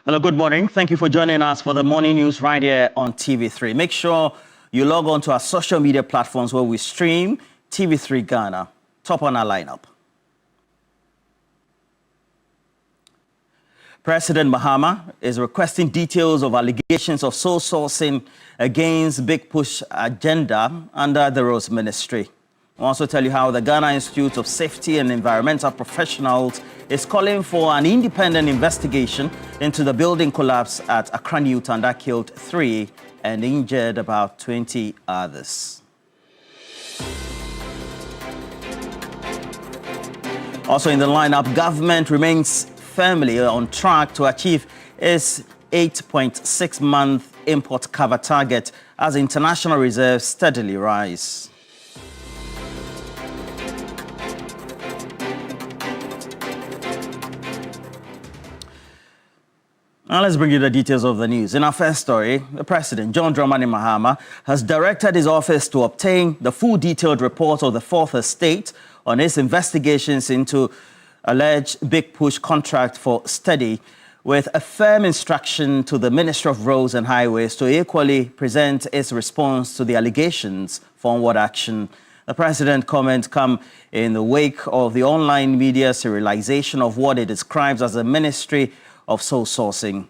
Hello, good morning. Thank you for joining us for the morning news right here on TV3. Make sure you log on to our social media platforms where we stream TV3 Ghana. Top on our lineup. President Mahama is requesting details of allegations of sole sourcing against Big Push agenda under the Roads Ministry. I'll also tell you how the Ghana Institute of Safety and Environmental Professionals is calling for an independent investigation into the building collapse at Accra Newtown that killed 3 and injured about 20 others. Also in the lineup, government remains firmly on track to achieve its 8.6-month import cover target as international reserves steadily rise. Now let's bring you the details of the news. In our first story, the President, John Dramani Mahama, has directed his office to obtain the full detailed report of the Fourth Estate on its investigations into alleged Big Push contract for study, with a firm instruction to the Ministry of Roads and Highways to equally present its response to the allegations for onward action. The President's comments come in the wake of the online media serialization of what it describes as a ministry of sole sourcing.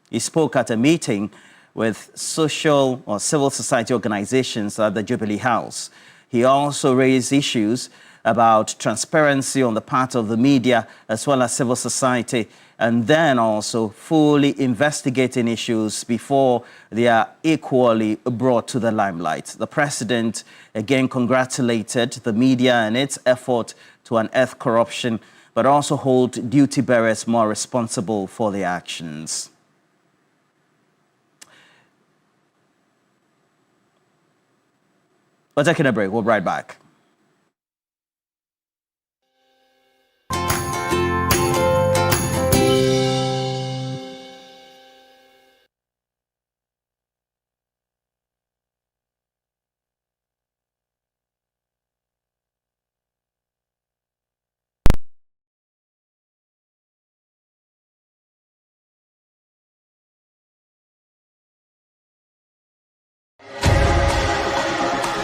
He spoke at a meeting with social or civil society organizations at the Jubilee House. He also raised issues about transparency on the part of the media as well as civil society, and then also fully investigating issues before they are equally brought to the limelight. The President again congratulated the media and its effort to unearth corruption, but also hold duty bearers more responsible for their actions. We're taking a break. We'll be right back.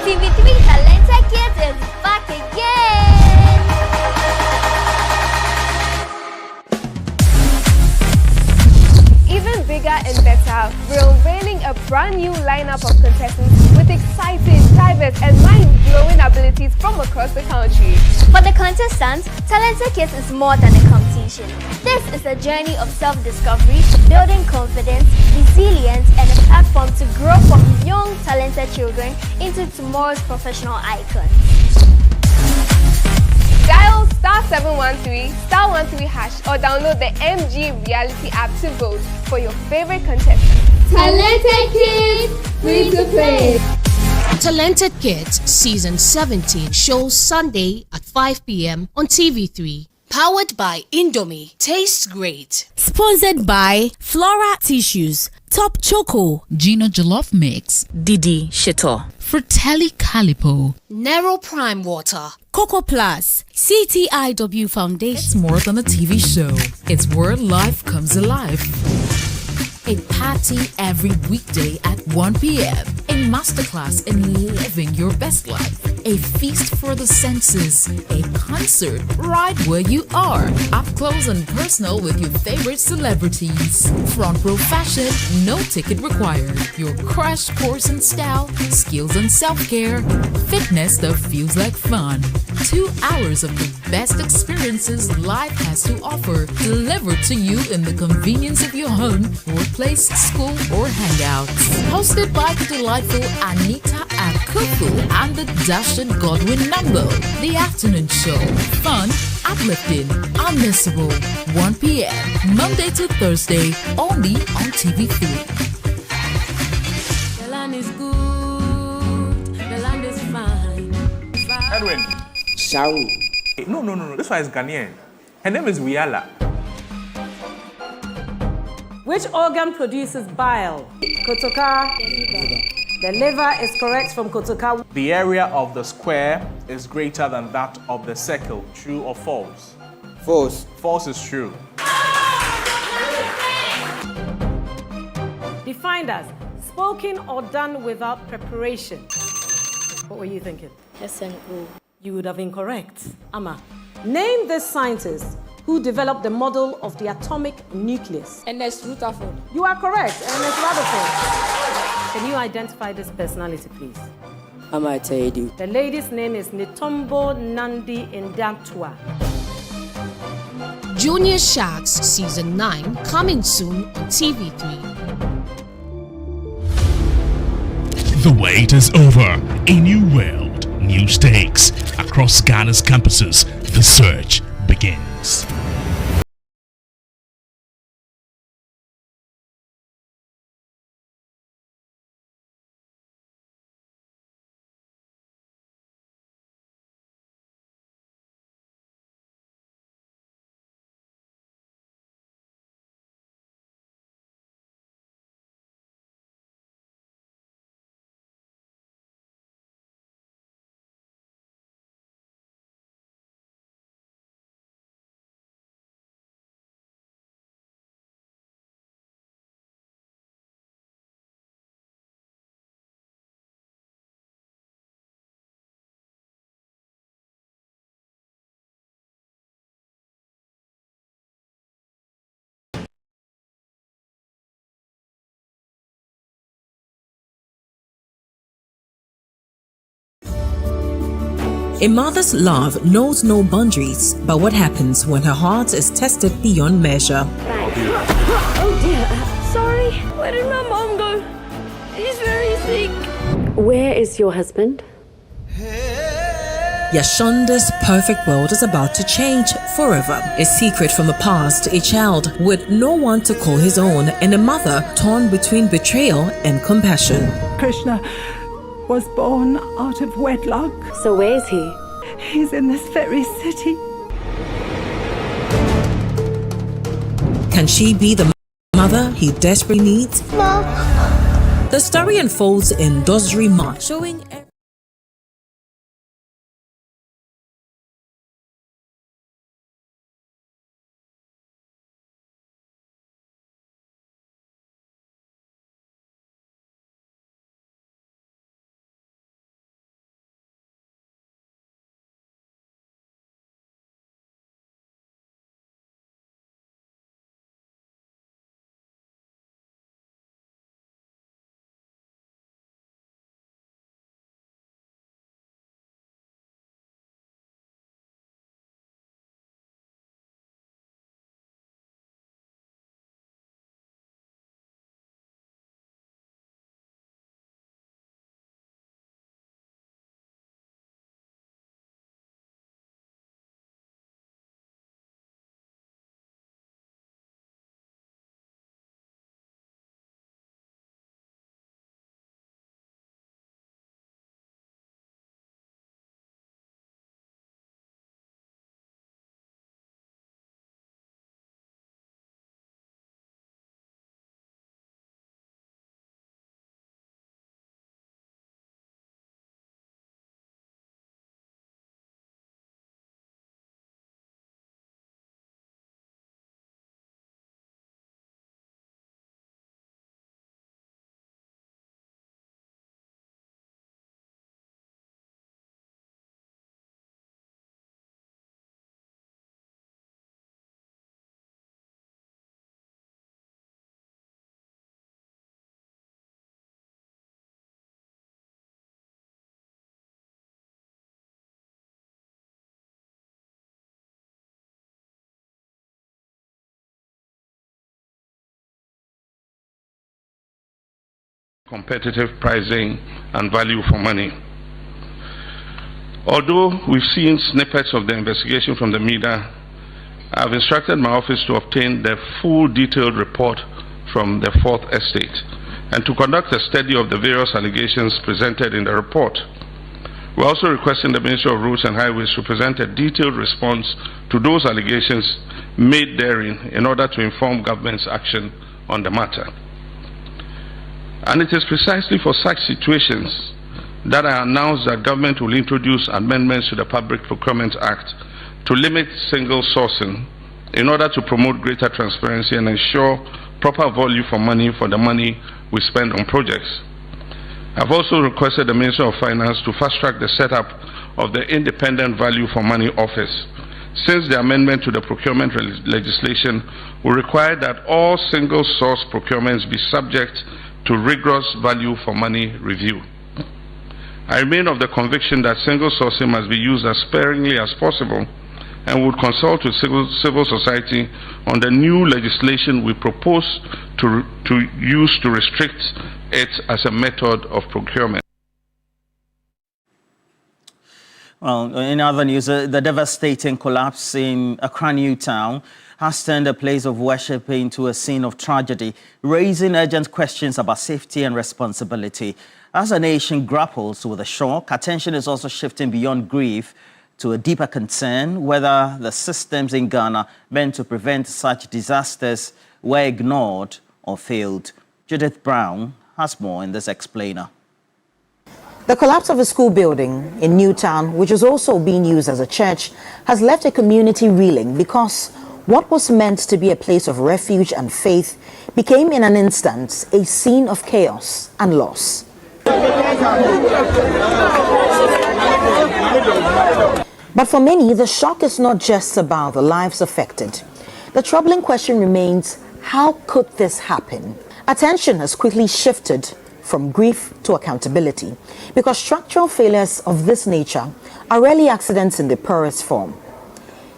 TV3 Talented Kids is back again! Even bigger and better, we're unveiling a brand new lineup of contestants with exciting, diverse and mind-blowing abilities from across the country. For the contestants, Talented Kids is more than a competition. This is a journey of self-discovery, building confidence, resilience and a platform to grow from young, talented children into tomorrow's professional icons. Dial *713, *13# or download the MG Reality app to vote for your favorite contestant. Talented Kids, free to play. Talented Kids Season 17 shows Sunday at 5 p.m. on TV3. Powered by Indomie. Tastes great. Sponsored by Flora Tissues, Top Choco, Gino Jollof Mix, Didi Shito, Fratelli Calipo, Nero Prime Water, Coco Plus, CTIW Foundation. It's more than a TV show. It's where life comes alive. A party every weekday at 1 p.m. A masterclass in living your best life. A feast for the senses. A concert right where you are. Up close and personal with your favorite celebrities. Front row fashion, no ticket required. Your crash course in style, skills and self-care. Fitness that feels like fun. 2 hours of the best experiences life has to offer. Delivered to you in the convenience of your home, workplace, school, or hangouts. Hosted by the delightful Anita Akufu and the dashing Godwin Number. The afternoon show. Fun, uplifting, unmissable. 1 p.m. Monday to Thursday, only on TV3. The land is good, the land is fine. Edwin. Shawu. No. This one is Ghanaian. Her name is Wiala. Which organ produces bile? Kotoka. The liver is correct from Kotoka. The area of the square is greater than that of the circle. True or false? False. False is true. defined as spoken or done without preparation. What were you thinking? SNO. You would have been correct. Amma, name the scientist who developed the model of the atomic nucleus. Ernest Rutherford. You are correct, Ernest Rutherford. Can you identify this personality, please? Amma Taidu. The lady's name is Nitombo Nandi Indantwa. Junior Sharks Season 9 coming soon on TV3. The wait is over. A new world, new stakes. Across Ghana's campuses, the search begins. A mother's love knows no boundaries, but what happens when her heart is tested beyond measure? Oh dear, sorry. Where did my mom go? She's very sick. Where is your husband? Yashonda's perfect world is about to change forever. A secret from the past, a child with no one to call his own, and a mother torn between betrayal and compassion. Krishna was born out of wedlock. So where is he? He's in this very city. Can she be the mother he desperately needs? Mom. The story unfolds in Dosri March, showing competitive pricing and value for money. Although we've seen snippets of the investigation from the media, I've instructed my office to obtain the full detailed report from the Fourth Estate and to conduct a study of the various allegations presented in the report. We're also requesting the Ministry of Roads and Highways to present a detailed response to those allegations made therein in order to inform government's action on the matter. And it is precisely for such situations that I announced that government will introduce amendments to the Public Procurement Act to limit single sourcing in order to promote greater transparency and ensure proper value for money for the money we spend on projects. I've also requested the Minister of Finance to fast-track the setup of the Independent Value for Money Office, since the amendment to the procurement legislation will require that all single-source procurements be subject to rigorous value for money review. I remain of the conviction that single sourcing must be used as sparingly as possible, and would consult with civil society on the new legislation we propose to use to restrict it as a method of procurement. Well, in other news, the devastating collapse in Accra New Town has turned a place of worship into a scene of tragedy, raising urgent questions about safety and responsibility. As a nation grapples with the shock, attention is also shifting beyond grief to a deeper concern whether the systems in Ghana meant to prevent such disasters were ignored or failed. Judith Brown has more in this explainer. The collapse of a school building in Newtown, which is also being used as a church, has left a community reeling because what was meant to be a place of refuge and faith became in an instant a scene of chaos and loss. But for many, the shock is not just about the lives affected. The troubling question remains, how could this happen? Attention has quickly shifted from grief to accountability, because structural failures of this nature are rarely accidents in the purest form.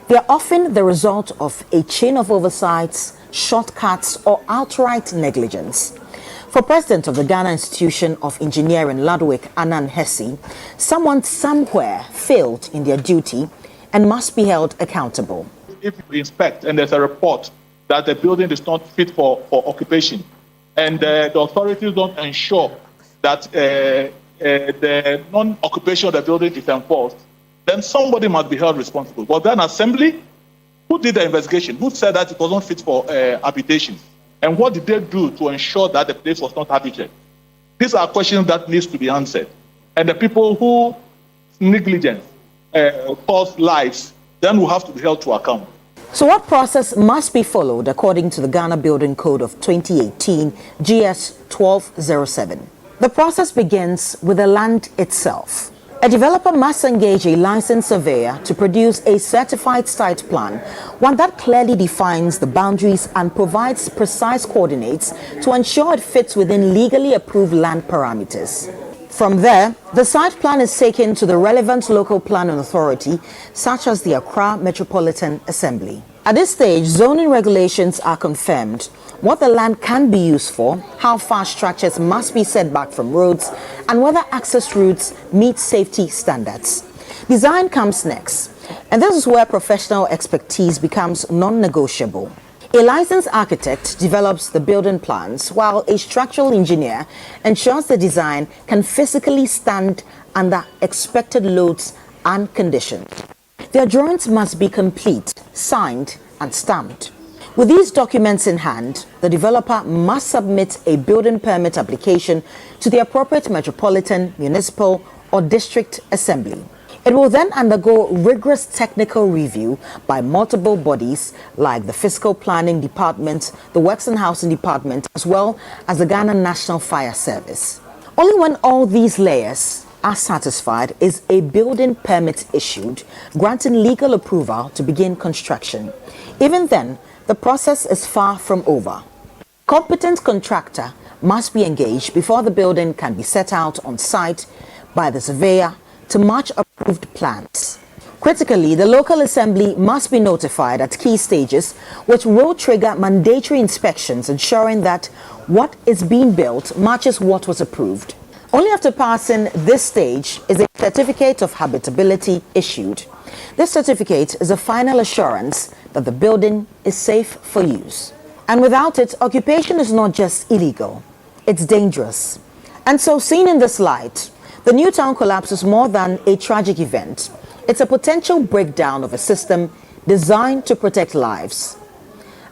They are often the result of a chain of oversights, shortcuts, or outright negligence. For President of the Ghana Institution of Engineering, Ludwig Anan Hesse, someone somewhere failed in their duty and must be held accountable. If we inspect and there's a report that the building is not fit for occupation, and the authorities don't ensure that the non-occupation of the building is enforced, then somebody must be held responsible. But then assembly, who did the investigation? Who said that it wasn't fit for habitation? And what did they do to ensure that the place was not habited? These are questions that needs to be answered. And the people who negligence cause lives, then will have to be held to account. So what process must be followed according to the Ghana Building Code of 2018, GS 1207? The process begins with the land itself. A developer must engage a licensed surveyor to produce a certified site plan, one that clearly defines the boundaries and provides precise coordinates to ensure it fits within legally approved land parameters. From there, the site plan is taken to the relevant local planning authority, such as the Accra Metropolitan Assembly. At this stage, zoning regulations are confirmed, what the land can be used for, how far structures must be set back from roads, and whether access routes meet safety standards. Design comes next, and this is where professional expertise becomes non-negotiable. A licensed architect develops the building plans, while a structural engineer ensures the design can physically stand under expected loads and conditions. Their drawings must be complete, signed, and stamped. With these documents in hand, the developer must submit a building permit application to the appropriate metropolitan, municipal, or district assembly. It will then undergo rigorous technical review by multiple bodies like the Fiscal Planning Department, the Works and Housing Department, as well as the Ghana National Fire Service. Only when all these layers are satisfied is a building permit issued, granting legal approval to begin construction. Even then, the process is far from over. Competent contractor must be engaged before the building can be set out on site by the surveyor to match approved plans. Critically, the local assembly must be notified at key stages, which will trigger mandatory inspections, ensuring that what is being built matches what was approved. Only after passing this stage is a certificate of habitability issued. This certificate is a final assurance that the building is safe for use. And without it, occupation is not just illegal, it's dangerous. And so, seen in this light, the Newtown collapse is more than a tragic event. It's a potential breakdown of a system designed to protect lives.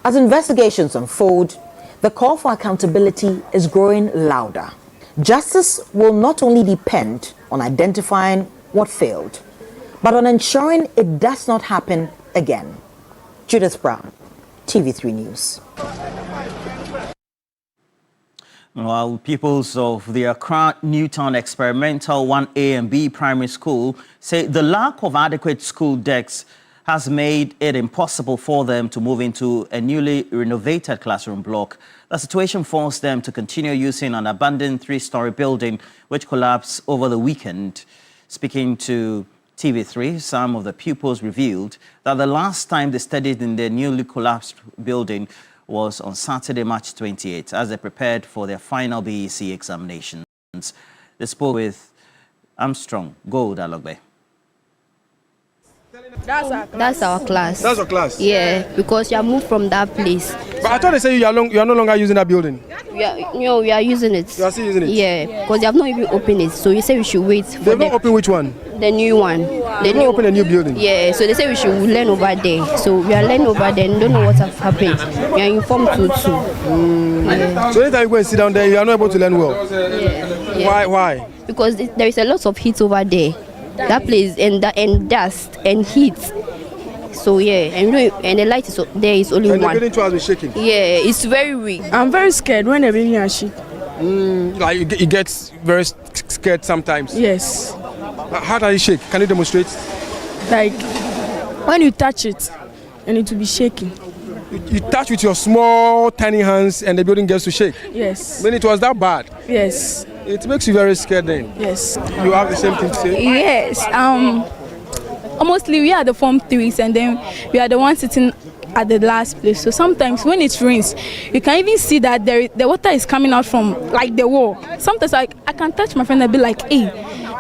As investigations unfold, the call for accountability is growing louder. Justice will not only depend on identifying what failed, but on ensuring it does not happen again. Judith Brown, TV3 News. While pupils of the Accra Newtown Experimental 1A and B Primary School say the lack of adequate school desks has made it impossible for them to move into a newly renovated classroom block. The situation forced them to continue using an abandoned 3-story building which collapsed over the weekend. Speaking to TV3, some of the pupils revealed that the last time they studied in their newly collapsed building was on Saturday, March 28, as they prepared for their final BEC examinations. They spoke with Armstrong Gold Alogbe. That's our class. That's your class? Yeah, because you are moved from that place. But I thought they said you are no longer using that building. We are using it. You are still using it? Yeah, because they have not even opened it. So you say we should wait. They've not opened which one? The new one. They've not opened a new building? Yeah, so they say we should learn over there. So we are learning over there and don't know what has happened. We are informed too. Yeah. So anytime you go and sit down there, you are not able to learn well? Yeah. Why? Because there is a lot of heat over there. That place and dust and heat. So yeah, and the light is there is only one. And the building too has been shaking? Yeah, it's very weak. I'm very scared when the building is shaking. Like you get very scared sometimes? Yes. How does it shake? Can you demonstrate? Like when you touch it and it will be shaking. You touch with your small tiny hands and the building gets to shake? Yes. When it was that bad? Yes. It makes you very scared then? Yes. You have the same thing to say? Yes. Mostly we are the Form 3s and then we are the ones sitting at the last place. So sometimes when it rains, you can even see that the water is coming out from like the wall. Sometimes I can touch my friend and be like, hey,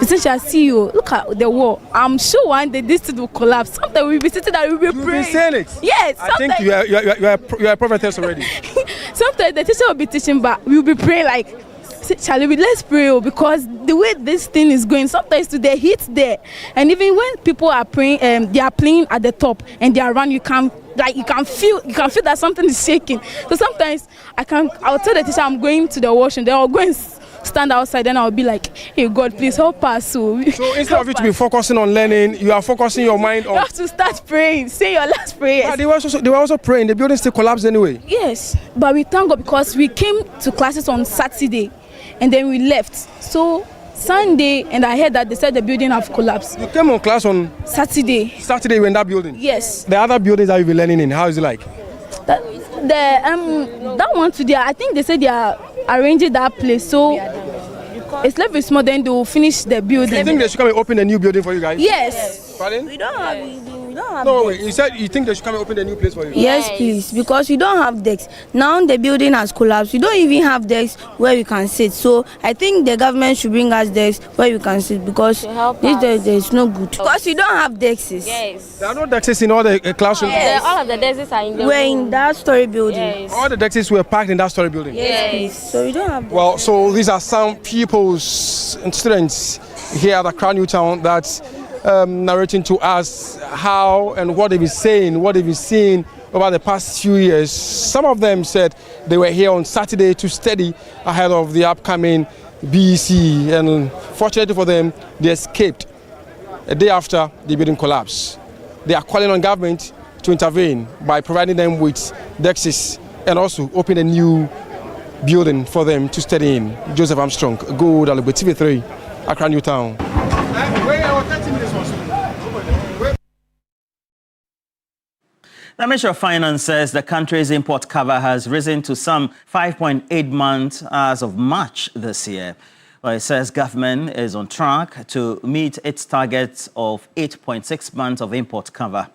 since I see you, look at the wall. I'm sure one day this thing will collapse. Sometimes we'll be sitting there, we'll be praying. You've been saying it? Yes. I think you are a prophetess already. Sometimes the teacher will be teaching, but we'll be praying like, Charlie, let's pray, because the way this thing is going, sometimes to the heat there, and even when people are praying, they are playing at the top and they are around, you can feel that something is shaking. So sometimes I'll tell the teacher I'm going to the washroom, then I'll go and stand outside, then I'll be like, hey God, please help us. So instead of you to be focusing on learning, you are focusing your mind on. You have to start praying, say your last prayers. But they were also praying. The building still collapsed anyway. Yes, but we thank God because we came to classes on Saturday. And then we left. So Sunday, and I heard that they said the building have collapsed. You came on class on Saturday. Saturday, you were in that building? Yes. The other buildings that you've been learning in, how is it like? That one today, I think they said they are arranging that place. So it's left with small, then they will finish the building. You think they should come and open a new building for you guys? Yes. Pardon? We don't have. No, wait, you said you think they should come and open a new place for you? Yes, please, because we don't have desks. Now the building has collapsed. We don't even have desks where we can sit. So I think the government should bring us desks where we can sit because this is no good. Because we don't have desks. Yes. There are no desks in all the classrooms? Yes. All of the desks are in the We're in that story building. Yes. All the desks were packed in that story building? Yes, please. So we don't have desks. Well, so these are some pupils and students here at Accra Newtown that narrating to us how and what they've been saying, what they've been seeing over the past few years. Some of them said they were here on Saturday to study ahead of the upcoming BEC, and fortunately for them, they escaped a day after the building collapsed. They are calling on government to intervene by providing them with desks and also open a new building for them to study in. Joseph Armstrong, Gold Alogbe, TV3, Accra Newtown. The Ministry of Finance says the country's import cover has risen to some 5.8 months as of March this year. Well, it says government is on track to meet its target of 8.6 months of import cover.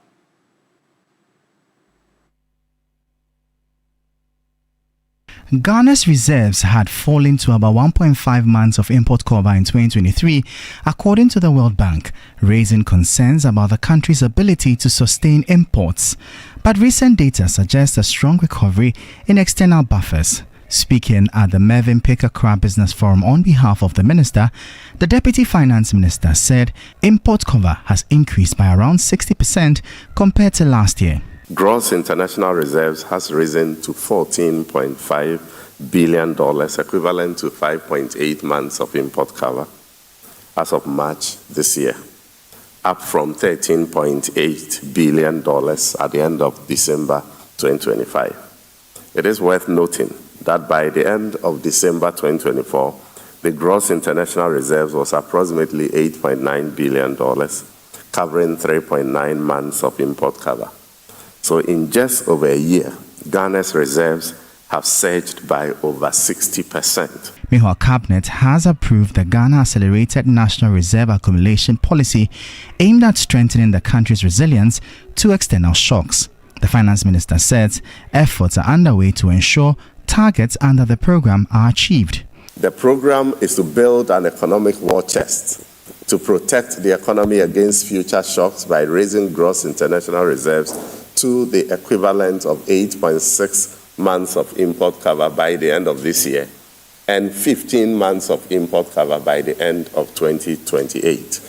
Ghana's reserves had fallen to about 1.5 months of import cover in 2023, according to the World Bank, raising concerns about the country's ability to sustain imports. But recent data suggests a strong recovery in external buffers. Speaking at the Mervyn Pick Accra Business Forum on behalf of the minister, the Deputy Finance Minister said import cover has increased by around 60% compared to last year. Gross international reserves has risen to $14.5 billion, equivalent to 5.8 months of import cover as of March this year, up from $13.8 billion at the end of December 2025. It is worth noting that by the end of December 2024, the gross international reserves was approximately $8.9 billion, covering 3.9 months of import cover. So in just over a year, Ghana's reserves have surged by over 60%. Meanwhile, Cabinet has approved the Ghana Accelerated National Reserve Accumulation Policy aimed at strengthening the country's resilience to external shocks. The Finance Minister said efforts are underway to ensure targets under the program are achieved. The program is to build an economic war chest to protect the economy against future shocks by raising gross international reserves to the equivalent of 8.6 months of import cover by the end of this year and 15 months of import cover by the end of 2028.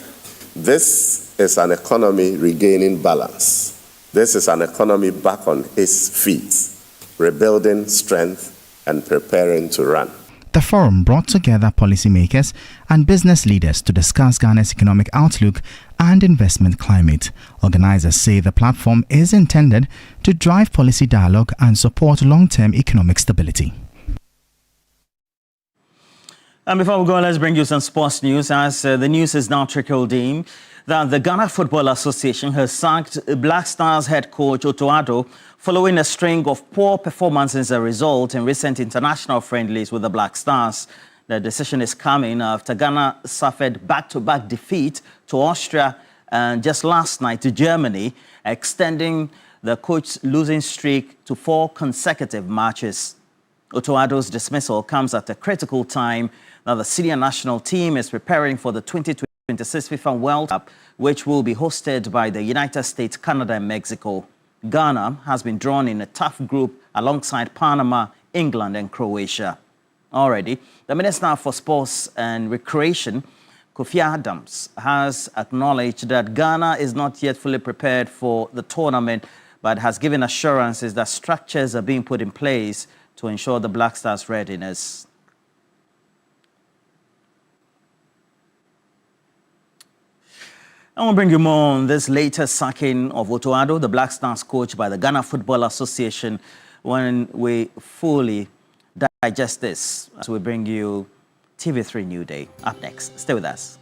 This is an economy regaining balance. This is an economy back on its feet, rebuilding strength and preparing to run. The forum brought together policymakers and business leaders to discuss Ghana's economic outlook and investment climate. Organizers say the platform is intended to drive policy dialogue and support long-term economic stability. And before we go, let's bring you some sports news, as the news is now trickled in that the Ghana Football Association has sacked Black Stars head coach Otto Addo following a string of poor performances as a result in recent international friendlies with the Black Stars. The decision is coming after Ghana suffered back-to-back defeat to Austria and just last night to Germany, extending the coach's losing streak to 4 consecutive matches. Otto Addo's dismissal comes at a critical time that the senior national team is preparing for the 2026 FIFA World Cup, which will be hosted by the United States, Canada and Mexico. Ghana has been drawn in a tough group alongside Panama, England and Croatia. Already, the Minister for Sports and Recreation, Kofi Adams, has acknowledged that Ghana is not yet fully prepared for the tournament, but has given assurances that structures are being put in place to ensure the Black Stars' readiness. I will bring you more on this latest sacking of Otto Addo, the Black Stars coach by the Ghana Football Association, when we fully digest this. So we bring you TV3 Newday up next. Stay with us.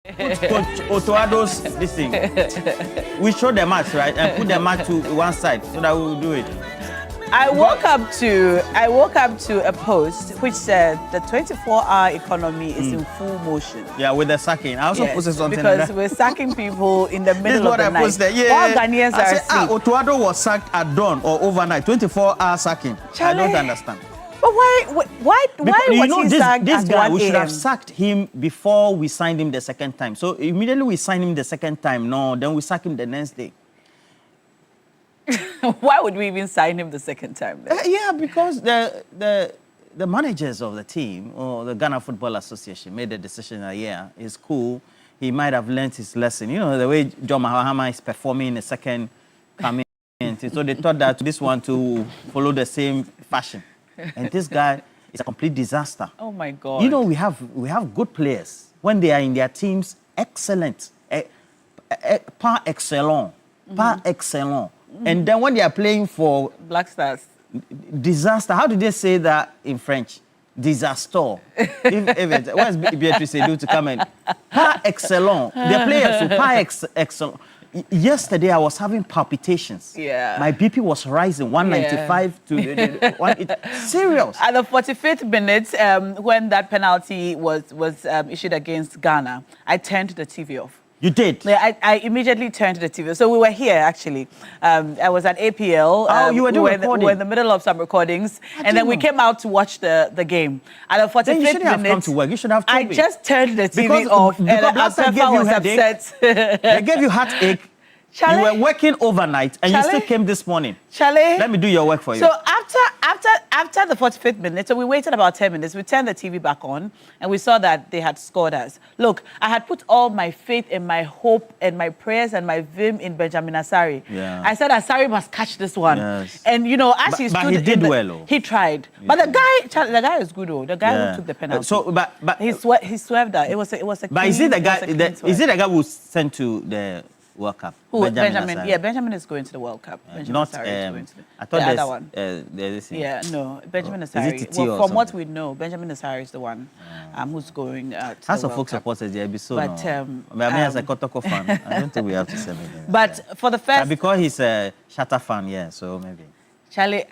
Coach Otoado's this thing. We show the match, right? And put the match to one side so that we will do it. I woke up to a post which said the 24-hour economy is in full motion. Yeah, with the sacking. I also posted something because we're sacking people in the middle of the night. This is what I posted. All Ghanaians are asleep. Otoado was sacked at dawn or overnight. 24-hour sacking. Charlie, I don't understand. But why was he sacked this at guy, 1 we should a.m.? have sacked him before we signed him the second time. So immediately we signed him the second time. No, then we sack him the next day. Why would we even sign him the second time? Yeah, because the managers of the team or the Ghana Football Association made the decision that, yeah, it's cool. He might have learned his lesson. You know, the way John Mahama is performing in the second coming. So they thought that this one to follow the same fashion. And this guy is a complete disaster. Oh, my God. You know, we have good players. When they are in their teams, excellent. Par excellence. Par excellence. And then when they are playing for Black Stars, disaster. How do they say that in French? Disaster. Where's Beatrice Edu to come in? Par excellence. The players so par excellence. Yesterday I was having palpitations. Yeah. My BP was rising 195 to serious. At the 45th minute, when that penalty was issued against Ghana, I turned the TV off. You did? Yeah, I immediately turned to the TV. So we were here, actually. I was at APL. Oh, you were doing recording? We were in the middle of some recordings. And then we came out to watch the game. At the 45th then you shouldn't minute, have come to work. You should have told me. I just turned the TV off. Because last time I was upset. They gave you heartache. Charlie, you were working overnight and Charlie, you still came this morning. Charlie, let me do your work for you. So after the 45th minute, so we waited about 10 minutes, we turned the TV back on and we saw that they had scored us. Look, I had put all my faith and my hope and my prayers and my vim in Benjamin Asari. Yeah. I said Asari must catch this one. Yes. And you know, as he stood, but he did well. He tried. But the guy is good though. The guy who took the penalty. So, but he swerved that. It was a But clean, is it the guy? Is it the guy who sent to the World Cup? Who? Benjamin. Yeah, Benjamin is going to the World Cup. Benjamin not Asari is going to I thought the other one. Yeah, no, Benjamin Is Asari. it T Well, from what we know, Benjamin Asari is the one who's going to House the of World Folk Cup. supporters, the episode. But, I mean, as a Kotoko fan, I don't think we have to say anything. But for the first... because he's a Shatta fan, yeah, so maybe. Charlie,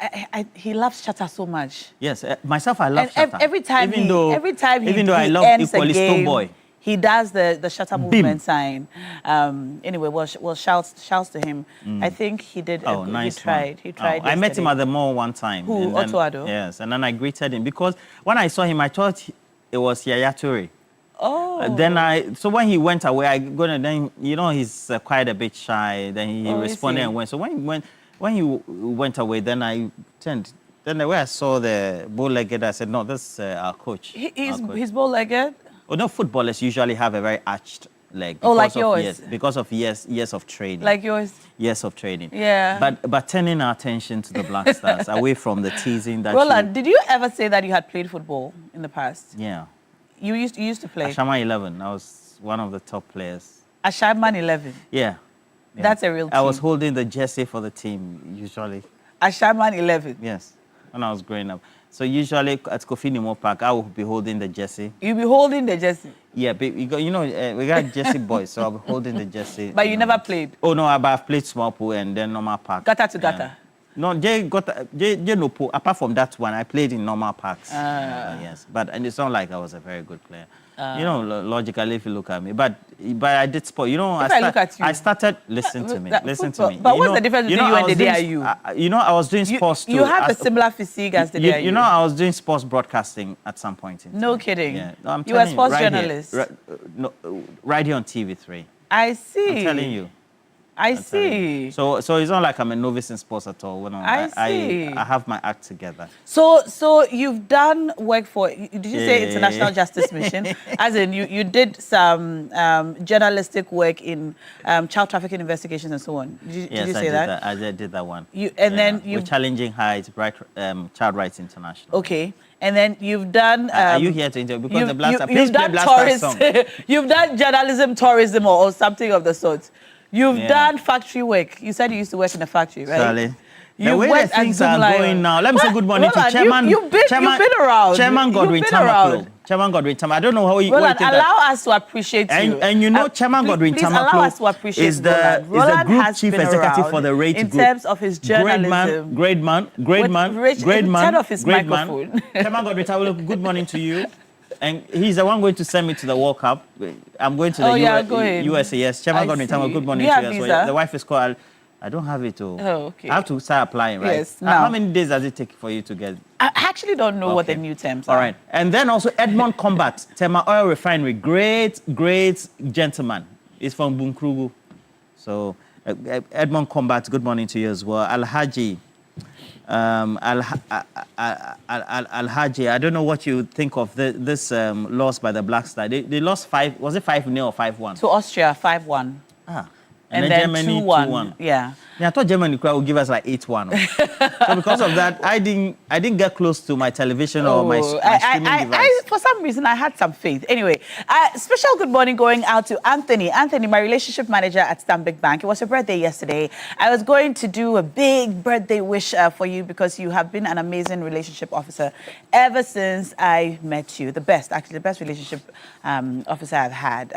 he loves Shatta so much. Yes, myself, I love Shatta. Every time even though I love equally Stone Boy. He does the Shatta movement sign. Anyway, well, shouts to him. I think he did. Nice. He tried. He tried. I met him at the mall one time. Who? Otoado? Yes, and then I greeted him because when I saw him, I thought it was Yaya Toure. Oh. So when he went away, then he's quite a bit shy. Then he responded and went. So when he went away, then I turned. Then the way I saw the bow-legged, I said, no, this is our coach. He's bow-legged? Oh, no, footballers usually have a very arched leg. Like yours? Because of years of training. Like yours? Years of training. Yeah. But turning our attention to the Black Stars, away from the teasing that Roland, did you ever say that you had played football in the past? Yeah. You used to play? Ashama 11. I was one of the top players. Ashama 11? Yeah. That's a real team. I was holding the jersey for the team, usually. Ashama 11? Yes, when I was growing up. So usually at Kofi Nimo Park, I would be holding the jersey. You'll be holding the jersey? Yeah, but we got jersey boys, so I'll be holding the jersey. But you never played? Oh, no, I've played small pool and then normal park. Gutter to gutter? No, no pool. Apart from that one, I played in normal parks. Yes, and it's not like I was a very good player. Logically, if you look at me. But I did sport. I started, listen to me. But what's the difference between you and the DIU? I was doing sports too. You have a similar physique as the DIU. I was doing sports broadcasting at some point. No kidding. Yeah. No, you were a sports journalist? Right here on TV3. I see. I'm telling you. I see. So it's not like I'm a novice in sports at all. I see. I have my act together. So you've done work for, did you say International Justice Mission? As in you did some journalistic work in child trafficking investigations and so on. Did you say that? I did that one. Then with Challenging Heights, Child Rights International. Okay. And then you've done... are you here to interview? Because the Blaster, please play Blaster song. You've done journalism, tourism or something of the sort. You've done factory work. You said you used to work in a factory, right? Charlie, the way the things are going now. Let me say good morning to Chairman. You've been around. Chairman Godwin Tamaklo. Chairman Godwin Tama. I don't know how you Roland, think allow us to appreciate you. And you know, Chairman Godwin please Tama allow us to appreciate is the group chief executive for the Rate in Group. terms of his journalism. Great man. Turn off his microphone. Chairman Godwin Tama, good morning to you. And he's the one going to send me to the World Cup. I'm going to the USA. Yes, Chairman Godwin Tama, good morning to you as well. The wife is called. I don't have it. Okay. I have to start applying, right? Yes. How many days does it take for you to get? I actually don't know what the new terms are. All right. And then also Edmond Combat, Tema Oil Refinery. Great gentleman. He's from Bunkrugu. So Edmond Combat, good morning to you as well. Alhaji. Alhaji, I don't know what you think of this loss by the Black Star. They lost 5, was it 5-0 or 5-1? To Austria, 5-1. And then Germany 2-1. Yeah. I thought Germany would give us like 8-1. So because of that, I didn't get close to my television or my streaming device. For some reason, I had some faith. Anyway, special good morning going out to Anthony. Anthony, my relationship manager at Stanbic Bank. It was your birthday yesterday. I was going to do a big birthday wish for you because you have been an amazing relationship officer ever since I met you. The best relationship officer I've had.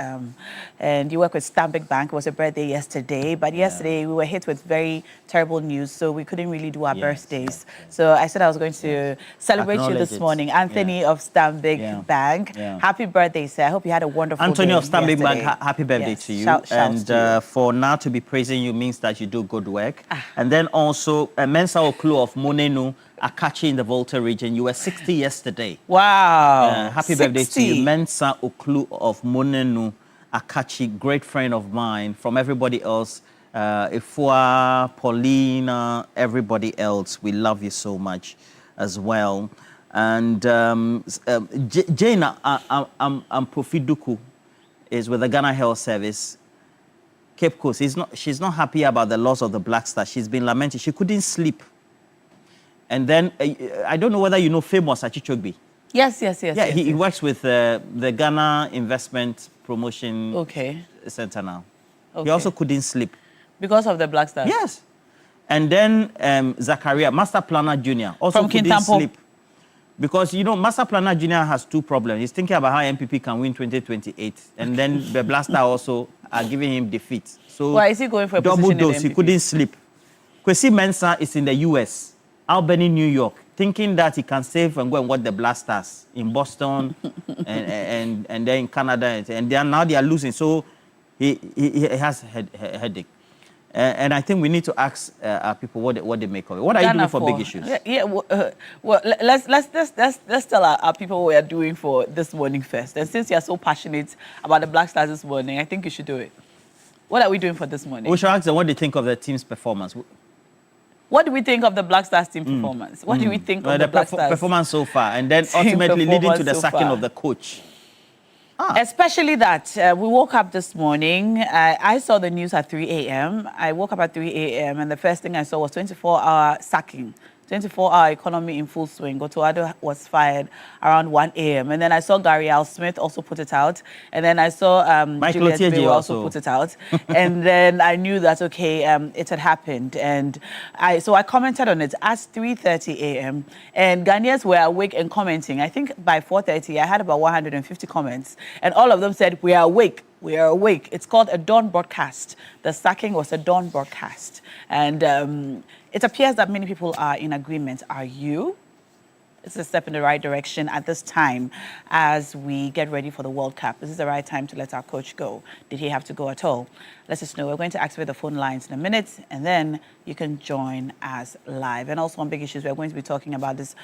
And you work with Stanbic Bank. It was your birthday yesterday. But yesterday, we were hit with very terrible news, so we couldn't really do our birthdays. So I said I was going to celebrate you this morning. Anthony of Stanbic Bank. Happy birthday, sir. I hope you had a wonderful Anthony day of Stanbic yesterday. Bank, happy birthday to you. Shouts and to you. For now to be praising you means that you do good work. And then also, Mensa Oklu of Monenu, Akachi in the Volta region. You were 60 yesterday. Wow. Happy birthday to you. Mensa Oklu of Monenu, Akachi, great friend of mine. From everybody else, Ifua, Paulina, everybody else, we love you so much as well. And Jane Amprofiduku is with the Ghana Health Service, Cape Coast. She's not happy about the loss of the Black Star. She's been lamenting. She couldn't sleep. And then, I don't know whether you know famous Achichogbi. Yes. Yeah, he works with the Ghana Investment Promotion Center now. He also couldn't sleep. Because of the Black Stars? Yes. And then Zachariah, Master Planner Jr. also From couldn't Kintampo. sleep. Because, you know, Master Planner Jr. has 2 problems. He's thinking about how MPP can win 2028. And then the Black Star also are giving him defeat. So why is he going for a double position dose, in the he MPP? couldn't sleep. Kwesi Mensah is in the US, Albany, New York, thinking that he can save and go and watch the Black Stars in Boston and then in Canada. And now they are losing. So he has a headache. And I think we need to ask our people what they make of it. What are you doing for big issues? Well, let's tell our people what we are doing for this morning first. And since you are so passionate about the Black Stars this morning, I think you should do it. What are we doing for this morning? We should ask them what they think of the team's performance. What do we think of the Black Stars team performance? What do we think of the Black Stars performance so far? And then team ultimately leading to the so sacking far? of the coach. Especially that we woke up this morning. I saw the news at 3 a.m. I woke up at 3 a.m. and the first thing I saw was 24-hour sacking, 24-hour economy in full swing. Gotoado was fired around 1 a.m. And then I saw Gary Al Smith also put it out. And then I saw Juliet Bay also put it out. And then I knew that, okay, it had happened. And so I commented on it at 3:30 a.m. And Ghanaians were awake and commenting. I think by 4:30, I had about 150 comments. And all of them said, we are awake. We are awake. It's called a dawn broadcast. The sacking was a dawn broadcast. And it appears that many people are in agreement. Are you? It's a step in the right direction at this time as we get ready for the World Cup. This is the right time to let our coach go. Did he have to go at all? Let us know. We're going to activate the phone lines in a minute, and then you can join us live. And also on big issues, we're going to be talking about this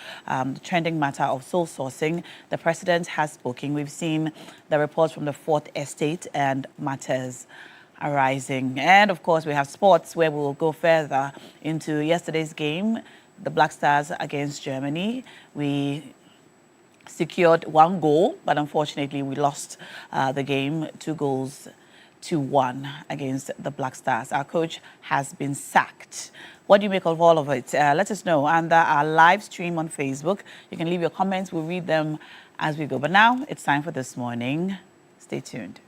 trending matter of soul sourcing. The president has spoken. We've seen the reports from the Fourth Estate and matters arising. And of course, we have sports where we will go further into yesterday's game, the Black Stars against Germany. We secured 1 goal, but unfortunately we lost the game 2-1 against the Black Stars. Our coach has been sacked. What do you make of all of it? Let us know under our live stream on Facebook. You can leave your comments. We'll read them as we go. But now it's time for This Morning. Stay tuned.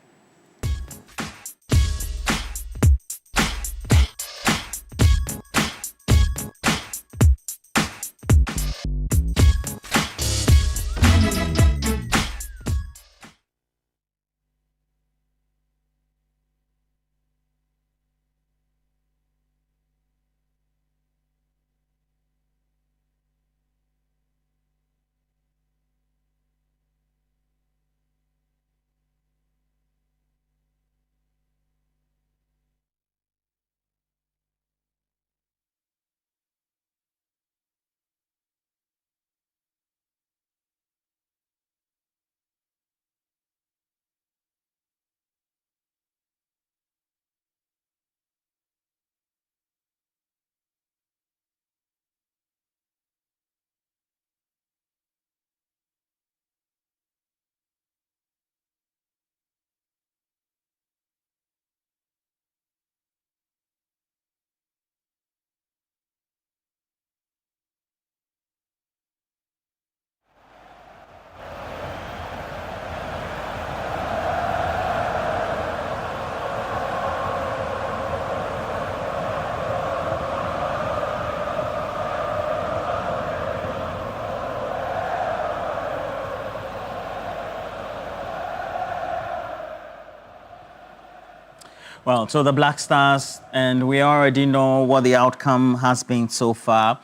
Well, so the Black Stars, and we already know what the outcome has been so far,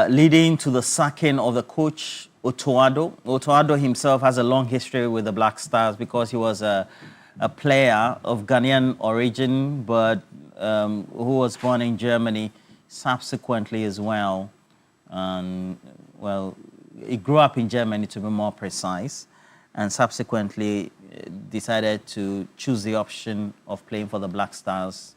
leading to the sacking of the coach, Otoado. Otoado himself has a long history with the Black Stars because he was a player of Ghanaian origin, but who was born in Germany subsequently as well. Well, he grew up in Germany, to be more precise, and subsequently decided to choose the option of playing for the Black Stars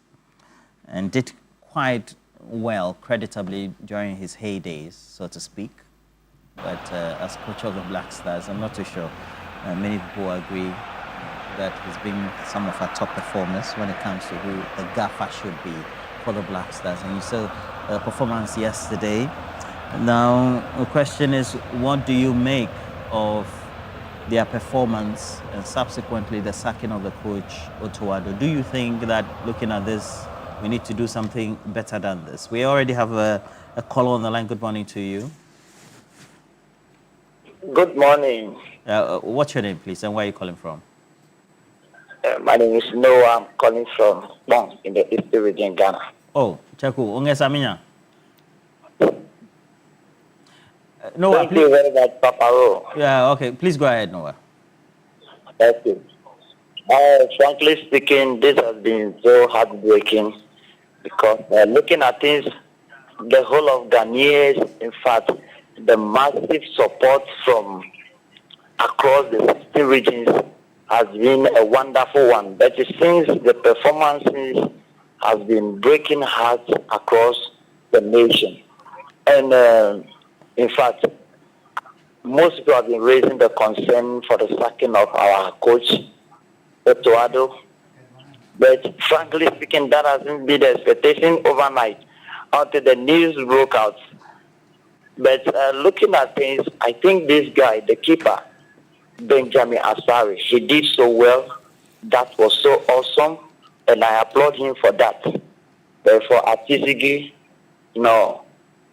and did quite well, creditably, during his heydays, so to speak. But as coach of the Black Stars, I'm not too sure. Many people agree that he's been some of our top performers when it comes to who the gaffer should be for the Black Stars. And you saw the performance yesterday. Now, the question is, what do you make of their performance and subsequently the sacking of the coach, Otoado? Do you think that, looking at this, we need to do something better than this? We already have a caller on the line. Good morning to you. Good morning. What's your name, please, and where are you calling from? My name is Noah. I'm calling from Bong in the Eastern region, Ghana. Oh, Chaku, Ungesaminya. Noah, thank you very much, Papa. Yeah, okay. Please go ahead, Noah. Thank you. Frankly speaking, this has been so heartbreaking because looking at things, the whole of Ghanaians, in fact, the massive support from across the 60 regions has been a wonderful one. But it seems the performances have been breaking hearts across the nation. And in fact, most people have been raising the concern for the sacking of our coach, Otoado. But frankly speaking, that hasn't been the expectation overnight until the news broke out. But looking at things, I think this guy, the keeper, Benjamin Asari, he did so well. That was so awesome, and I applaud him for that. Therefore, at TCG, no.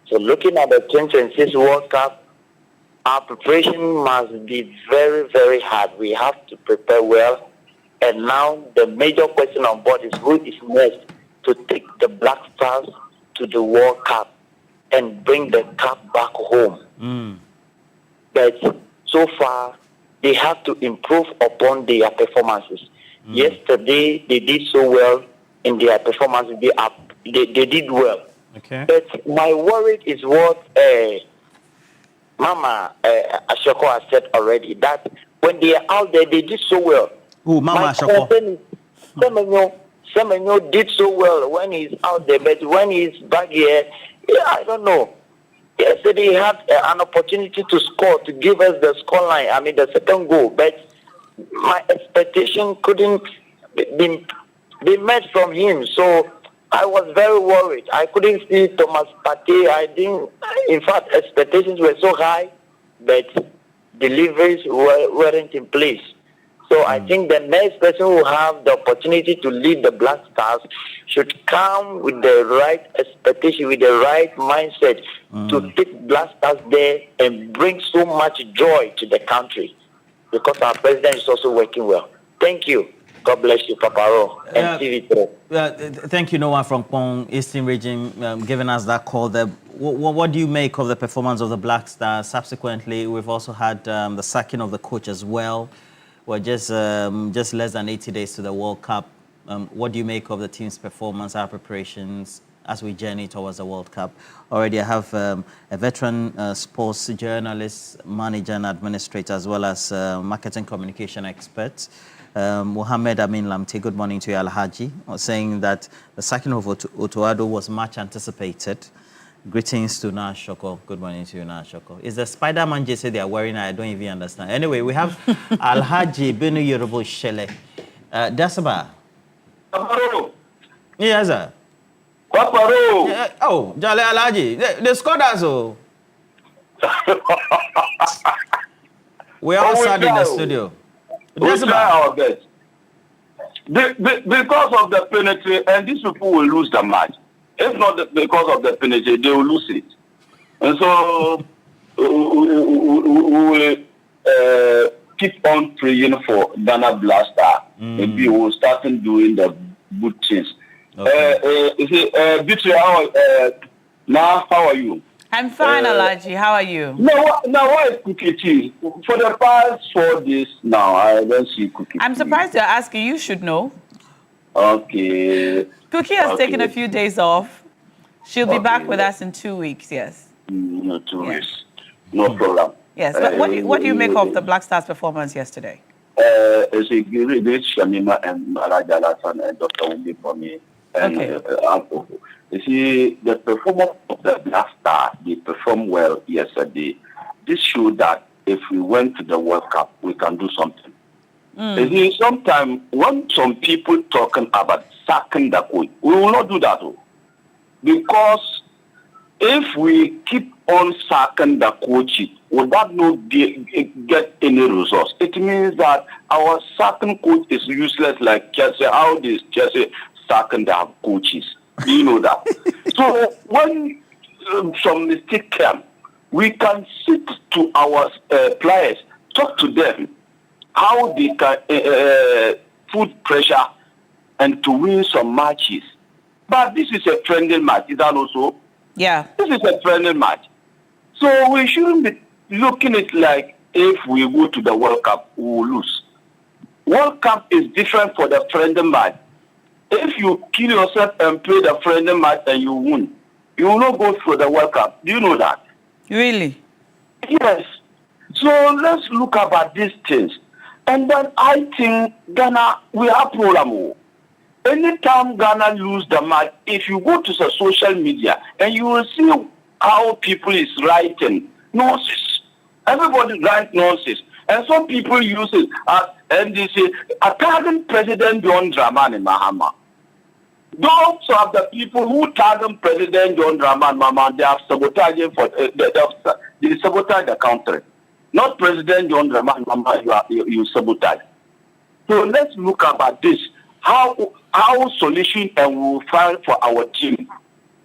So looking at the 2026 World Cup, our preparation must be very, very hard. We have to prepare well. And now the major question on board is who is next to take the Black Stars to the World Cup and bring the cup back home. But so far, they have to improve upon their performances. Yesterday, they did so well in their performance. They did well. Okay. But my worry is what Mama Ashoko has said already, that when they are out there, they did so well. Who, Mama Ashoko? Semenyo did so well when he's out there, but when he's back here, I don't know. Yesterday he had an opportunity to score, to give us the scoreline, the second goal, but my expectation couldn't be met from him. So I was very worried. I couldn't see Thomas Partey. In fact, expectations were so high, but deliveries weren't in place. So I think the next person who have the opportunity to lead the Black Stars should come with the right expectation, with the right mindset to take Black Stars there and bring so much joy to the country, because our president is also working well. Thank you. God bless you, Papa and TV3. Thank you, Noah from Pong, Eastern Region, giving us that call there. What do you make of the performance of the Black Stars? Subsequently, we've also had the sacking of the coach as well. We're just less than 80 days to the World Cup. What do you make of the team's performance, our preparations as we journey towards the World Cup? Already I have a veteran sports journalist, manager and administrator, as well as marketing communication expert, Mohammed Amin Lamte. Good morning to you, Alhaji, saying that the sacking of Otoado was much anticipated. Greetings to Na Shoko. Good morning to you, Na Shoko. Is the Spider-Man jersey they are wearing? I don't even understand. Anyway, we have Alhaji Benu Yorubo Shele. Dasaba. Yes, sir. Oh, Jale Alhaji. They scored us. We are all sad in the studio. We try our best. Because of the penalty, and these people will lose the match. If not because of the penalty, they will lose it. And so we will keep on praying for Ghana Blaster. Maybe we'll start doing the good things. B3, now how are you? I'm fine, Alaji. How are you? Now why is Cookie tea? For the past 4 days now, I don't see Cookie. I'm surprised you're asking. You should know. Okay. Cookie has taken a few days off. She'll be back with us in 2 weeks, yes. No, 2 weeks. No problem. Yes. What do you make of the Black Stars performance yesterday? It's a great Shamima and Rajalasan and Dr. Wumbi for me. And, you see, the performance of the Black Stars, they performed well yesterday. This showed that if we went to the World Cup, we can do something. You see, sometimes when some people talking about sacking the coach, we will not do that. Because if we keep on sacking the coaches without not get any results, it means that our sacking coach is useless, like Chelsea. How is Chelsea sacking their coaches? Do you know that? So when some mistake come, we can sit to our players, talk to them, how they can put pressure and to win some matches. But this is a friendly match, is that also? Yeah. This is a friendly match. So we shouldn't be looking at it like if we go to the World Cup, we will lose. World Cup is different for the friendly match. If you kill yourself and play the friendly match and you win, you will not go for the World Cup. Do you know that? Really? Yes. So let's look about these things. And then I think Ghana, we have problem. Anytime Ghana lose the match, if you go to the social media and you will see how people is writing nonsense. Everybody writes nonsense. And some people use it and they say, attacking President John Dramani Mahama. Those are the people who target President John Dramani Mahama. They have sabotaged they sabotage the country. Not President John Dramani Mahama, you sabotage. So let's look about this. How solution and we will find for our team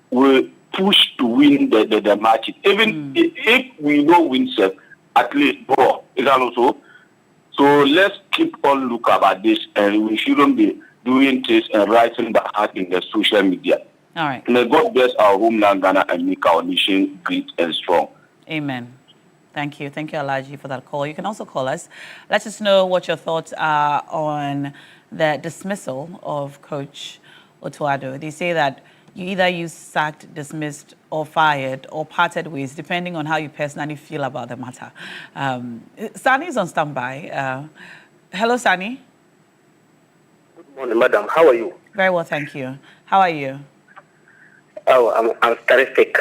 will push to win the match. Even if we don't win, at least bro, is that also? So let's keep on look about this, and we shouldn't be doing this and writing the heart in the social media. All right. May God bless our homeland Ghana and make our nation great and strong. Amen. Thank you. Thank you, Alaji, for that call. You can also call us. Let us know what your thoughts are on the dismissal of Coach Otuado. They say that you sacked, dismissed, or fired, or parted ways, depending on how you personally feel about the matter. Sani is on standby. Hello, Sani. Good morning, madam. How are you? Very well, thank you. How are you? Oh, I'm terrific.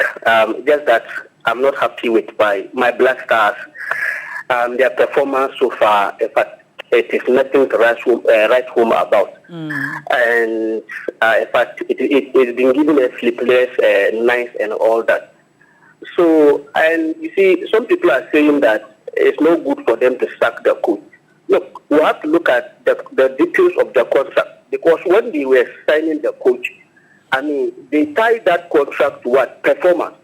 Just that I'm not happy with my Black Stars. Their performance so far. In fact, it is nothing to write home about. And in fact, it's been given a sleepless nights and all that. So, and you see, some people are saying that it's no good for them to sack the coach. Look, we have to look at the details of the contract. Because when they were signing the coach, I mean, they tied that contract to what? Performance.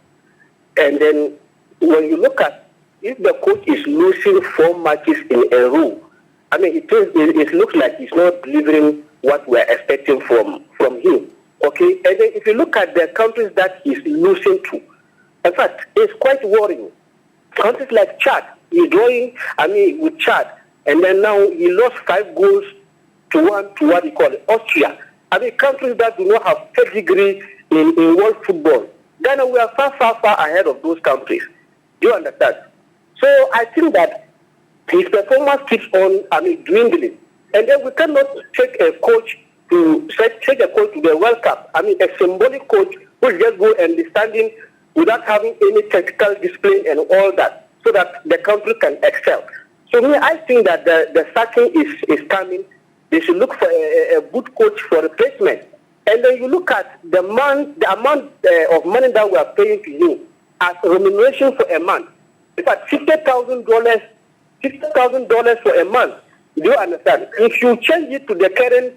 And then when you look at if the coach is losing 4 matches in a row, I mean, it looks like he's not delivering what we're expecting from him. Okay? And then if you look at the countries that he's losing to, in fact, it's quite worrying. Countries like Chad, he's drawing, with Chad, and then now he lost 5 goals to 1 to what he call it, Austria. Countries that do not have pedigree in world football. Ghana, we are far, far, far ahead of those countries. Do you understand? So I think that his performance keeps on, dwindling. And then we cannot take a coach to the World Cup. A symbolic coach who just go and be standing without having any technical discipline and all that, so that the country can excel. So I think that the sacking is coming. They should look for a good coach for replacement. And then you look at the amount of money that we are paying to him as remuneration for a month. In fact, $50,000 for a month. Do you understand? If you change it to the current,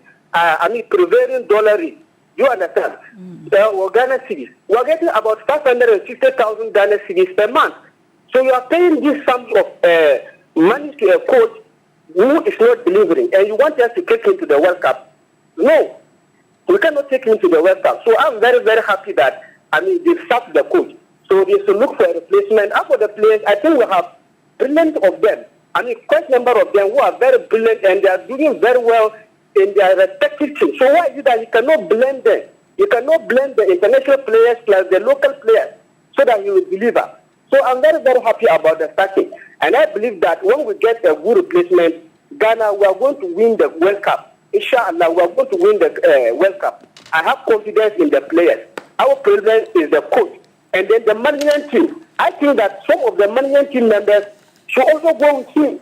prevailing dollar rate, do you understand? Ghana cedis, we are getting about 550,000 Ghana cedis per month. So you are paying this sum of money to a coach who is not delivering, and you want us to take him to the World Cup. No. We cannot take him to the World Cup. So I'm very, very happy that, they sacked the coach. So they should look for a replacement. As for the players, I think we have brilliant of them. Quite a number of them who are very brilliant and they are doing very well in their respective teams. So why is it that you cannot blend them? You cannot blend the international players plus the local players so that you will deliver. So I'm very, very happy about the starting. And I believe that when we get a good replacement, Ghana, we are going to win the World Cup. Inshallah, we are going to win the World Cup. I have confidence in the players. Our problem is the coach. And then the management team. I think that some of the management team members should also go with him.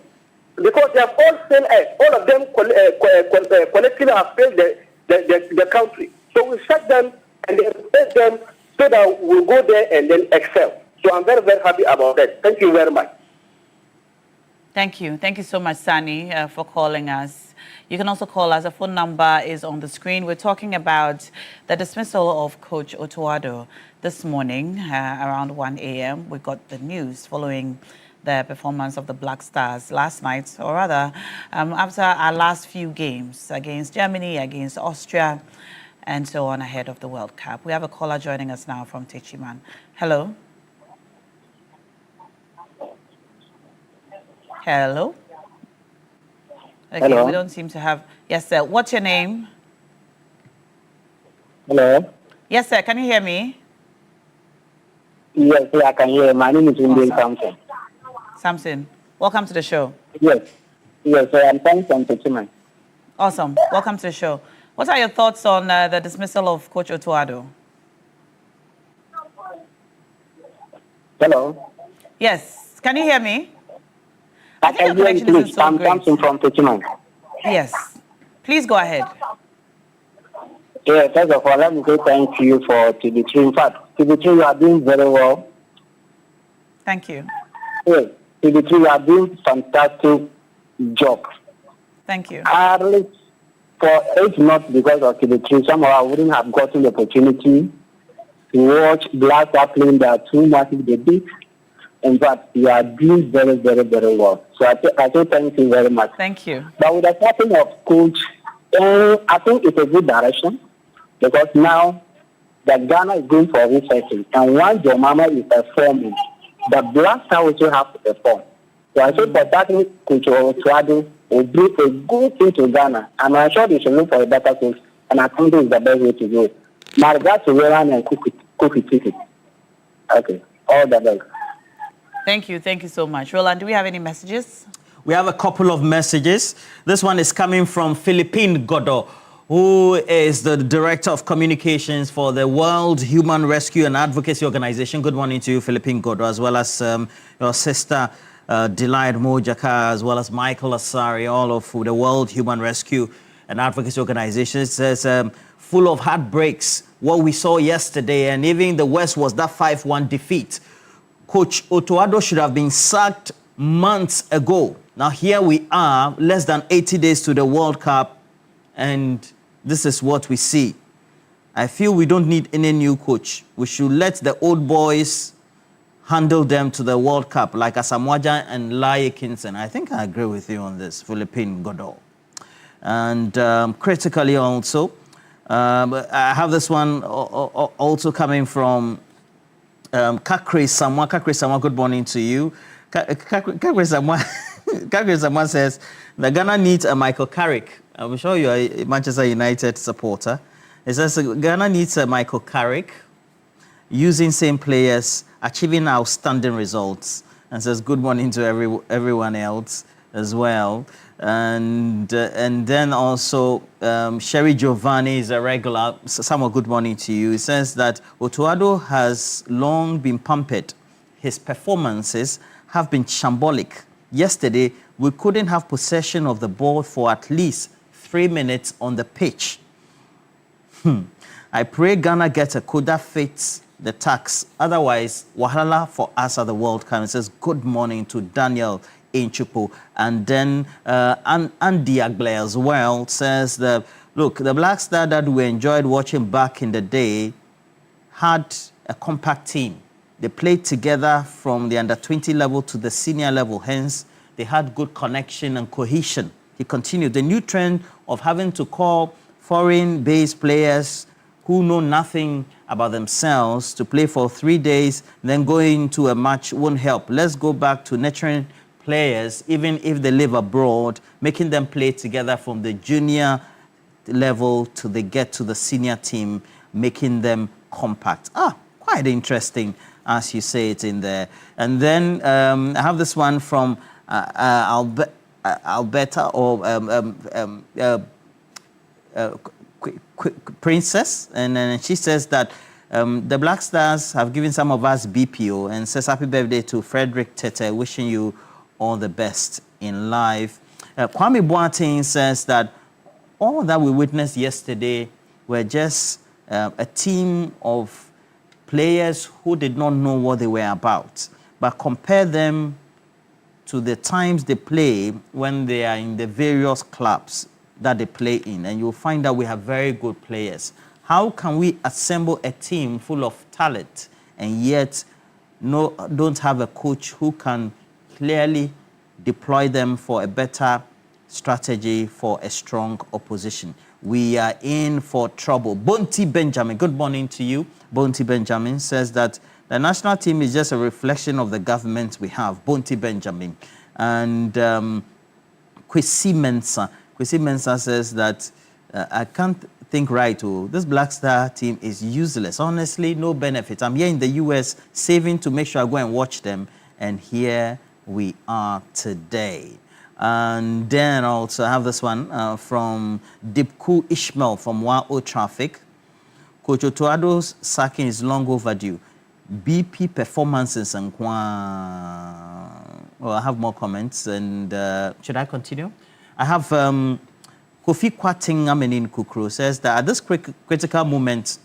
Because they have all failed us. All of them collectively have failed the country. So we shut them and then replace them so that we'll go there and then excel. So I'm very, very happy about that. Thank you very much. Thank you. Thank you so much, Sani, for calling us. You can also call us. The phone number is on the screen. We're talking about the dismissal of Coach Otuado this morning around 1 a.m. We got the news following the performance of the Black Stars last night, or rather, after our last few games against Germany, against Austria, and so on ahead of the World Cup. We have a caller joining us now from Techiman. Hello. Hello. Okay, Hello. We don't seem to have... Yes, sir. What's your name? Hello. Yes, sir. Can you hear me? Yes, I can hear. My name is Wendell Samson. Samson, welcome to the show. Yes. Yes, I'm coming from Techiman. Awesome. Welcome to the show. What are your thoughts on the dismissal of Coach Otuado? Hello. Yes. Can you hear me? I think your connection isn't so great. I'm from Techiman. Yes. Please go ahead. Yeah, first of all, let me say thank you for TV3. In fact, TV3, you are doing very well. Thank you. Yes, TV3, you are doing fantastic job. Thank you. For 8 months because of TV3, somehow I wouldn't have gotten the opportunity to watch Black Star playing their 2 massive debuts. In fact, you are doing very, very, very well. So I say thank you very much. Thank you. But with the starting of coach, I think it's a good direction because now the Ghana is going for resetting. And once your mama is performing, the Black Star also have to perform. So I say for starting Coach Otuado will bring a good thing to Ghana. And I'm sure they should look for a better coach. And I think this is the best way to go. My regards to Roland and Cookie Ticket. Okay. All the best. Thank you. Thank you so much. Roland, do we have any messages? We have a couple of messages. This one is coming from Philippine Godo, who is the Director of Communications for the World Human Rescue and Advocacy Organization. Good morning to you, Philippine Godo, as well as your sister, Delight Mojaka, as well as Michael Asari, all of the World Human Rescue and Advocacy Organization. It says, full of heartbreaks, what we saw yesterday, and even the West was that 5-1 defeat. Coach Otuado should have been sacked months ago. Now here we are, less than 80 days to the World Cup, and this is what we see. I feel we don't need any new coach. We should let the old boys handle them to the World Cup, like Asamoah and Laye Kinson. I think I agree with you on this, Philippine Godot. And critically also, I have this one also coming from Kakri Samwa, good morning to you. Kakri Samwa says, the Ghana needs a Michael Carrick. I'm sure you are a Manchester United supporter. It says Ghana needs a Michael Carrick, using same players, achieving outstanding results. And says good morning to everyone else as well. And then also Sherry Giovanni is a regular. Somewhat good morning to you. He says that Otuado has long been pampered. His performances have been shambolic. Yesterday, we couldn't have possession of the ball for at least 3 minutes on the pitch. I pray Ghana gets a code that fits the tax. Otherwise, wahala for us at the World Cup. It says good morning to Daniel Inchupo. And then Andy Agble as well says that, look, the Black Star that we enjoyed watching back in the day had a compact team. They played together from the under-20 level to the senior level. Hence, they had good connection and cohesion. He continued. The new trend of having to call foreign-based players who know nothing about themselves to play for 3 days, then going to a match won't help. Let's go back to nurturing players, even if they live abroad, making them play together from the junior level to they get to the senior team, making them compact. Quite interesting, as you say it in there. And then I have this one from Alberta or Princess, and then she says that the Black Stars have given some of us BPO and says happy birthday to Frederick Tete, wishing you all the best in life. Kwame Boateng says that all that we witnessed yesterday were just a team of players who did not know what they were about. But compare them to the times they play when they are in the various clubs that they play in, and you'll find that we have very good players. How can we assemble a team full of talent and yet don't have a coach who can clearly deploy them for a better strategy for a strong opposition? We are in for trouble. Bonti Benjamin, good morning to you. Bonti Benjamin says that the national team is just a reflection of the government we have. Bonti Benjamin. And Kwesi Mensah says that I can't think right. This Black Star team is useless. Honestly, no benefit. I'm here in the US saving to make sure I go and watch them. And here we are today. And then also I have this one from Dipku Ishmael from WAO Traffic. Coach Otoado's sacking is long overdue. BP performances and well, I have more comments, and should I continue? I have Kofi Kwating Amenin Kukru says that at this critical moment,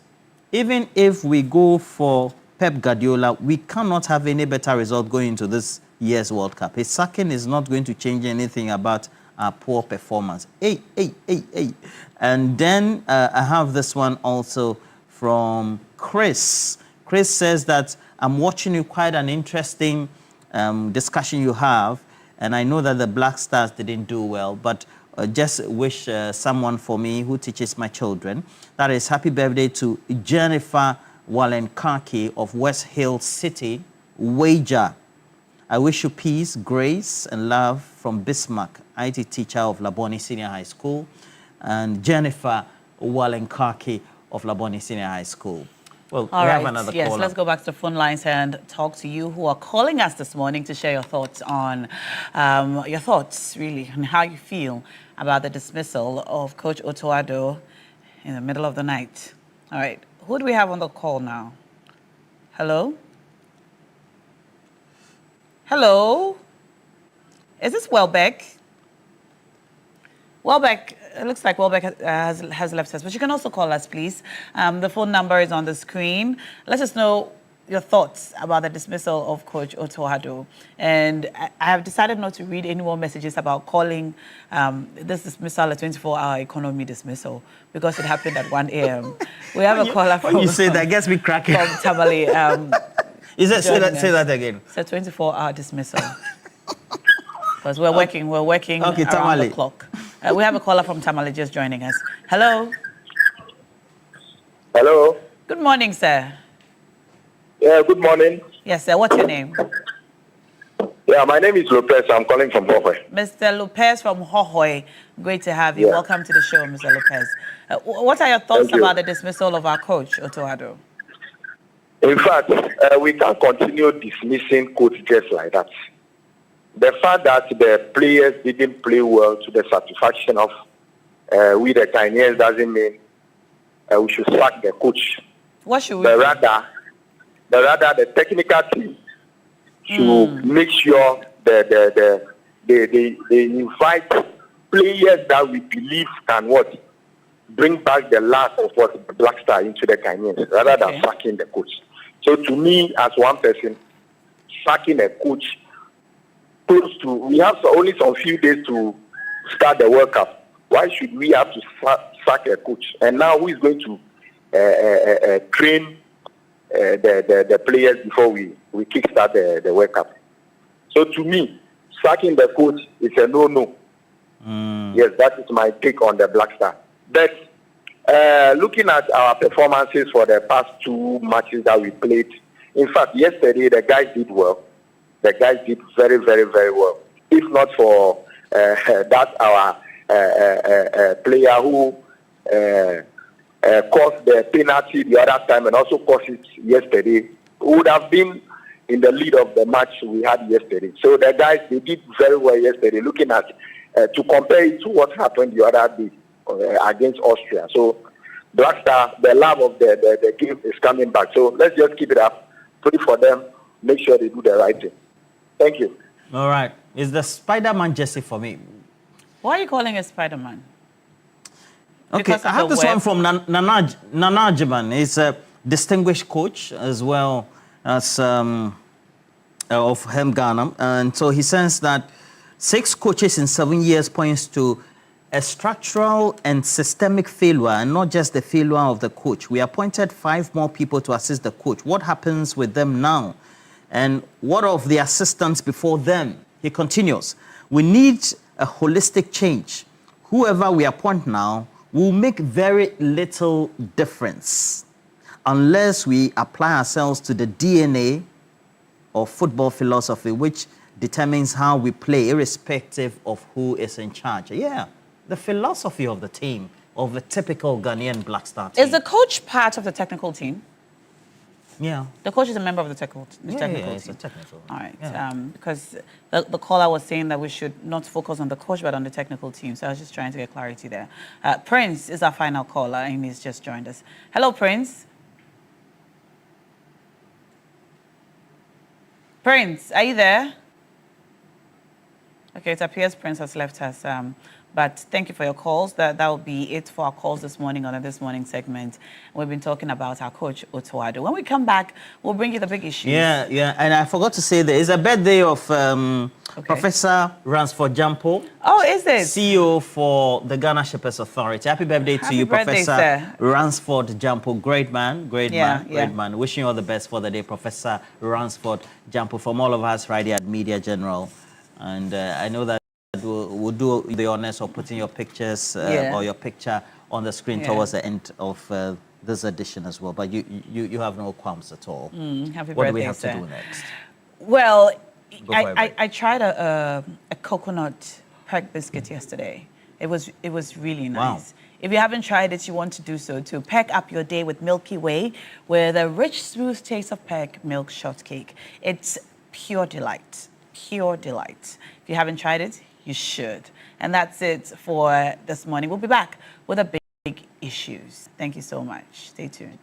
even if we go for Pep Guardiola, we cannot have any better result going into this year's World Cup. His sacking is not going to change anything about our poor performance. And then I have this one also from Chris. Chris says that I'm watching you, quite an interesting discussion you have, and I know that the Black Stars didn't do well, but just wish someone for me who teaches my children. That is happy birthday to Jennifer Walenkaki of West Hill City, Wager. I wish you peace, grace, and love from Bismarck, IT teacher of Laboni Senior High School, and Jennifer Walenkaki of Laboni Senior High School. Well, all we right. have another yes, caller. Let's go back to the phone lines and talk to you who are calling us this morning to share your thoughts on your thoughts, really, on how you feel about the dismissal of Coach Otoado in the middle of the night. All right. Who do we have on the call now? Hello? Hello? Is this Welbeck? Welbeck, it looks like Welbeck has left us, but you can also call us, please. The phone number is on the screen. Let us know your thoughts about the dismissal of Coach Otoado. And I have decided not to read any more messages about calling this dismissal a 24-hour economy dismissal because it happened at 1 a.m. We have a caller from... When you say that, gets me cracking. From Tamale. Say that again. It's a 24-hour dismissal. Because we're working okay, around Tamale. the clock. We have a caller from Tamale just joining us. Hello. Hello. Good morning, sir. Yeah, good morning. Yes, sir. What's your name? Yeah, my name is Lopez. I'm calling from Hohoe. Mr. Lopez from Hohoe. Great to have you. Yeah. Welcome to the show, Mr. Lopez. What are your thoughts about the dismissal of our coach, Otoado? In fact, we can't continue dismissing coach just like that. The fact that the players didn't play well to the satisfaction of we the Chinese doesn't mean we should sack the coach. What should we do? Rather, the technical team should make sure they invite players that we believe can bring back the last of what Black Star into the Chinese rather than sacking the coach. So to me, as one person, sacking a coach we have only some few days to start the World Cup. Why should we have to sack a coach? And now who is going to train the players before we kickstart the World Cup? So to me, sacking the coach is a no-no. Yes, that is my take on the Black Star. But Looking at our performances for the past 2 matches that we played, in fact, yesterday the guys did well. The guys did very, very, very well. If not for that our player who caused the penalty the other time and also caused it yesterday, would have been in the lead of the match we had yesterday. So the guys, they did very well yesterday, looking at, to compare it to what happened the other day against Austria. So Black Star, the love of the game is coming back. So let's just keep it up, pray for them, make sure they do the right thing. Thank you. All right. It's the Spider-Man jersey for me. Why are you calling it Spider-Man? Okay, I have this one from Nanajiman. He's a distinguished coach as well as of Hem Ghana. And so he says that 6 coaches in 7 years points to a structural and systemic failure, and not just the failure of the coach. We appointed 5 more people to assist the coach. What happens with them now? And what of the assistants before them? He continues, we need a holistic change. Whoever we appoint now will make very little difference unless we apply ourselves to the DNA of football philosophy, which determines how we play, irrespective of who is in charge. Yeah, the philosophy of the team, of the typical Ghanaian Black Star team. Is the coach part of the technical team? Yeah. The coach is a member of the technical team. It's a technical. All right. Yeah. Because the caller was saying that we should not focus on the coach, but on the technical team. So I was just trying to get clarity there. Prince is our final caller, and he's just joined us. Hello, Prince. Prince, are you there? Okay, it appears Prince has left us. But thank you for your calls. That will be it for our calls this morning on this morning segment. We've been talking about our coach, Otoado. When we come back, we'll bring you the big issues. Yeah. And I forgot to say there is a birthday of Professor Ransford Jampo. Oh, is it? CEO for the Ghana Shippers Authority. Happy birthday to you, Professor Ransford Jampo. Great man. Great man. Wishing you all the best for the day, Professor Ransford Jampo. From all of us right here at Media General. And I know that we'll do the honors of putting your pictures or your picture on the screen towards the end of this edition as well. But you have no qualms at all. Happy what birthday, do we have sir. to do next? Well, I tried a coconut peck biscuit yesterday. It was really nice. Wow. If you haven't tried it, you want to do so to peck up your day with Milky Way, with a rich, smooth taste of peck milk shortcake. It's pure delight. Pure delight. If you haven't tried it, you should. And that's it for this morning. We'll be back with a big issues. Thank you so much. Stay tuned.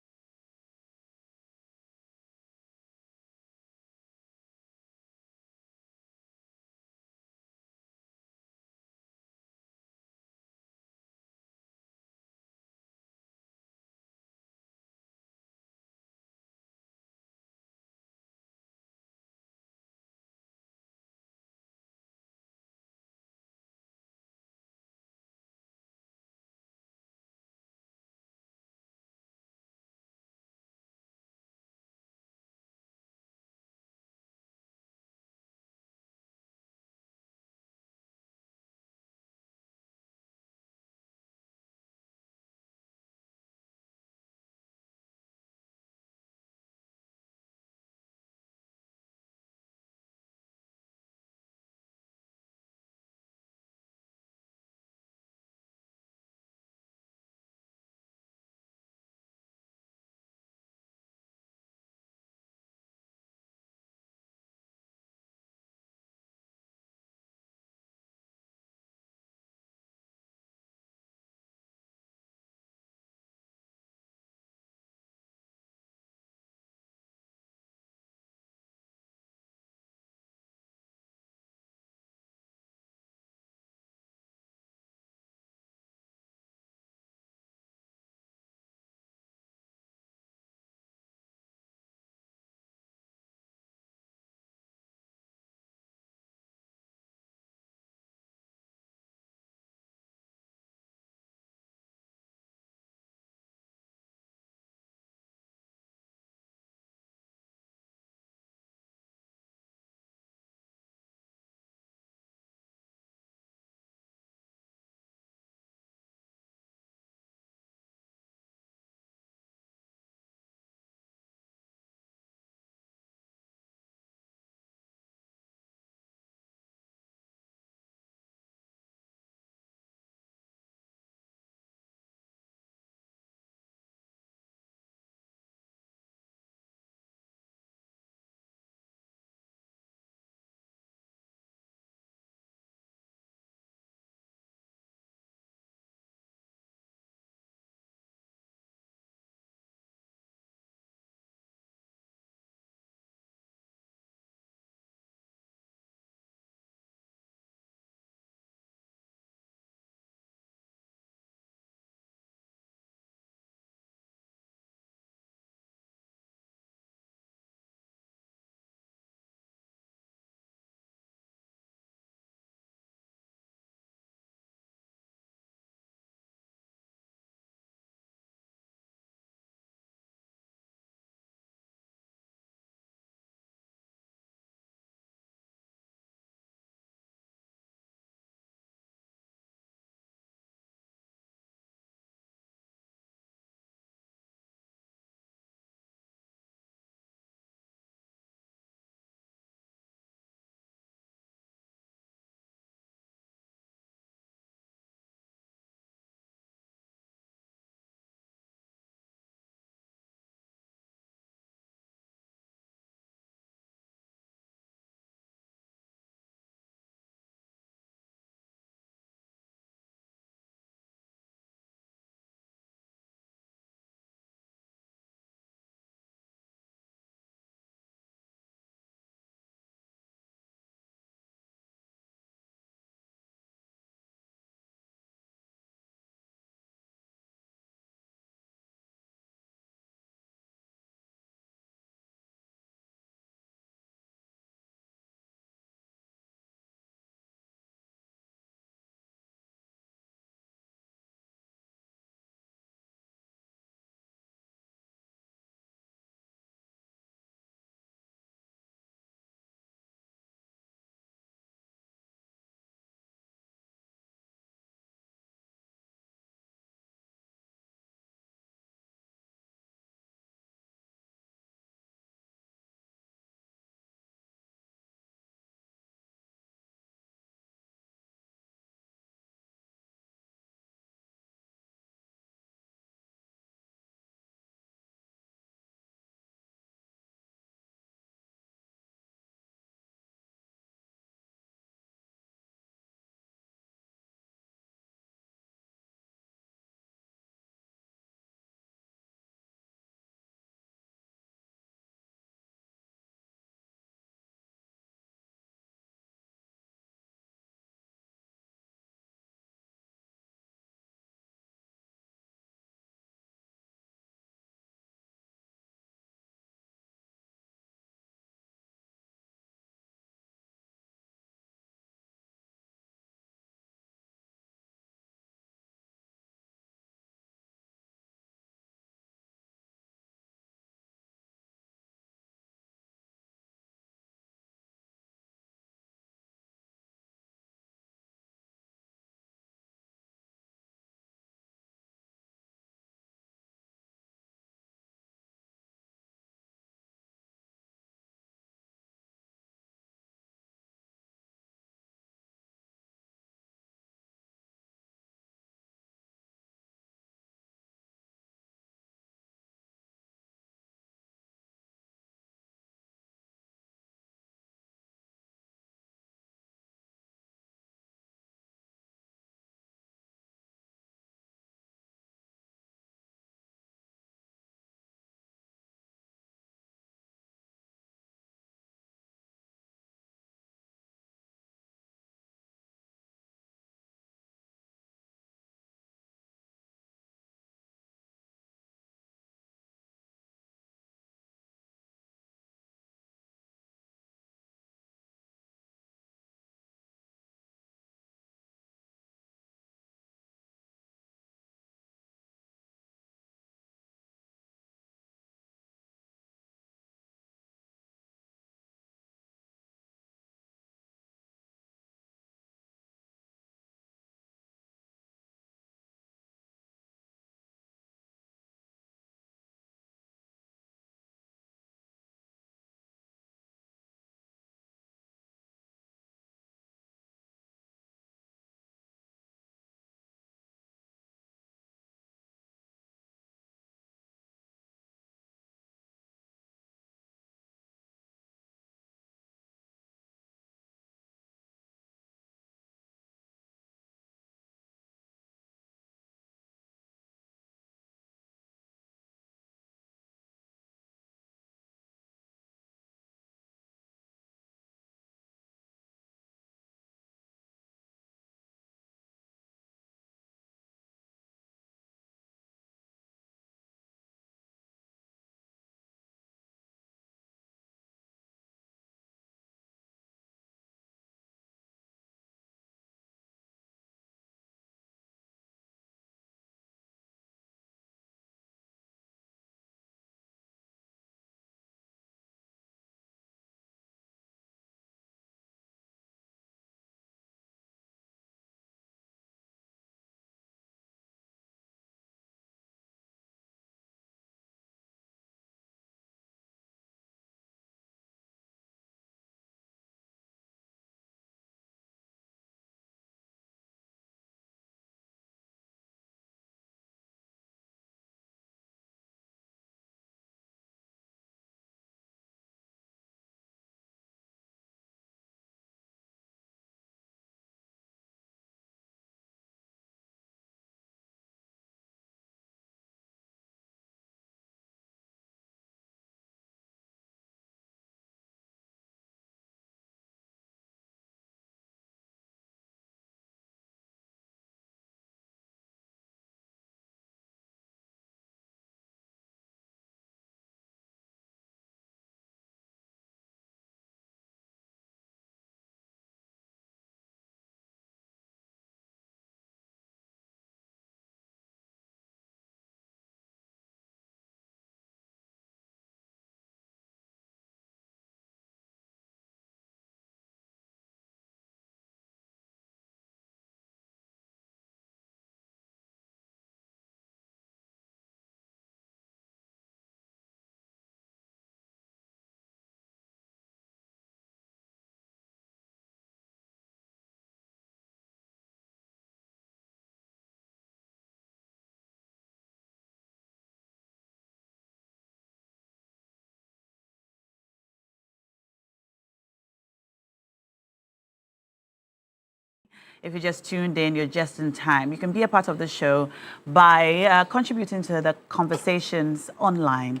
If you just tuned in, you're just in time. You can be a part of the show by contributing to the conversations online.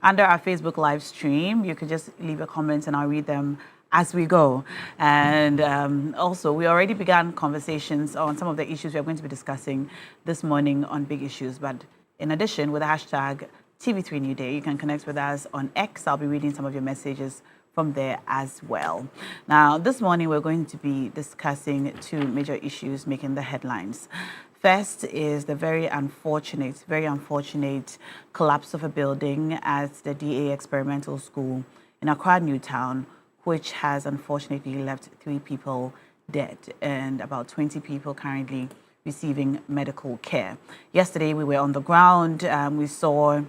Under our Facebook live stream, you can just leave your comments and I'll read them as we go. And also, we already began conversations on some of the issues we are going to be discussing this morning on Big Issues. But in addition, with the hashtag TV3 Newday, you can connect with us on X. I'll be reading some of your messages from there as well. Now, this morning, we're going to be discussing two major issues making the headlines. First is the very unfortunate collapse of a building at the DA Experimental School in Accra, Newtown, which has unfortunately left 3 people dead and about 20 people currently receiving medical care. Yesterday, we were on the ground. We saw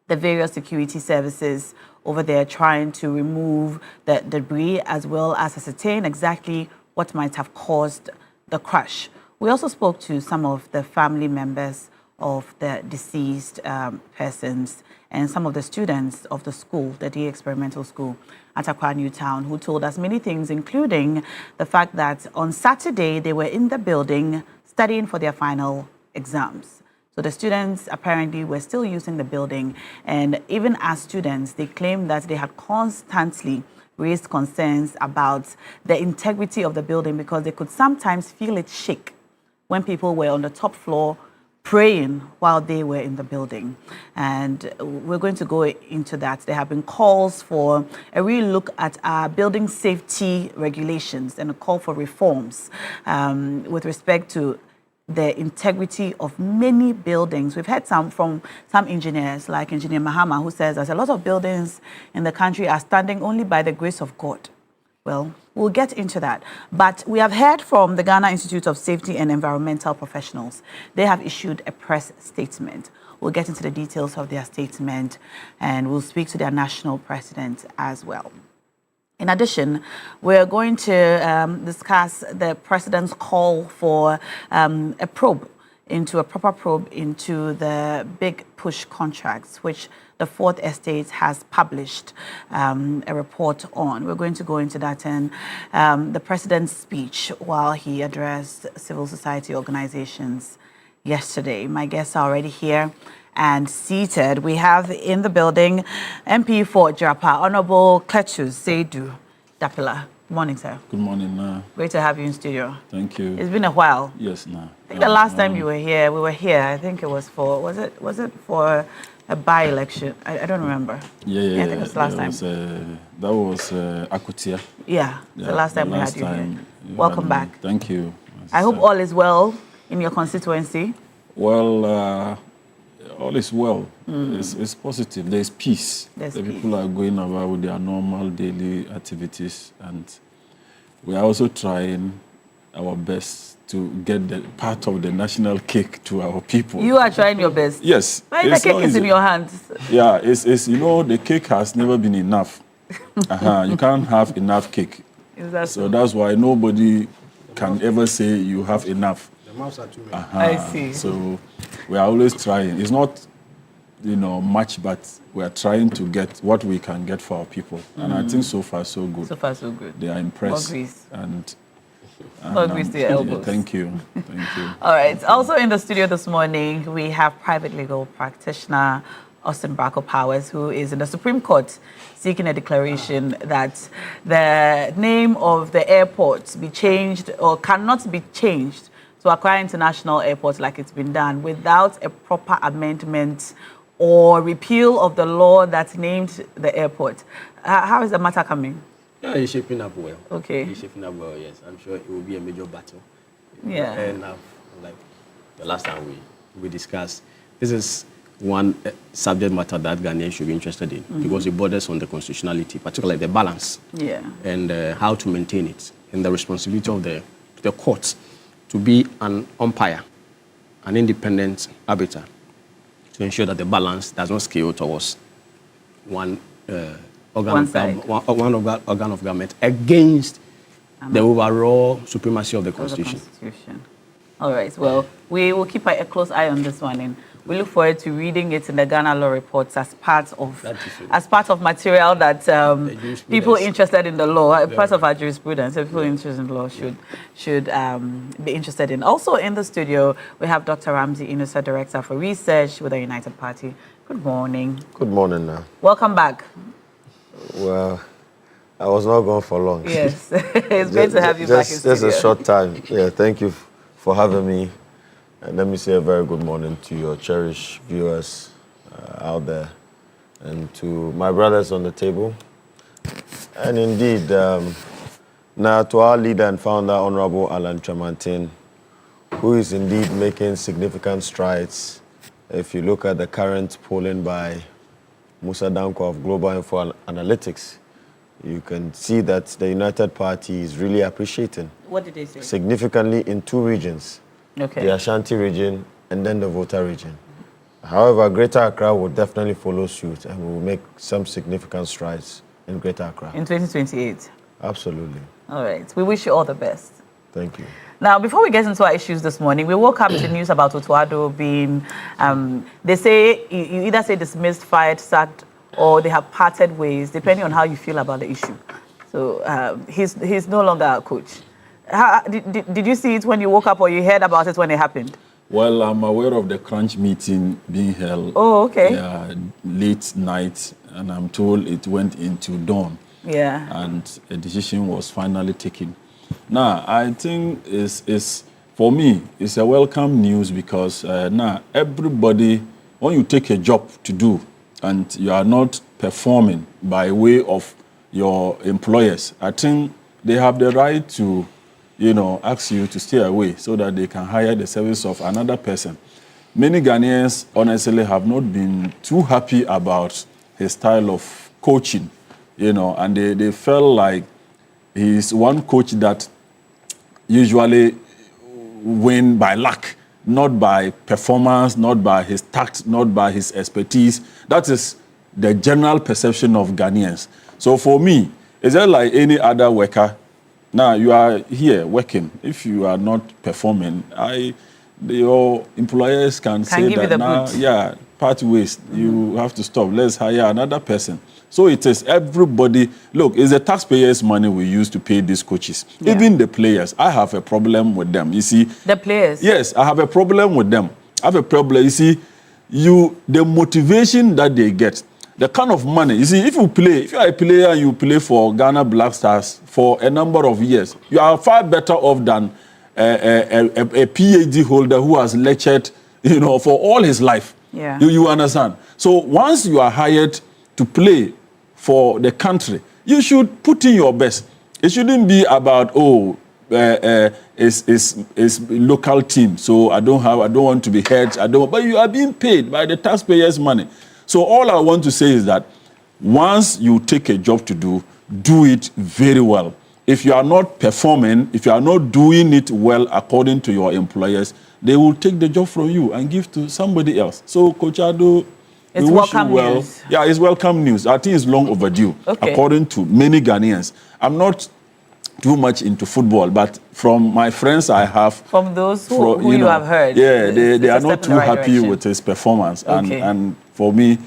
the various security services over there trying to remove the debris as well as ascertain exactly what might have caused the crash. We also spoke to some of the family members of the deceased persons and some of the students of the school, the DA Experimental School at Accra, Newtown, who told us many things, including the fact that on Saturday they were in the building studying for their final exams. So the students apparently were still using the building, and even as students, they claimed that they had constantly raised concerns about the integrity of the building because they could sometimes feel it shake when people were on the top floor praying while they were in the building. And we're going to go into that. There have been calls for a real look at our building safety regulations and a call for reforms with respect to the integrity of many buildings. We've heard from some engineers, like Engineer Mahama, who says that a lot of buildings in the country are standing only by the grace of God. Well, we'll get into that. But we have heard from the Ghana Institute of Safety and Environmental Professionals. They have issued a press statement. We'll get into the details of their statement and we'll speak to their national president as well. In addition, we're going to discuss the president's call for a proper probe into the big push contracts, which the Fourth Estate has published a report on. We're going to go into that and the president's speech while he addressed civil society organizations yesterday. My guests are already here and seated. We have in the building MP for Japa, Honorable Kletus Seidu Dapila. Good morning, sir. Good morning. Great to have you in studio. Thank you. It's been a while. Yes, I think the last time you were here, we were here. I think it was for, was it for a by-election? I don't remember. Yeah. I think it was last time. That was Akutia. Yeah, the last time we had you here. Welcome back. Thank you. I hope all is well in your constituency. Well, all is well. It's positive. There's peace. The people are going about with their normal daily activities, and we are also trying our best to get the part of the national cake to our people. You are trying your best. Yes. But the cake is in your hands. Yeah, it's the cake has never been enough. You can't have enough cake. Exactly. So that's why nobody can ever say you have enough. I see. So we are always trying. It's not, much, but we are trying to get what we can get for our people. And I think so far so good. So far so good. They are impressed. More grease. More grease to your elbows. Thank you. Thank you. All right. Also in the studio this morning, we have private legal practitioner Austin Bracco Powers, who is in the Supreme Court seeking a declaration that the name of the airport be changed or cannot be changed to Accra International Airport like it's been done without a proper amendment or repeal of the law that named the airport. How is the matter coming? Yeah, it's shaping up well. Okay. It's shaping up well, yes. I'm sure it will be a major battle. Yeah. And like the last time we discussed, this is one subject matter that Ghanaians should be interested in because it borders on the constitutionality, particularly the balance and how to maintain it, and the responsibility of the courts to be an umpire, an independent arbiter, to ensure that the balance does not scale towards one organ of government against the overall supremacy of the Constitution. All right. Well, we will keep a close eye on this one, and We look forward to reading it in the Ghana Law Reports as part of material that people interested in the law, part of our jurisprudence, people interested in the law should be interested in. Also in the studio, we have Dr. Ramsey Inusa, Director for Research with the United Party. Good morning. Good morning. Welcome back. Well, I was not gone for long. Yes, it's great to have you back in studio. Just a short time. Yeah, thank you for having me. And let me say a very good morning to your cherished viewers out there and to my brothers on the table. And indeed, now to our leader and founder, Honorable Alan Tremantin, who is indeed making significant strides. If you look at the current polling by Musa Danko of Global Info Analytics, you can see that the United Party is really appreciating. What did they say? Significantly in 2 regions. Okay. The Ashanti region and then the Volta region. However, Greater Accra will definitely follow suit and will make some significant strides in Greater Accra. In 2028? Absolutely. All right. We wish you all the best. Thank you. Now, before we get into our issues this morning, we woke up to news about Otuado being, they say, you either say dismissed, fired, sacked, or they have parted ways, depending on how you feel about the issue. So he's no longer a coach. Did you see it when you woke up, or you heard about it when it happened? Well, I'm aware of the crunch meeting being held. Oh, okay. Late night, and I'm told it went into dawn. Yeah. And a decision was finally taken. Now, I think for me, it's a welcome news because now everybody, when you take a job to do and you are not performing by way of your employers, I think they have the right to ask you to stay away so that they can hire the service of another person. Many Ghanaians, honestly, have not been too happy about his style of coaching, and they felt like he's one coach that usually win by luck, not by performance, not by his tact, not by his expertise. That is the general perception of Ghanaians. So for me, it's just like any other worker. Now, you are here working. If you are not performing, your employers can say that now, part ways, you have to stop. Let's hire another person. So it is everybody. Look, it's the taxpayers' money we use to pay these coaches. Yeah. Even the players, I have a problem with them. You see? The players? Yes, I have a problem with them. I have a problem. You see, the motivation that they get, the kind of money. You see, if you are a player and you play for Ghana Black Stars for a number of years, you are far better off than a PhD holder who has lectured, for all his life. Yeah. You understand? So once you are hired to play for the country, you should put in your best. It shouldn't be about, it's local team, so I don't want to be hurt. But you are being paid by the taxpayers' money. So all I want to say is that once you take a job to do it very well. If you are not performing, if you are not doing it well according to your employers, they will take the job from you and give to somebody else. So, Coach Ado, it's welcome news. Yeah, it's welcome news. I think it's long overdue, according to many Ghanaians. I'm not too much into football, but from my friends I have... From those who you have heard. Yeah, they are not too happy with his performance. And for me,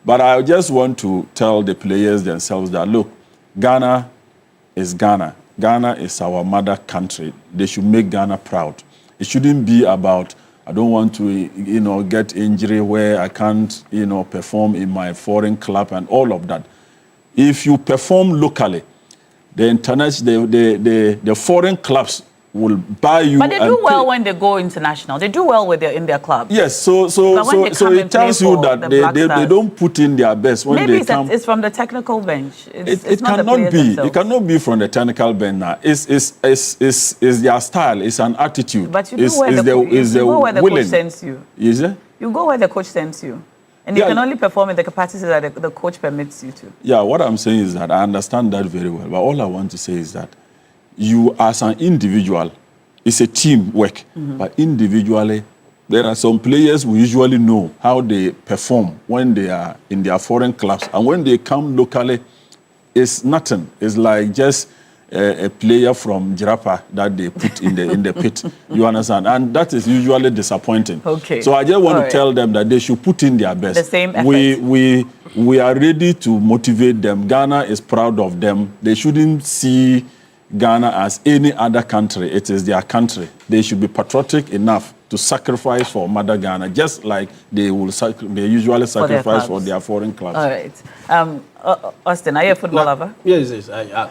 but I just want to tell the players themselves that, look, Ghana is Ghana. Ghana is our mother country. They should make Ghana proud. It shouldn't be about, I don't want to, get injury where I can't, perform in my foreign club and all of that. If you perform locally, the foreign clubs will buy you. But they do well when they go international. They do well in their club. Yes, so it tells you that they don't put in their best when maybe they come. Maybe it's from the technical bench. It cannot be. It cannot be from the technical bench now. It's their style. It's an attitude. But you go where the coach sends you. Is it? You go where the coach sends you. And you can only perform in the capacity that the coach permits you to. Yeah, what I'm saying is that I understand that very well. But all I want to say is that you as an individual, it's a team work. But individually, there are some players who usually know how they perform when they are in their foreign clubs. And when they come locally, it's nothing. It's like just a player from Jirapa that they put in the pit. You understand? And that is usually disappointing. Okay. So I just want to tell them that they should put in their best. The same effort. We are ready to motivate them. Ghana is proud of them. They shouldn't see Ghana as any other country. It is their country. They should be patriotic enough to sacrifice for Mother Ghana, just like they usually sacrifice for their foreign clubs. All right. Austin, are you a football lover? Yes.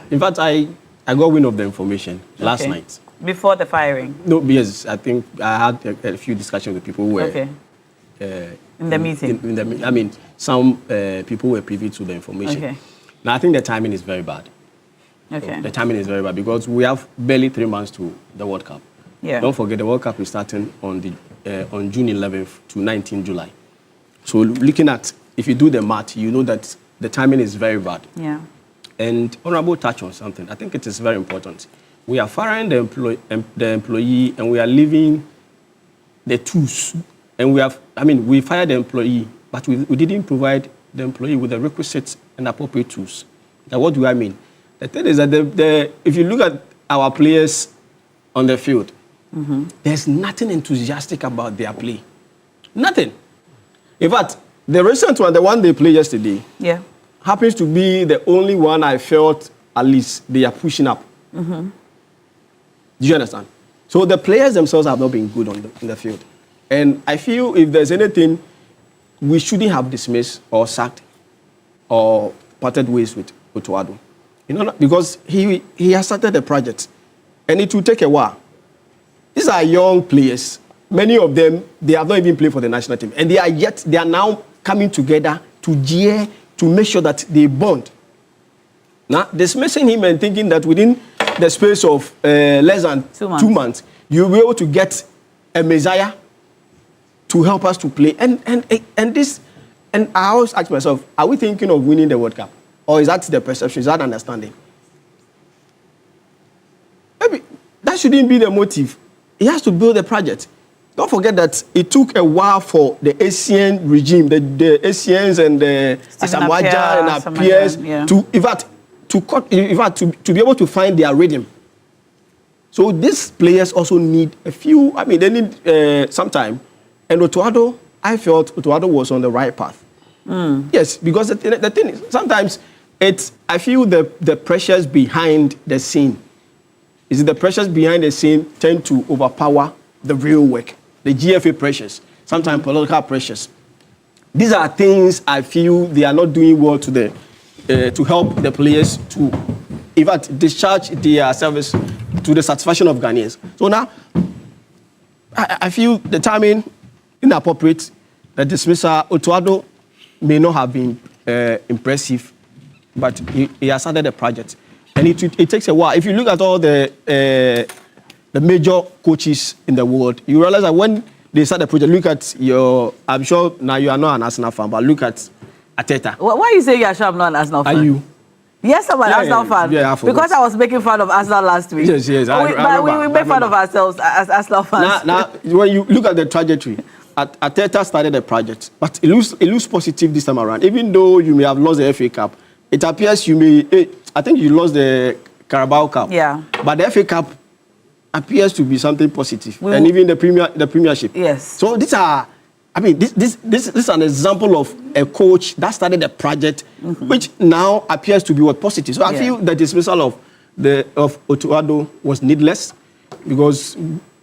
In fact, I got wind of the information last night. Before the firing? No, yes. I think I had a few discussions with people who were... Okay. In the meeting? I mean, some people were privy to the information. Okay. Now, I think the timing is very bad. Okay. The timing is very bad because we have barely 3 months to the World Cup. Yeah. Don't forget, the World Cup is starting on June 11th to 19 July. So looking at, if you do the math, you know that the timing is very bad. Yeah. And Honorable touched on something. I think it is very important. We are firing the employee and we are leaving the tools. And we fired the employee, but we didn't provide the employee with the requisite and appropriate tools. Now, what do I mean? The thing is that if you look at our players on the field, there's nothing enthusiastic about their play. Nothing. In fact, the recent one, the one they played yesterday, happens to be the only one I felt at least they are pushing up. Do you understand? So the players themselves have not been good in the field. And I feel if there's anything we shouldn't have dismissed or sacked or parted ways with Otuado. You know, because he has started the project and it will take a while. These are young players. Many of them, they have not even played for the national team. And they are now coming together to make sure that they bond. Now, dismissing him and thinking that within the space of less than 2 months, you'll be able to get a Messiah to help us to play. And I always ask myself, are we thinking of winning the World Cup? Or is that the perception? Is that understanding? Maybe that shouldn't be the motive. He has to build a project. Don't forget that it took a while for the Asian regime, the Asians and the Asamoah and our peers to be able to find their rhythm. So these players also need they need some time. And Otuado, I felt Otuado was on the right path. Yes, because the thing is, sometimes I feel the pressures behind the scene. The pressures behind the scene tend to overpower the real work. The GFA pressures, sometimes political pressures. These are things I feel they are not doing well to help the players to, in fact, discharge their service to the satisfaction of Ghanaians. So now, I feel the timing inappropriate. The dismissal, Otuado may not have been impressive, but he has started the project. And it takes a while. If you look at all the major coaches in the world, you realize that when they start the project, look at I'm sure now you are not an Arsenal fan, but look at Arteta. Why you say you are sure I'm not an Arsenal fan? Are you? Yes, I'm an Arsenal fan. Yeah, because I was making fun of Arsenal last week. Yes. We make fun of ourselves as Arsenal fans. Now, when you look at the trajectory, Arteta started the project, but it looks positive this time around. Even though you may have lost the FA Cup, it appears I think you lost the Carabao Cup. Yeah. But the FA Cup appears to be something positive, and even the Premiership. Yes. So these are, this is an example of a coach that started a project, which now appears to be positive. So I feel the dismissal of Otuado was needless, because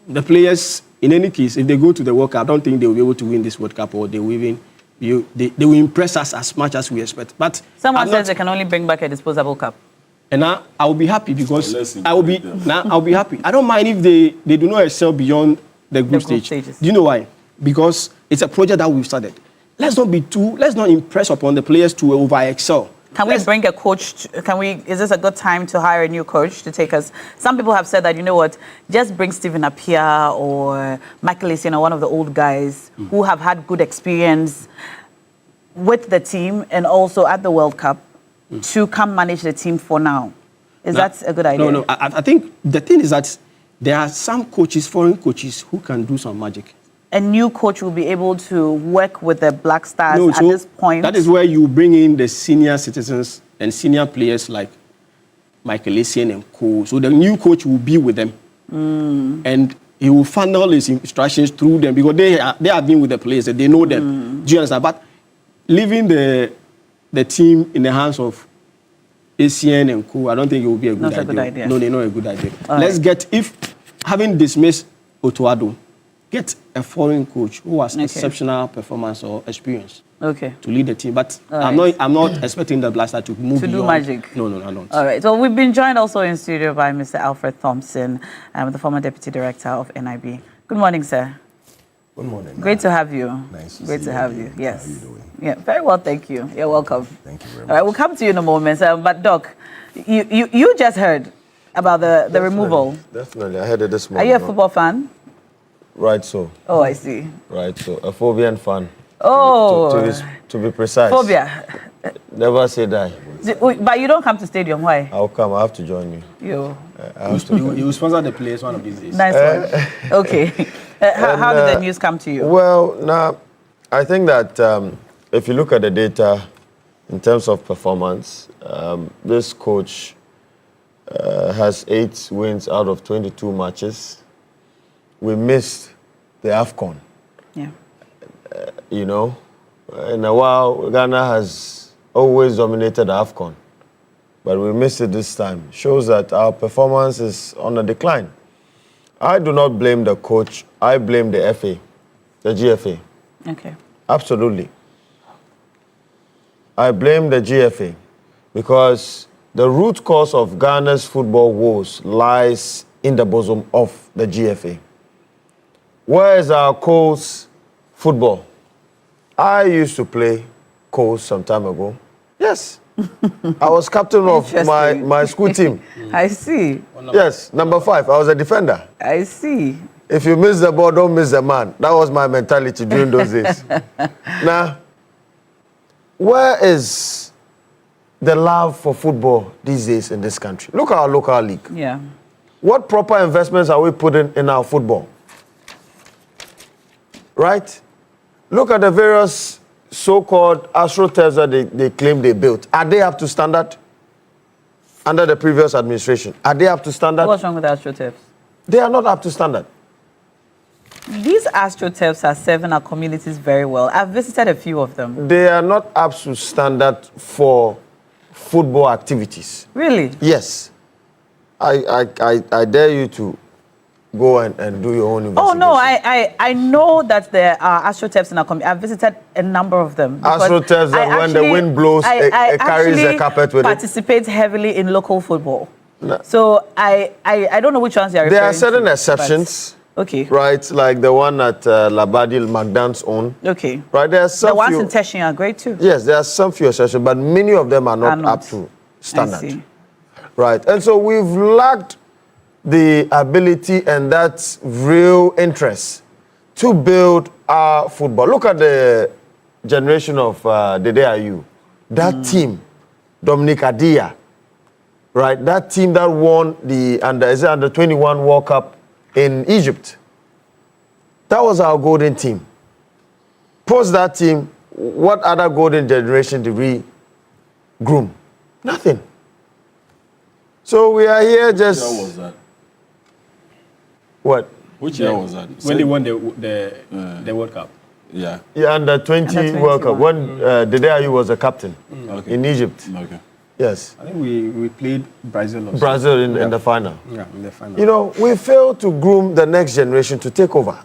the players, in any case, if they go to the World Cup, I don't think they will be able to win this World Cup, or they will even. They will impress us as much as we expect. But someone says they can only bring back a disposable cup. And now I will be happy because I'll be happy. I don't mind if they do not excel beyond the group stages. Do you know why? Because it's a project that we've started. Let's not impress upon the players to over excel. Can we bring a coach? Is this a good time to hire a new coach to take us? Some people have said that, you know what, just bring Stephen Appiah or Michael Essien, one of the old guys who have had good experience with the team and also at the World Cup to come manage the team for now. Is that a good idea? No. I think the thing is that there are some coaches, foreign coaches, who can do some magic. A new coach will be able to work with the Black Stars at this point. That is where you bring in the senior citizens and senior players like Michael Essien and co. So the new coach will be with them. And he will funnel his instructions through them because they have been with the players, they know them. Do you understand? But leaving the team in the hands of Essien and co, I don't think it will be a good idea. A good idea. No, they're not a good idea. Let's get, if having dismissed Otuado, get a foreign coach who has exceptional performance or experience. To lead the team. But I'm not expecting the Blaster to move to do magic. No, I don't. All right. So we've been joined also in studio by Mr. Alfred Thompson, the former Deputy Director of NIB. Good morning, sir. Good morning. Great to have you. Nice to Great see to you have again. you. Yes. How are you doing? Yeah, very well, thank you. You're welcome. Thank you very much. All right, we'll come to you in a moment. But Doc, you just heard about the removal. Definitely, I heard it this Are morning. you a football fan? Right, so. Oh, I see. Right, so a Phobian fan. Oh. To be precise. Phobia. Never say die. But you don't come to stadium. Why? I'll come. I have to join you. You will sponsor the players one of these days. Nice one. Okay. How did the news come to you? Well, now, I think that if you look at the data in terms of performance, this coach has 8 wins out of 22 matches. We missed the AFCON. Yeah. You know, in a while, Ghana has always dominated the AFCON, but we missed it this time. Shows that our performance is on a decline. I do not blame the coach. I blame the FA, the GFA. Okay. Absolutely. I blame the GFA because the root cause of Ghana's football woes lies in the bosom of the GFA. Where is our Coast football? I used to play Coast some time ago. Yes. I was captain of my school team. I see. Yes, number 5. I was a defender. I see. If you miss the ball, don't miss the man. That was my mentality during those days. Now, where is the love for football these days in this country? Look at our local league. Yeah. What proper investments are we putting in our football? Right? Look at the various so-called astroturfs that they claim they built. Are they up to standard? Under the previous administration. Are they up to standard? What's wrong with astroturfs? They are not up to standard. These astroturfs are serving our communities very well. I've visited a few of them. They are not up to standard for football activities. Really? Yes. I dare you to go and do your own investigation. Oh, no, I know that there are astroturfs in our community. I've visited a number of them. Astroturfs, and when the wind blows, it carries the carpet with it. I participate heavily in local football. No. So I don't know which ones you are referring to. There are certain exceptions. Okay. Right, like the one at Labadil, Magdan's own. Okay. Right, there are some the ones in Teshin are great too. Yes, there are some few exceptions, but many of them are not up to standard. I see. Right, and so we've lacked the ability and that real interest to build our football. Look at the generation of Dede Ayew. That team, Dominic Adia, right? That team that won the under 21 World Cup in Egypt. That was our golden team. Post that team, what other golden generation did we groom? Nothing. So we are here just... Which year was that? What? Which year was that? When they won the World Cup. Yeah. Yeah, under 20 World Cup. When Dede Ayew was a captain in Egypt. Okay. Yes. I think we played Brazil also. Brazil in the final. Yeah, in the final. You know, we failed to groom the next generation to take over.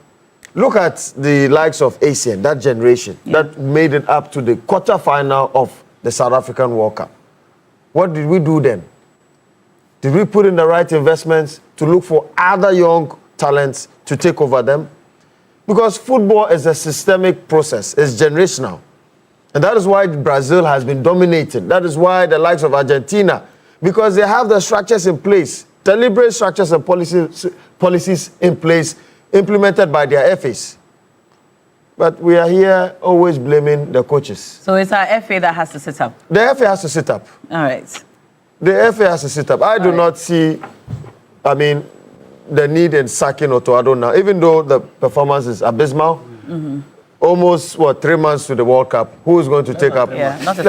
Look at the likes of ASEAN, that generation that made it up to the quarterfinal of the South African World Cup. What did we do then? Did we put in the right investments to look for other young talents to take over them? Because football is a systemic process, it's generational. And that is why Brazil has been dominating. That is why the likes of Argentina, because they have the structures in place, deliberate structures and policies in place, implemented by their FAs. But we are here always blaming the coaches. So it's our FA that has to sit up? The FA has to sit up. All right. The FA has to sit up. I do not see, the need in sacking Otuado now, even though the performance is abysmal. almost 3 months to the World Cup. Who is going to take up? Yeah, not a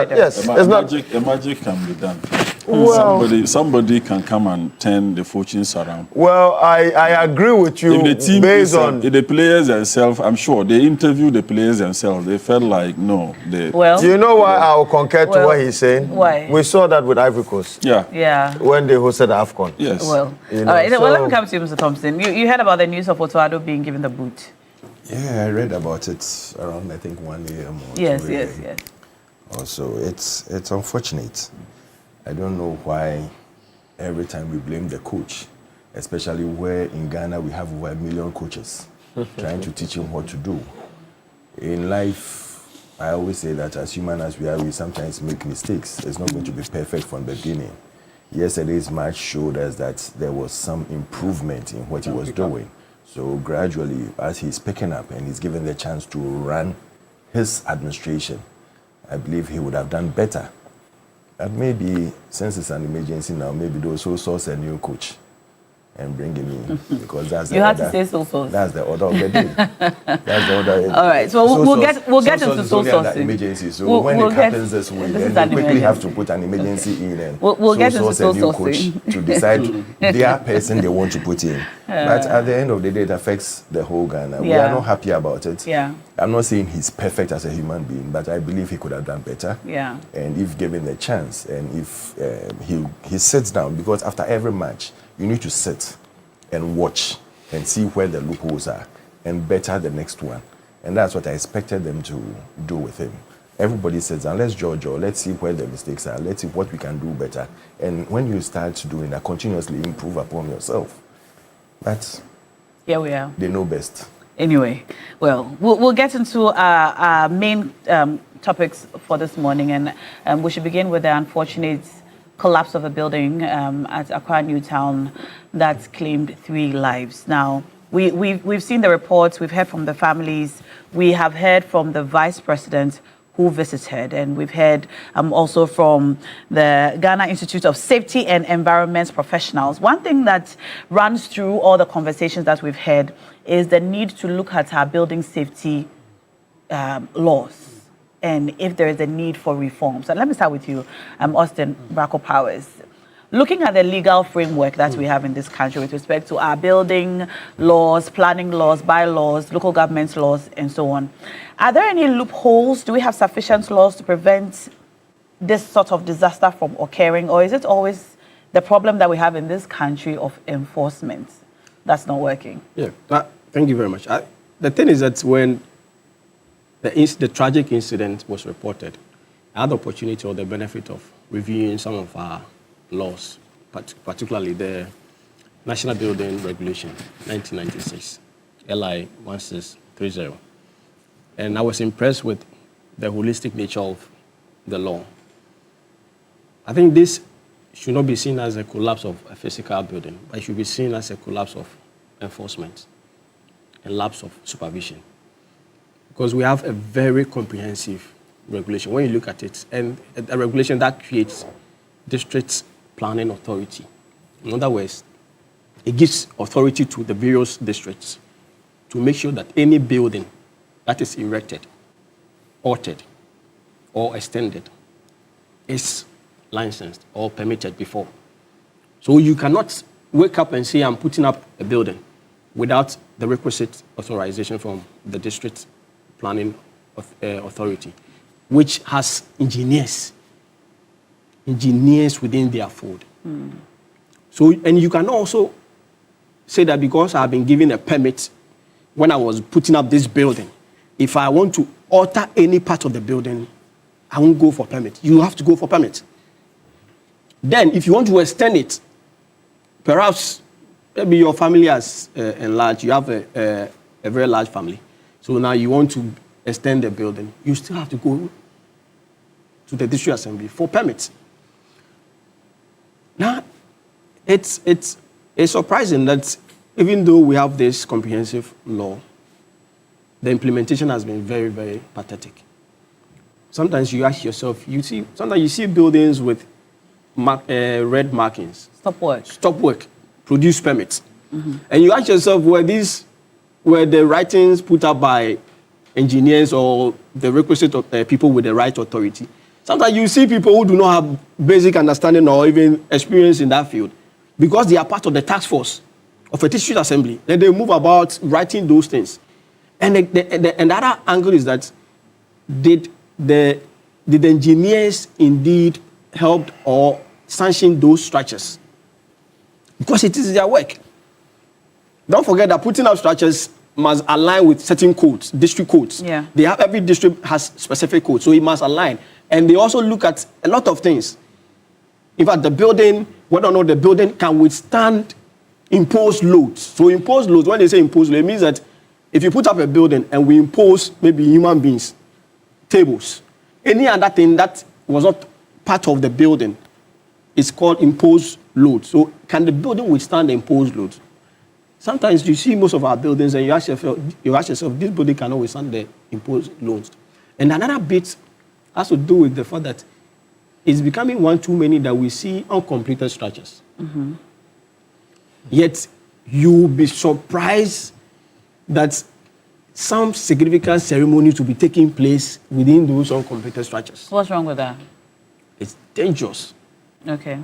yes, it's not. The magic can be done. Well, somebody can come and turn the fortunes around. Well, I agree with you. If the team based on if the players themselves, I'm sure they interviewed the players themselves. They felt like no. Do you know why I'll concur to what he's saying? Why? We saw that with Ivory Coast. Yeah. When they hosted AFCON. Yes. Well, all right. Well, let me come to you, Mr. Thompson. You heard about the news of Otuado being given the boot. Yeah, I read about it around, I think, 1 a.m. Yes. Also, it's unfortunate. I don't know why every time we blame the coach, especially where in Ghana we have over 1 million coaches trying to teach him what to do. In life, I always say that as human as we are, we sometimes make mistakes. It's not going to be perfect from the beginning. Yesterday's match showed us that there was some improvement in what he was doing. So gradually, as he's picking up and he's given the chance to run his administration, I believe he would have done better. And maybe, since it's an emergency now, maybe they'll also source a new coach and bring him in. Because that's the you order. had to say so. That's the order of the day. That's the order. All right, so we'll get into so sourcing. Emergency. So when it happens this way, then they quickly have to put an emergency in and we'll get into a new coach to decide their person they want to put in. But at the end of the day, it affects the whole Ghana. We are not happy about it. Yeah. I'm not saying he's perfect as a human being, but I believe he could have done better. Yeah. And if given the chance, and if he sits down, because after every match, you need to sit and watch and see where the loopholes are and better the next one. And that's what I expected them to do with him. Everybody sits down, let's judge, or let's see where the mistakes are, let's see what we can do better. And when you start doing that, continuously improve upon yourself. But here we are. They know best. Anyway, well, we'll get into our main topics for this morning, and we should begin with the unfortunate collapse of a building at Accra Newtown that claimed 3 lives. Now, we've seen the reports, we've heard from the families, we have heard from the Vice President who visited, and we've heard also from the Ghana Institute of Safety and Environment professionals. One thing that runs through all the conversations that we've had is the need to look at our building safety laws and if there is a need for reform. So let me start with you, Austin Bracco Powers. Looking at the legal framework that we have in this country with respect to our building laws, planning laws, bylaws, local government laws, and so on, are there any loopholes? Do we have sufficient laws to prevent this sort of disaster from occurring? Or is it always the problem that we have in this country of enforcement that's not working? Yeah, thank you very much. The thing is that when the tragic incident was reported, I had the opportunity or the benefit of reviewing some of our laws, particularly the National Building Regulation 1996, LI 1630. And I was impressed with the holistic nature of the law. I think this should not be seen as a collapse of a physical building, but it should be seen as a collapse of enforcement and lapse of supervision. Because we have a very comprehensive regulation when you look at it, and a regulation that creates district planning authority. In other words, it gives authority to the various districts to make sure that any building that is erected, altered, or extended is licensed or permitted before. So you cannot wake up and say, I'm putting up a building without the requisite authorization from the district planning authority, which has engineers within their fold. So, and you can also say that because I've been given a permit when I was putting up this building, if I want to alter any part of the building, I won't go for permit. You have to go for permit. Then, if you want to extend it, perhaps maybe your family has enlarged, you have a very large family. So now you want to extend the building, you still have to go to the district assembly for permits. Now, it's surprising that even though we have this comprehensive law, the implementation has been very, very pathetic. Sometimes you ask yourself, sometimes you see buildings with red markings. Stop work, produce permits. And you ask yourself, were the writings put up by engineers or the requisite people with the right authority. Sometimes you see people who do not have basic understanding or even experience in that field because they are part of the task force of a district assembly. Then they move about writing those things. And the other angle is that did the engineers indeed help or sanction those structures? Because it is their work. Don't forget that putting up structures must align with certain codes, district codes. Yeah. Every district has specific codes, so it must align. And they also look at a lot of things. In fact, the building, whether or not the building can withstand imposed loads. So imposed loads, when they say imposed loads, it means that if you put up a building and we impose maybe human beings, tables, any other thing that was not part of the building is called imposed load. So can the building withstand the imposed loads? Sometimes you see most of our buildings and you ask yourself, this building cannot withstand the imposed loads. And another bit has to do with the fact that it's becoming one too many that we see uncompleted structures. Mm-hmm. Yet you'll be surprised that some significant ceremonies will be taking place within those uncompleted structures. What's wrong with that? It's dangerous. Okay.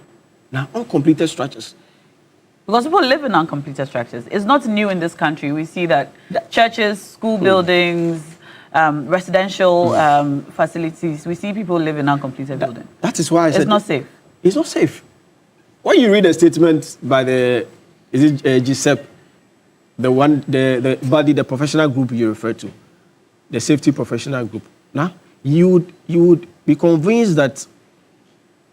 Now, uncompleted structures. Because people live in uncompleted structures. It's not new in this country. We see that churches, school buildings, residential facilities, we see people live in uncompleted buildings. That is why I said... It's not safe. It's not safe. When you read a statement by GSEP, the body, the professional group you refer to, the safety professional group, now, you would be convinced that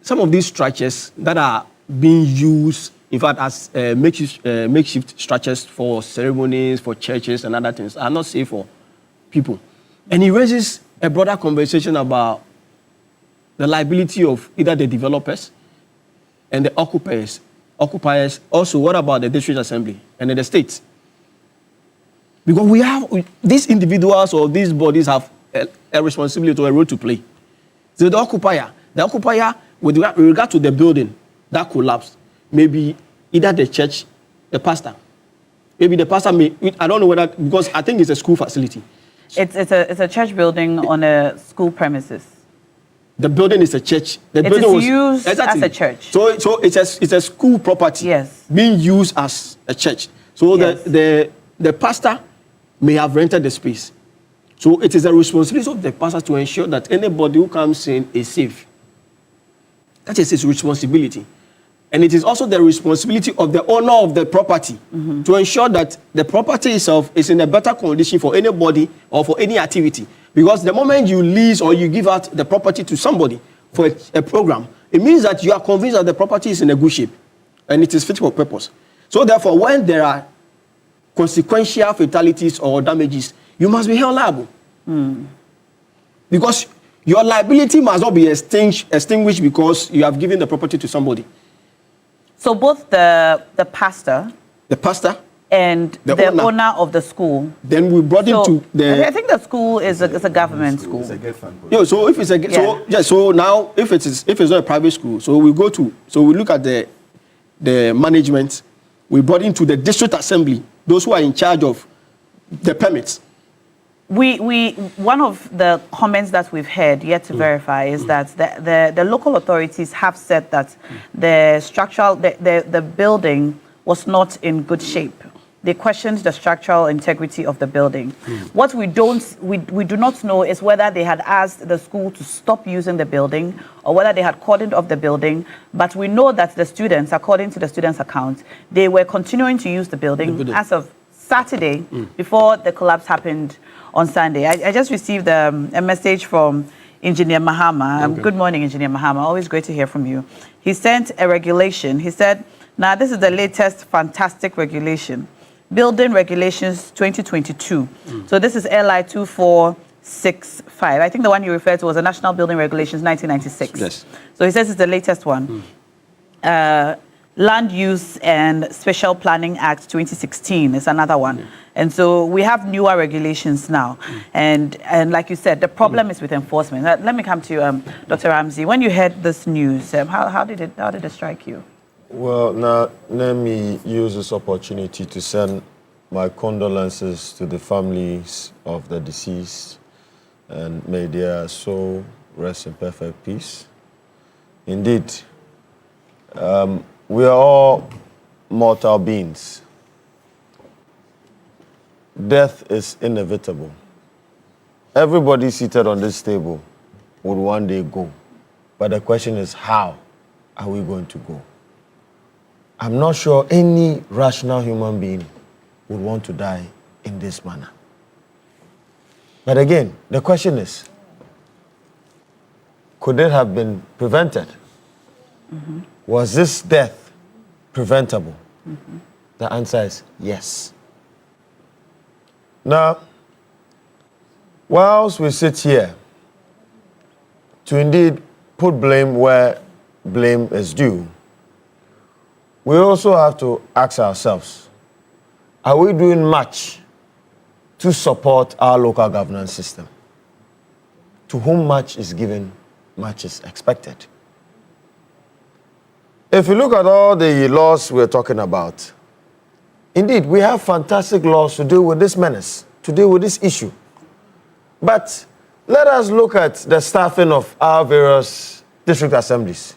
some of these structures that are being used, in fact, as makeshift structures for ceremonies, for churches and other things, are not safe for people. And he raises a broader conversation about the liability of either the developers and the occupiers. Also, what about the district assembly and the states? Because these individuals or these bodies have a responsibility or a role to play. So the occupier, with regard to the building that collapsed, maybe either the church, the pastor. Maybe the pastor may, I don't know whether, because I think it's a school facility. It's a church building on a school premises. The building is a church. The it building is used as a church. So it's a school property. Yes. Being used as a church. So yes. the pastor may have rented the space. So it is a responsibility of the pastor to ensure that anybody who comes in is safe. That is his responsibility. And it is also the responsibility of the owner of the property to ensure that the property itself is in a better condition for anybody or for any activity. Because the moment you lease or you give out the property to somebody for a program, it means that you are convinced that the property is in a good shape and it is fit for purpose. So therefore, when there are consequential fatalities or damages, you must be held liable. Because your liability must not be extinguished because you have given the property to somebody. So both the pastor and the owner of the school. Then we brought him to the... I think the school is a government school. It's a get fund. So if it's a so now if it's not a private school, so we look at the management. We brought him to the district assembly, those who are in charge of the permits. One of the comments that we've heard yet to verify is that the local authorities have said that the building was not in good shape. They questioned the structural integrity of the building. What we do not know is whether they had asked the school to stop using the building or whether they had cordoned off the building. But we know that the students, according to the students' account, they were continuing to use the building as of Saturday before the collapse happened on Sunday. I just received a message from Engineer Mahama. Good morning, Engineer Mahama. Always great to hear from you. He sent a regulation. He said, now this is the latest fantastic regulation. Building Regulations 2022. So this is LI 2465. I think the one you referred to was the National Building Regulations 1996. Yes. So he says it's the latest one. Land Use and Special Planning Act 2016 is another one. And so we have newer regulations now. And like you said, the problem is with enforcement. Let me come to you, Dr. Ramsey. When you heard this news, how did it strike you? Well, now let me use this opportunity to send my condolences to the families of the deceased, and may their soul rest in perfect peace. Indeed, we are all mortal beings. Death is inevitable. Everybody seated on this table would one day go. But the question is, how are we going to go? I'm not sure any rational human being would want to die in this manner. But again, the question is, could it have been prevented? Mm-hmm. Was this death preventable? Mm-hmm. The answer is yes. Now, whilst we sit here to indeed put blame where blame is due, we also have to ask ourselves, are we doing much to support our local governance system? To whom much is given, much is expected. If you look at all the laws we're talking about, indeed, we have fantastic laws to deal with this menace, to deal with this issue. But let us look at the staffing of our various district assemblies.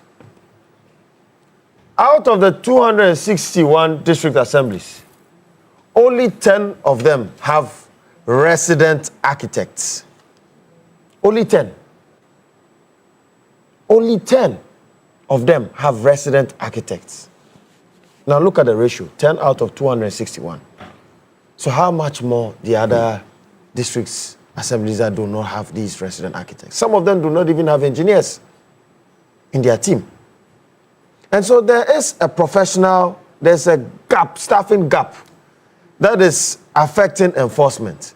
Out of the 261 district assemblies, only 10 of them have resident architects. Only 10. Only 10 of them have resident architects. Now look at the ratio, 10 out of 261. So how much more the other districts, assemblies that do not have these resident architects? Some of them do not even have engineers in their team. And so there is a there's a gap, staffing gap, that is affecting enforcement.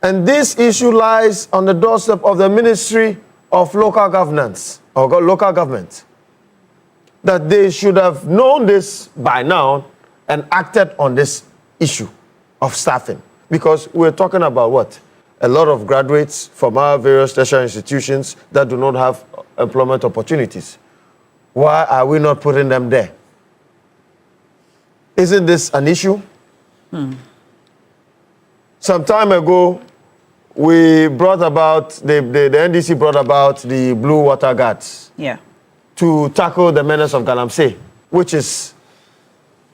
And this issue lies on the doorstep of the Ministry of Local Governance, or local government, that they should have known this by now and acted on this issue of staffing. Because we're talking about what? A lot of graduates from our various tertiary institutions that do not have employment opportunities. Why are we not putting them there? Isn't this an issue? Some time ago, we brought about, the NDC brought about the Blue Water Guards. Yeah. To tackle the menace of Galamsey, which is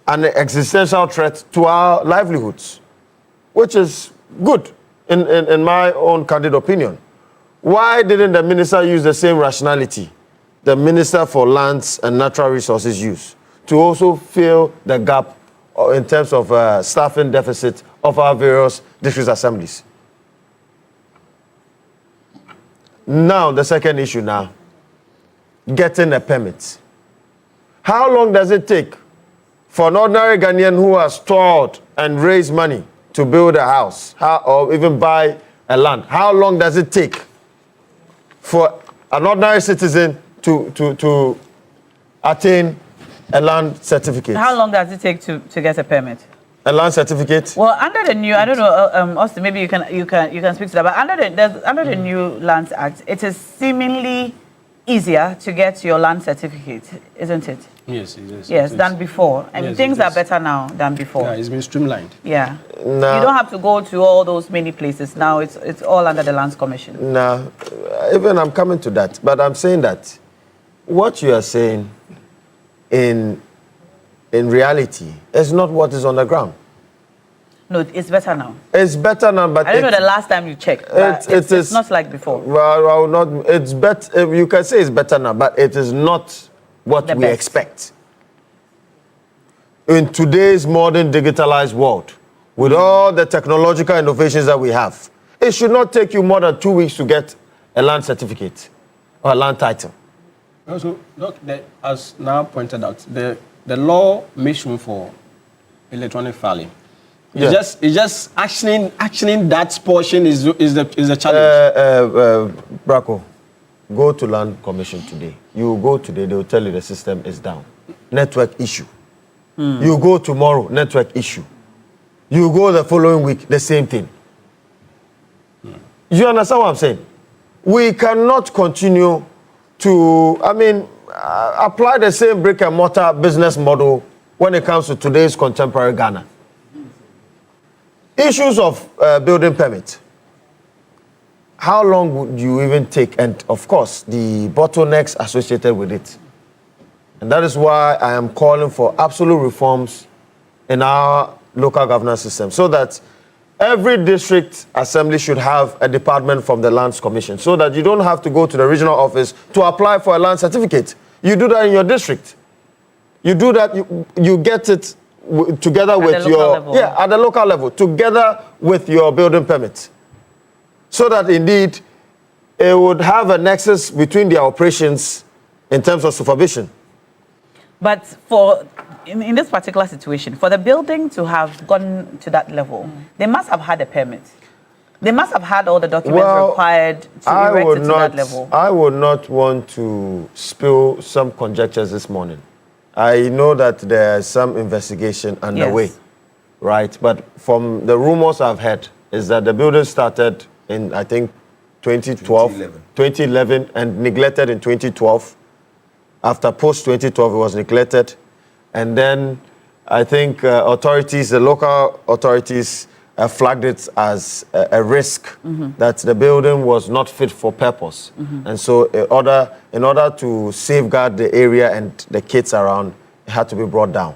an existential threat to our livelihoods, which is good in my own candid opinion. Why didn't the minister use the same rationality the Minister for Lands and Natural Resources used to also fill the gap in terms of staffing deficit of our various district assemblies? Now, the second issue now, getting a permit. How long does it take for an ordinary Ghanaian who has toiled and raised money to build a house or even buy a land? How long does it take for an ordinary citizen to attain a land certificate? How long does it take to get a permit? A land certificate? Well, under the new, I don't know, Austin, maybe you can speak to that. But under the new Lands Act, it is seemingly easier to get your land certificate, isn't it? Yes, it is. Yes, than before. I mean, things are better now than before. Yeah, it's been streamlined. Yeah. No. You don't have to go to all those many places now. It's all under the Lands Commission. No, even I'm coming to that. But I'm saying that what you are saying in reality is not what is on the ground. No, it's better now. It's better now, but I don't know the last time you checked. But it's not like before. Well, I will not. It's better. You can say it's better now, but it is not what we expect. In today's modern digitalized world, with all the technological innovations that we have, it should not take you more than 2 weeks to get a land certificate or a land title. Also, look, as now pointed out, the law makes room for electronic filing. It's just actioning that portion is the challenge. Braco, go to Land Commission today. You go today, they will tell you the system is down. Network issue. You go tomorrow, network issue. You go the following week, the same thing. You understand what I'm saying? We cannot continue to, apply the same brick and mortar business model when it comes to today's contemporary Ghana. Issues of building permit. How long would you even take? And of course, the bottlenecks associated with it. And that is why I am calling for absolute reforms in our local governance system, so that every district assembly should have a department from the Lands Commission, so that you don't have to go to the regional office to apply for a land certificate. You do that in your district. You do that, you get it together with your... Level. Yeah, at the local level, together with your building permit. So that indeed, it would have a nexus between their operations in terms of supervision. But in this particular situation, for the building to have gone to that level, they must have had a permit. They must have had all the documents required to erect it to that level. I would not want to spill some conjectures this morning. I know that there's some investigation underway, right? But from the rumors I've heard, is that the building started in, I think, 2011 and neglected in 2012. After post-2012, it was neglected. And then I think the local authorities flagged it as a risk that the building was not fit for purpose. And so in order to safeguard the area and the kids around, it had to be brought down.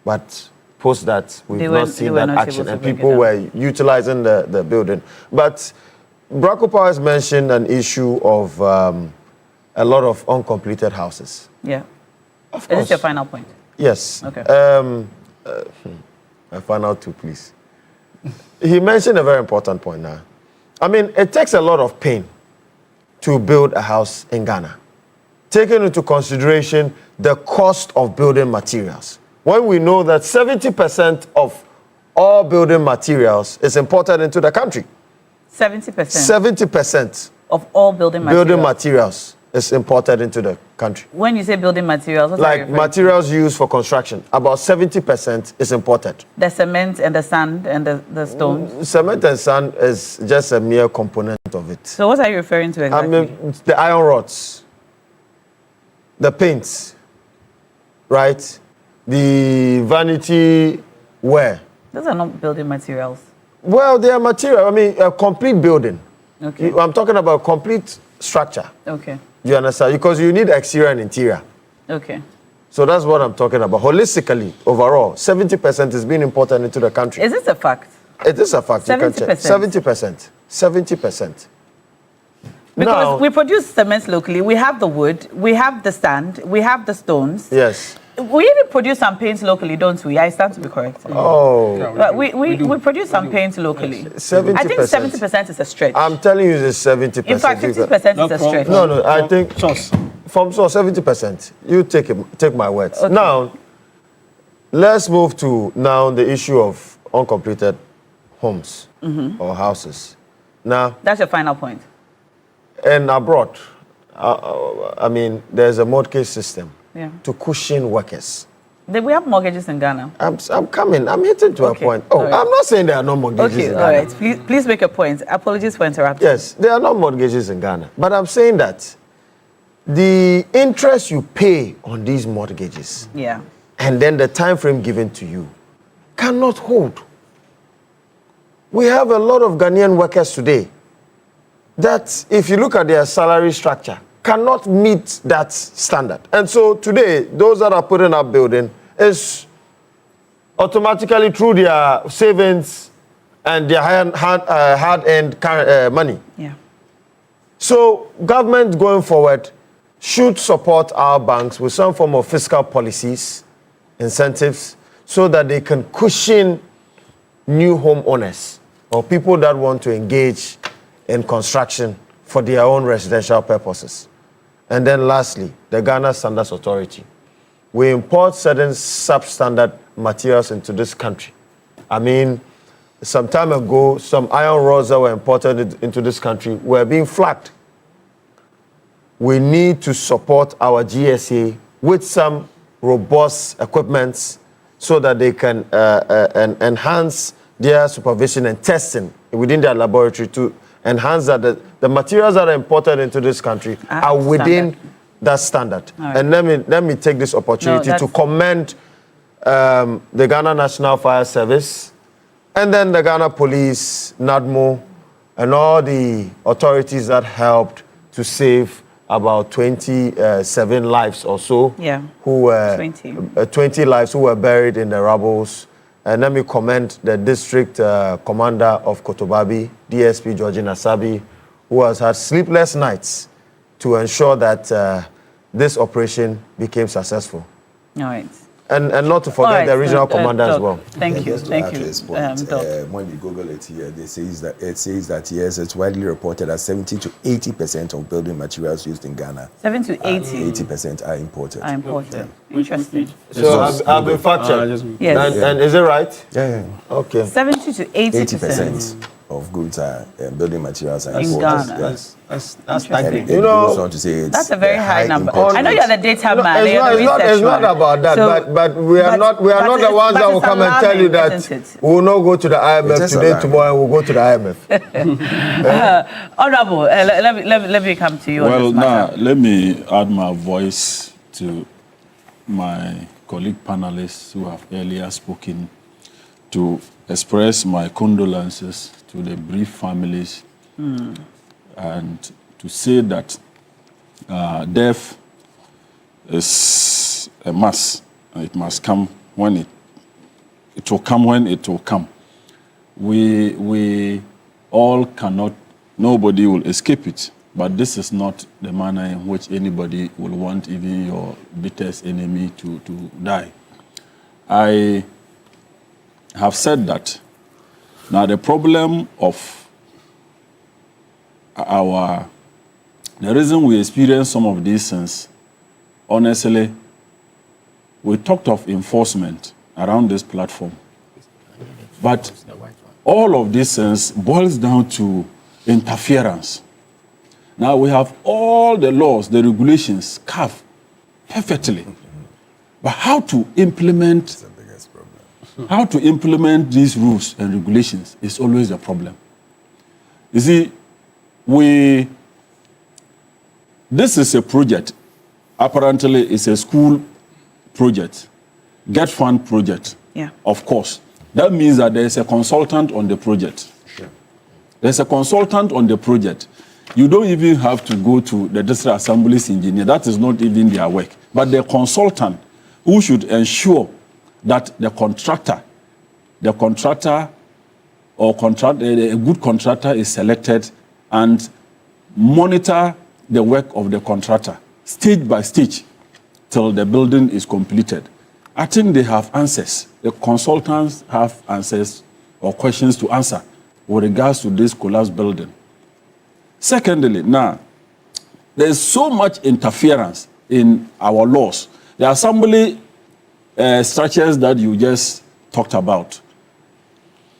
But post that, we've not seen that action. And people were utilizing the building. But Brakopa has mentioned an issue of a lot of uncompleted houses. Yeah. Of course. Is this your final point? Yes. Okay. My final two, please. He mentioned a very important point now. I mean, it takes a lot of pain to build a house in Ghana, taking into consideration the cost of building materials. When we know that 70% of all building materials is imported into the country. 70%? 70% of all building materials. Building materials is imported into the country. When you say building materials, what's like materials used for construction, about 70% is imported. The cement and the sand and the stones? Cement and sand is just a mere component of it. So what are you referring to exactly? I mean, the iron rods, the paints, right? The vanity ware. Those are not building materials. Well, they are material. I mean, a complete building. Okay. I'm talking about complete structure. Okay. You understand? Because you need exterior and interior. Okay. So that's what I'm talking about. Holistically, overall, 70% is being imported into the country. Is this a fact? It is a fact. 70%? You can check. 70%. 70%. Because now, we produce cement locally. We have the wood, we have the sand, we have the stones. Yes. We even produce some paints locally, don't we? I stand to be correct. Oh. But we produce some paints locally. 70%. I think 70% is a stretch. I'm telling you, it's 70%. In fact, 50% is a stretch. No, I think from 70%. You take my words. Okay. Now, let's move to the issue of uncompleted homes or houses. Now, that's your final point. And abroad, I mean, there's a mortgage system to cushion workers. We have mortgages in Ghana. I'm coming. I'm hitting to a point. Oh, right. I'm not saying there are no mortgages in Ghana. All right. Please make a point. Apologies for interrupting. Yes, there are no mortgages in Ghana. But I'm saying that the interest you pay on these mortgages and then the time frame given to you cannot hold. We have a lot of Ghanaian workers today that, if you look at their salary structure, cannot meet that standard. And so today, those that are putting up building is automatically through their savings and their hard-earned money. Yeah. So government going forward should support our banks with some form of fiscal policies, incentives, so that they can cushion new homeowners or people that want to engage in construction for their own residential purposes. And then lastly, the Ghana Standards Authority. We import certain substandard materials into this country. I mean, some time ago, some iron rods that were imported into this country were being flagged. We need to support our GSA with some robust equipment so that they can enhance their supervision and testing within their laboratory to enhance that the materials that are imported into this country are within that standard. Right. And let me take this opportunity to commend the Ghana National Fire Service And then the Ghana Police, NADMO, and all the authorities that helped to save about 27 lives or so. Yeah. Who were 20 lives who were buried in the rubbles. And let me commend the district commander of Kotobabi, DSP Georgina Sabi, who has had sleepless nights to ensure that this operation became successful. All right. And not to forget the regional commander as well. Thank you. Thank you. When you Google it here, it says that yes, it's widely reported that 70 to 80% of building materials used in Ghana, 70 to 80, 80% are imported. Interesting. So I've been fact-checked. Yes. And is it right? Yeah. Okay. 70 to 80% of goods are building materials are in imported. Ghana. Yes. That's staggering. You know, that's a very high number. import. I know you're the data No, man. it's not about that, but we are not the ones that will come and tell you that we will not go to the IMF today, tomorrow, and we'll go to the IMF. Honorable, let me come to you. Well, on this matter. now let me add my voice to my colleague panelists who have earlier spoken to express my condolences to the bereaved families. And to say that death is a must, and it must come when it will come when it will come. We all cannot, nobody will escape it, but this is not the manner in which anybody will want even your bitterest enemy to die. I have said that. Now the problem of the reason we experience some of these things, honestly, we talked of enforcement around this platform. But all of these things boils down to interference. Now we have all the laws, the regulations carved perfectly. But how to implement these rules and regulations is always a problem. You see, this is a project. Apparently, it's a school project, get fund project. Yeah. Of course. That means that there is a consultant on the project. Sure. There's a consultant on the project. You don't even have to go to the district assembly's engineer. That is not even their work. But the consultant who should ensure that a good contractor is selected and monitor the work of the contractor stage by stage till the building is completed. I think they have answers. The consultants have answers or questions to answer with regards to this collapsed building. Secondly, now, there's so much interference in our laws. The assembly structures that you just talked about,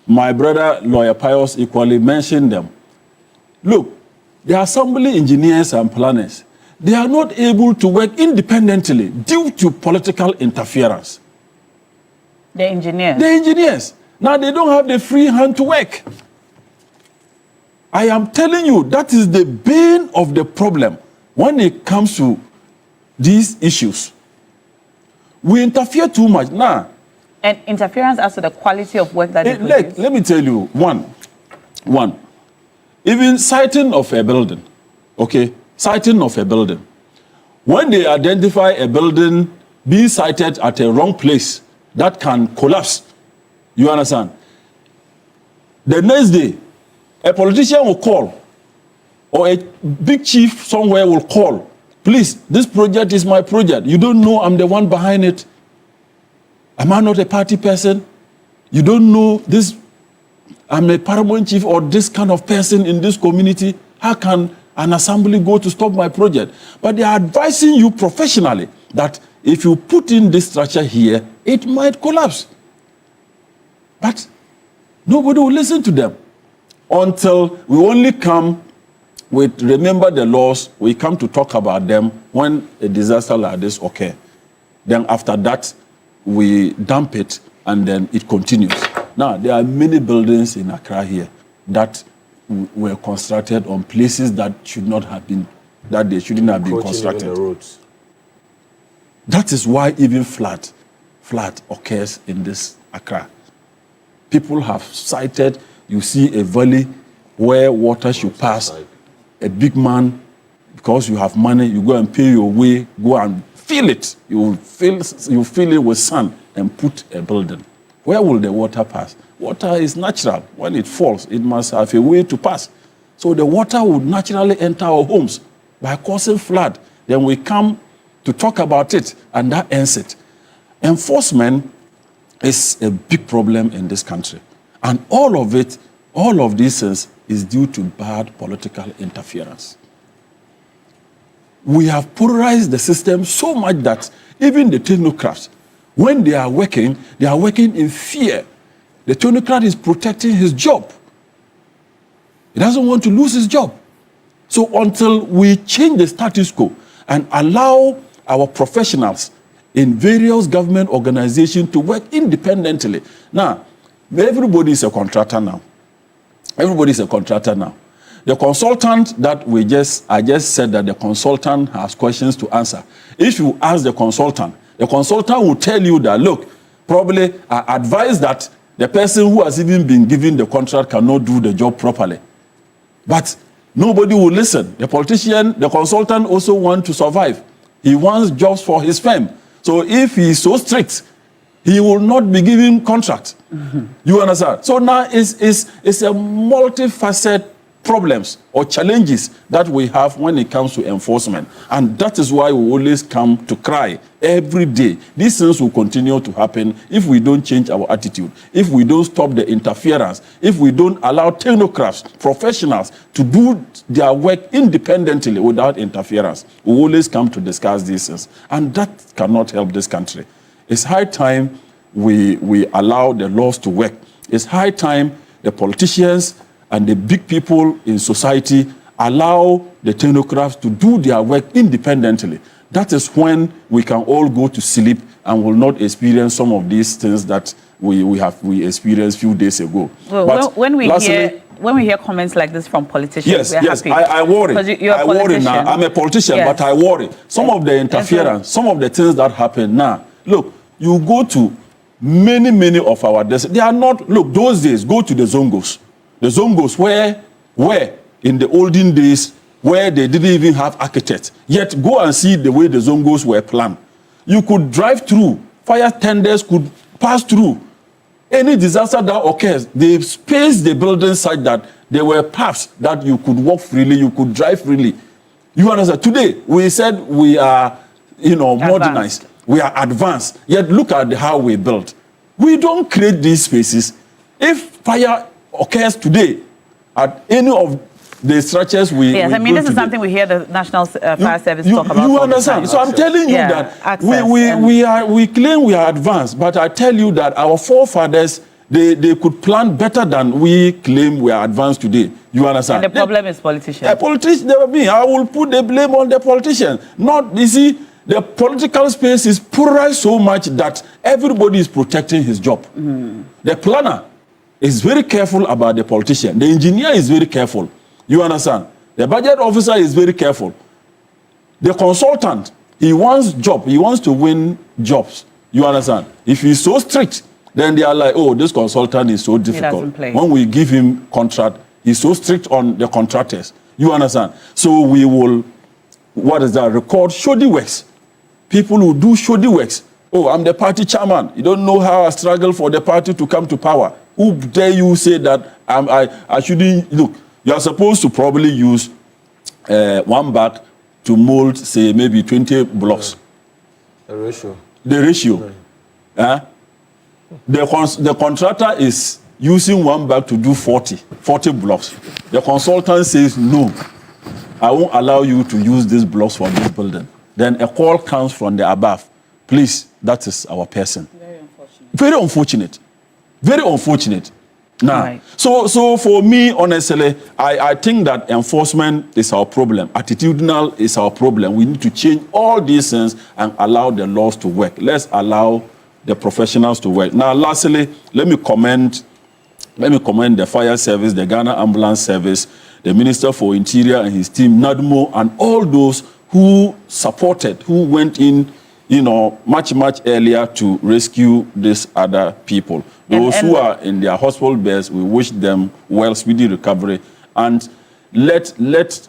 my brother, Lawyer Pius, equally mentioned them. Look, the assembly engineers and planners, they are not able to work independently due to political interference. The engineers? The engineers. Now, they don't have the free hand to work. I am telling you, that is the bane of the problem when it comes to these issues. We interfere too much. Now, and interference as to the quality of work that they produce? Let me tell you, one. Even siting of a building, okay? Siting of a building. When they identify a building being sited at a wrong place that can collapse, you understand? The next day, a politician will call, or a big chief somewhere will call, please, this project is my project. You don't know I'm the one behind it. Am I not a party person? You don't know this, I'm a paramount chief or this kind of person in this community. How can an assembly go to stop my project? But they are advising you professionally that if you put in this structure here, it might collapse. But nobody will listen to them until we only come with, remember the laws, we come to talk about them when a disaster like this occurs. Then after that, we dump it and then it continues. Now, there are many buildings in Accra here that were constructed on places that should not have been, that they shouldn't have been constructed. The roads. That is why even flood occurs in this Accra. People have cited, you see a valley where water should pass. A big man, because you have money, you go and pay your way, go and fill it. You fill it with sand and put a building. Where will the water pass? Water is natural. When it falls, it must have a way to pass. So the water would naturally enter our homes by causing flood. Then we come to talk about it, and that ends it. Enforcement is a big problem in this country. And all of it, all of these things is due to bad political interference. We have polarized the system so much that even the technocrats, when they are working in fear. The technocrat is protecting his job. He doesn't want to lose his job. So until we change the status quo and allow our professionals in various government organizations to work independently. Now, everybody is a contractor now. Everybody is a contractor now. The consultant that I just said that the consultant has questions to answer. If you ask the consultant will tell you that, look, probably I advise that the person who has even been given the contract cannot do the job properly. But nobody will listen. The politician, the consultant also wants to survive. He wants jobs for his firm. So if he is so strict, he will not be giving contract. Mm-hmm. You understand? So now it's a multifaceted problems or challenges that we have when it comes to enforcement. And that is why we always come to cry every day. These things will continue to happen if we don't change our attitude, if we don't stop the interference, if we don't allow technocrats, professionals to do their work independently without interference. We always come to discuss these things. And that cannot help this country. It's high time we allow the laws to work. It's high time the politicians and the big people in society allow the technocrats to do their work independently. That is when we can all go to sleep and will not experience some of these things that we experienced a few days ago. Well, but when we hear comments like this from politicians, yes, happy. I worry. I worry now. I'm a politician, yes. But I worry. Some of the interference, some of the things that happen now. Look, you go to many of our districts. They are not, look, those days, go to the Zongos. The Zongos where in the olden days, where they didn't even have architects. Yet go and see the way the Zongos were planned. You could drive through. Fire tenders could pass through. Any disaster that occurs, they spaced the buildings such that there were paths that you could walk freely, you could drive freely. You understand? Today, we said we are, modernized. We are advanced. Yet look at how we built. We don't create these spaces. If fire occurs today at any of the structures we this is today. Something we hear the National Fire Service talk about. You understand? So I'm telling you that we claim we are advanced, but I tell you that our forefathers they could plan better than we claim we are advanced today. You understand? And the problem is politicians. I will put the blame on the politicians. Not, you see, the political space is polarized so much that everybody is protecting his job. Mm. The planner is very careful about the politician. The engineer is very careful. You understand? The budget officer is very careful. The consultant, he wants job. He wants to win jobs. You understand? If he's so strict, then they are like, oh, this consultant is so difficult. When we give him contract, he's so strict on the contractors. You understand? So we will, record shoddy works. People who do shoddy works. Oh, I'm the party chairman. You don't know how I struggle for the party to come to power. Who dare you say that I shouldn't? Look, you are supposed to probably use 1 bag to mold, say, maybe 20 blocks. The ratio. The ratio. The contractor is using 1 bag to do 40 blocks. The consultant says, no, I won't allow you to use these blocks for this building. Then a call comes from the above. Please, that is our person. Very unfortunate. Very unfortunate. Very unfortunate. Now, right. So for me, honestly, I think that enforcement is our problem. Attitudinal is our problem. We need to change all these things and allow the laws to work. Let's allow the professionals to work. Now, lastly, let me commend the fire service, the Ghana Ambulance Service, the Minister for Interior and his team, NADMO, and all those who supported, who went in much earlier to rescue these other people. Those who are in their hospital beds, we wish them well, speedy recovery, and let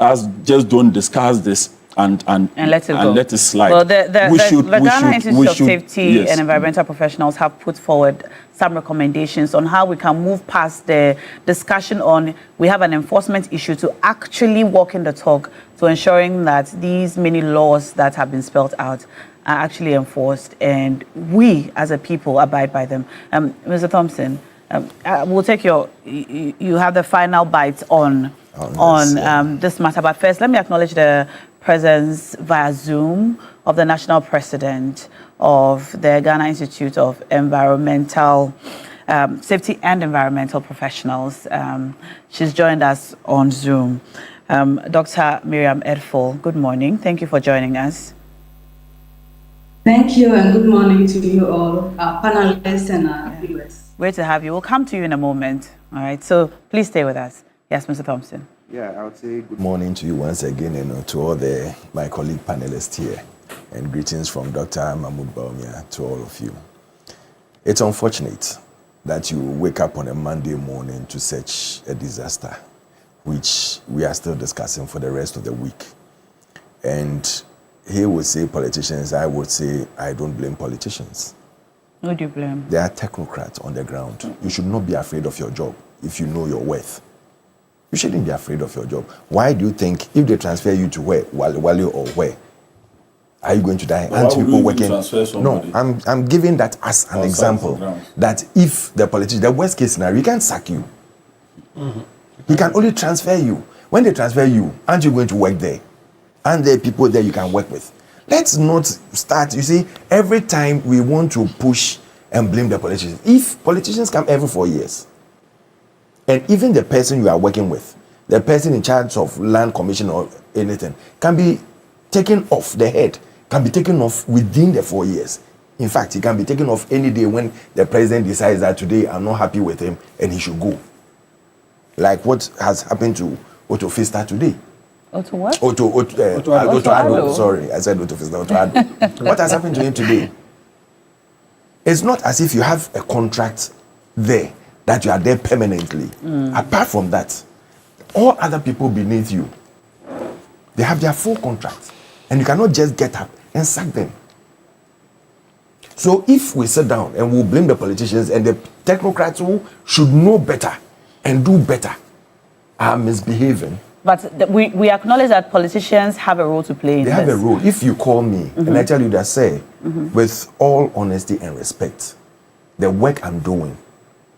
us just don't discuss this and let it slide. Well, the Ghana Institute of Safety and Environmental Professionals have put forward some recommendations on how we can move past the discussion on we have an enforcement issue to actually walking the talk to ensuring that these many laws that have been spelled out are actually enforced and we as a people abide by them. Mr. Thompson, we'll take you have the final bite on this matter, but first let me acknowledge the presence via Zoom of the National President of the Ghana Institute of Environmental Safety and Environmental Professionals. She's joined us on Zoom. Dr. Miriam Edful, good morning. Thank you for joining us. Thank you and good morning to you all, our panelists and our viewers. Great to have you. We'll come to you in a moment. All right, so please stay with us. Yes, Mr. Thompson. Yeah, I would say good morning to you once again, to all my colleague panelists here, and greetings from Dr. Mahmoud Baumia to all of you. It's unfortunate that you wake up on a Monday morning to such a disaster, which we are still discussing for the rest of the week. And he would say politicians, I would say I don't blame politicians. Who do you blame? They are technocrats on the ground. You should not be afraid of your job if you know your worth. You shouldn't be afraid of your job. Why do you think if they transfer you to where, Wale or where, are you going to die? Aren't people working? No, I'm giving that as an example. That if the politician, the worst case scenario, he can't sack you. He can only transfer you. When they transfer you, aren't you going to work there? And there are people there you can work with. Let's not start, you see, every time we want to push and blame the politicians. If politicians come every 4 years, and even the person you are working with, the person in charge of land commission or anything, can be taken off the head, can be taken off within the 4 years. In fact, he can be taken off any day when the president decides that today I'm not happy with him and he should go. Like what has happened to Otto Fista today. Otto what? Otto Addo. Sorry, I said Otto Fista, Otto Addo. What has happened to him today? It's not as if you have a contract there, that you are there permanently. Apart from that, all other people beneath you, they have their full contract. And you cannot just get up and sack them. So if we sit down and we'll blame the politicians and the technocrats who should know better and do better are misbehaving. But we acknowledge that politicians have a role to play in this. They have a role. If you call me and I tell you that, say, with all honesty and respect, the work I'm doing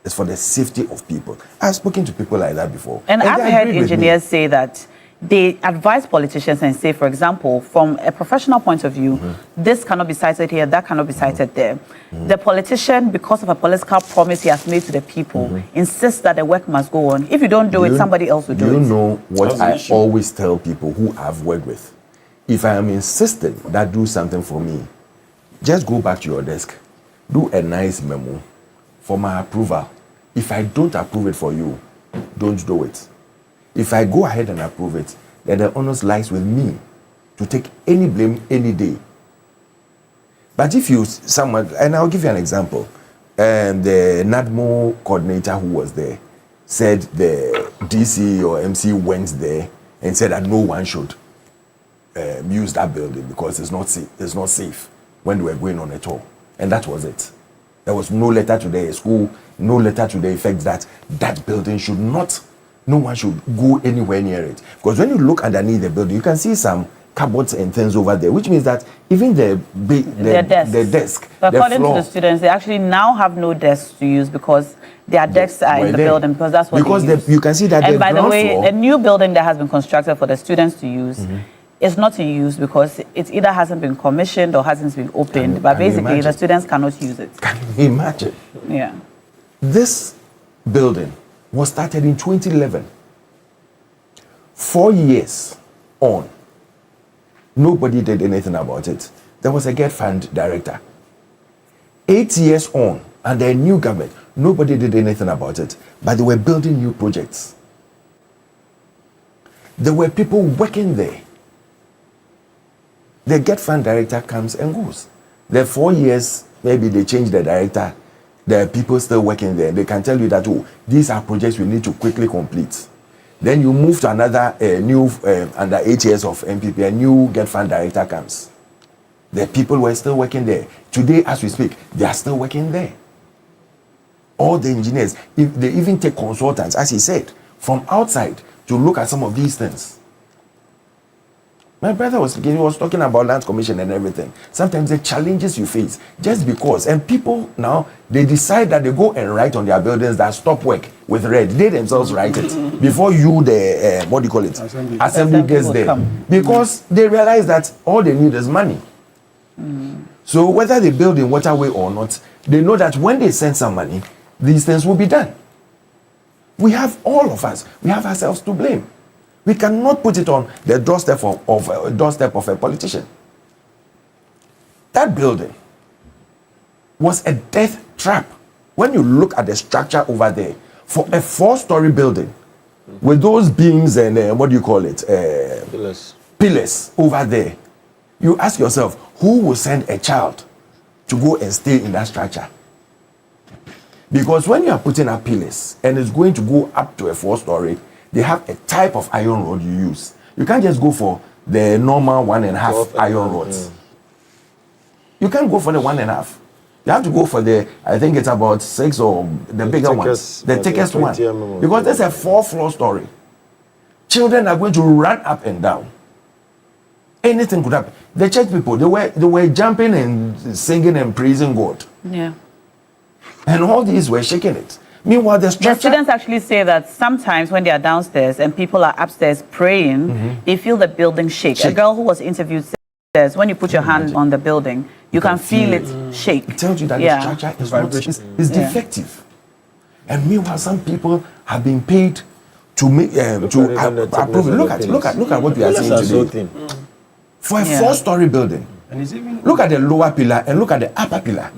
is for the safety of people. I've spoken to people like that before. And I've heard engineers say that they advise politicians and say, for example, from a professional point of view, this cannot be cited here, that cannot be cited there. The politician, because of a political promise he has made to the people, insists that the work must go on. If you don't do it, somebody else will do it. Do you know what I always tell people who I've worked with? If I am insistent that do something for me, just go back to your desk, do a nice memo for my approval. If I don't approve it for you, don't do it. If I go ahead and approve it, then the onus lies with me to take any blame any day. But if someone, and I'll give you an example, the NADMO coordinator who was there said the DC or MC went there and said that no one should use that building because it's not safe when they were going on a tour. And that was it. There was no letter to the school, no letter to the effect that that building should not, no one should go anywhere near it. Because when you look underneath the building, you can see some cupboards and things over there, which means that even the desk, but according to the students, they actually now have no desks to use because their desks are in the building because that's what they use. You can see that and by the way, the new building that has been constructed for the students to use is not in use because it either hasn't been commissioned or hasn't been opened. But basically, the students cannot use it. Can you imagine? Yeah. This building was started in 2011. 4 years on, nobody did anything about it. There was a GET fund director. 8 years on, under a new government, nobody did anything about it. But they were building new projects. There were people working there. The GET fund director comes and goes. The 4 years, maybe they change the director, there are people still working there. They can tell you that, oh, these are projects we need to quickly complete. Then you move to another new, under 8 years of MPP, a new Get Fund director comes. The people were still working there. Today, as we speak, they are still working there. All the engineers, if they even take consultants, as he said, from outside to look at some of these things. My brother was talking about land commission and everything. Sometimes the challenges you face, just because, and people now, they decide that they go and write on their buildings that stop work with red. They themselves write it before you, the, what do you call it? Assembly gets there. Because they realize that all they need is money. So whether they build in waterway or not, they know that when they send some money, these things will be done. We have, all of us, we have ourselves to blame. We cannot put it on the doorstep of a politician. That building was a death trap. When you look at the structure over there, for a 4-story building, with those beams and what do you call it? Pillars over there, you ask yourself, who will send a child to go and stay in that structure? Because when you are putting up pillars and it's going to go up to a 4-story, they have a type of iron rod you use. You can't just go for the normal 1.5 iron rods. You can't go for the 1.5. You have to go for the, I think it's about 6 or the bigger ones, the thickest one. Because there's a 4-floor story. Children are going to run up and down. Anything could happen. The church people, they were jumping and singing and praising God. Yeah. And all these were shaking it. Meanwhile, the students actually say that sometimes when they are downstairs and people are upstairs praying, they feel the building shake. A girl who was interviewed says when you put your hand on the building, you can feel it shake. It tells you that the structure is defective. And meanwhile, some people have been paid to make to approve it. Look at what we are seeing today. For a 4-story building, look at the lower pillar and look at the upper pillar.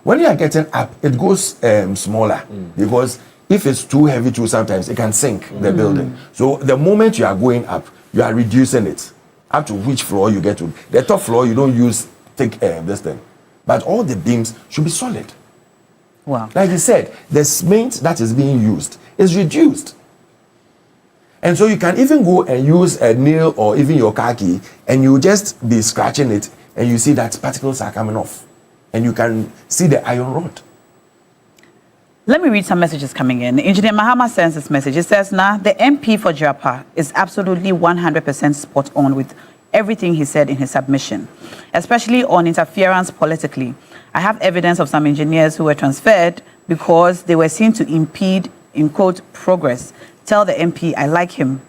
When you are getting up, it goes smaller because if it's too heavy too, sometimes it can sink the building. So the moment you are going up, you are reducing it up to which floor you get to. The top floor, you don't use thick this thing. But all the beams should be solid. Wow. Like you said, the cement that is being used is reduced. And so you can even go and use a nail or even your car key and you just be scratching it and you see that particles are coming off. And you can see the iron rod. Let me read some messages coming in. Engineer Mahama sends this message. It says, "Now the MP for Jirapa is absolutely 100% spot on with everything he said in his submission, especially on interference politically. I have evidence of some engineers who were transferred because they were seen to impede, in quote, progress. Tell the MP I like him.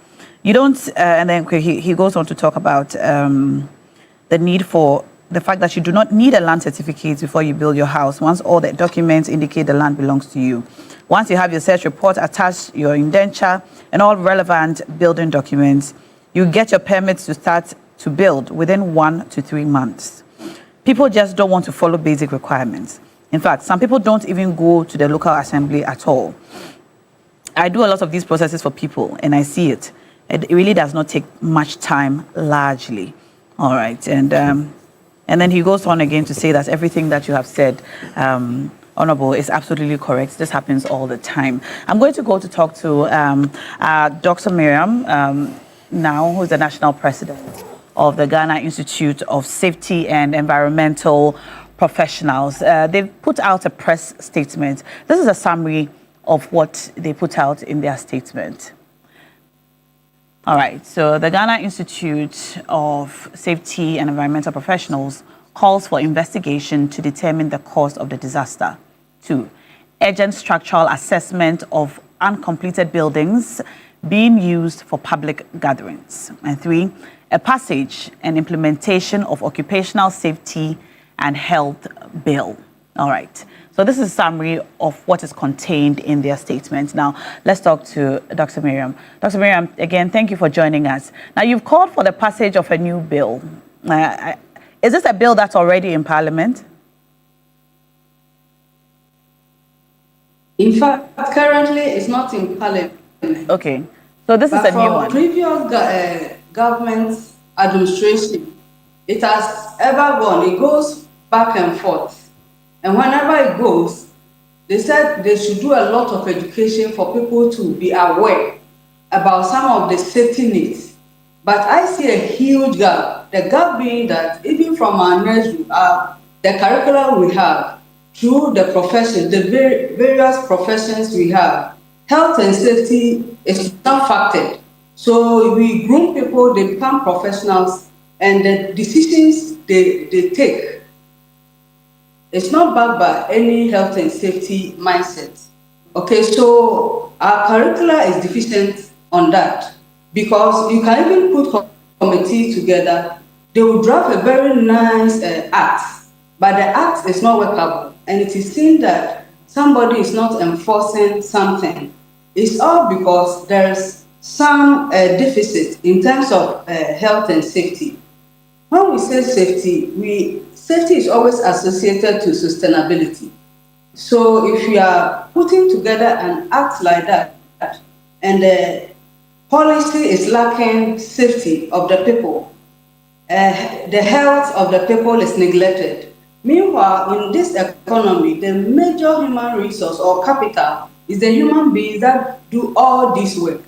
You don't," and then he goes on to talk about the need for the fact that you do not need a land certificate before you build your house once all the documents indicate the land belongs to you. Once you have your search report attached, your indenture, and all relevant building documents, you get your permits to start to build within 1 to 3 months. People just don't want to follow basic requirements. In fact, some people don't even go to the local assembly at all. I do a lot of these processes for people, and I see it. It really does not take much time, largely. All right, and then he goes on again to say that everything that you have said, Honorable, is absolutely correct. This happens all the time. I'm going to go to talk to Dr. Miriam now, who's the national president of the Ghana Institute of Safety and Environmental Professionals. They've put out a press statement. This is a summary of what they put out in their statement. All right, so the Ghana Institute of Safety and Environmental Professionals calls for investigation to determine the cause of the disaster. 2, urgent structural assessment of uncompleted buildings being used for public gatherings. And 3, a passage and implementation of occupational safety and health bill. All right. So this is a summary of what is contained in their statement. Now, let's talk to Dr. Miriam. Dr. Miriam, again, thank you for joining us. Now, you've called for the passage of a new bill. Is this a bill that's already in Parliament? In fact, currently it's not in Parliament. Okay. So this is a new one. Previous government administration, it has ever gone. It goes back and forth. And whenever it goes, they said they should do a lot of education for people to be aware about some of the safety needs. But I see a huge gap. The gap being that even from our nursery, the curriculum we have, through the professions, the various professions we have, health and safety is not factored. So we groom people, they become professionals, and the decisions they take, it's not backed by any health and safety mindset. Okay, so our curricula is deficient on that, because you can even put committees together, they will draft a very nice act, but the act is not workable, and it is seen that somebody is not enforcing something. It's all because there's some deficit in terms of health and safety. When we say safety, safety is always associated to sustainability. So if you are putting together an act like that, and the policy is lacking safety of the people, the health of the people is neglected. Meanwhile, in this economy, the major human resource or capital is the human beings that do all this work.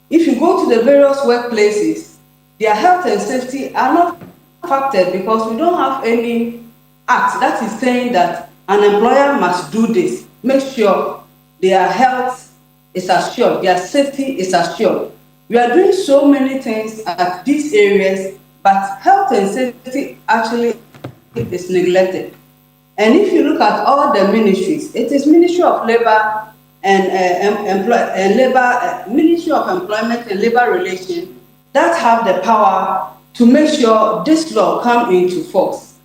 If you go to the various workplaces, their health and safety are not factored because we don't have any act that is saying that an employer must do this. Make sure their health is assured, their safety is assured. We are doing so many things at these areas, but health and safety actually is neglected. And if you look at all the ministries, it is Ministry of Labor and Ministry of Employment and Labor Relations that have the power to make sure this law come into force.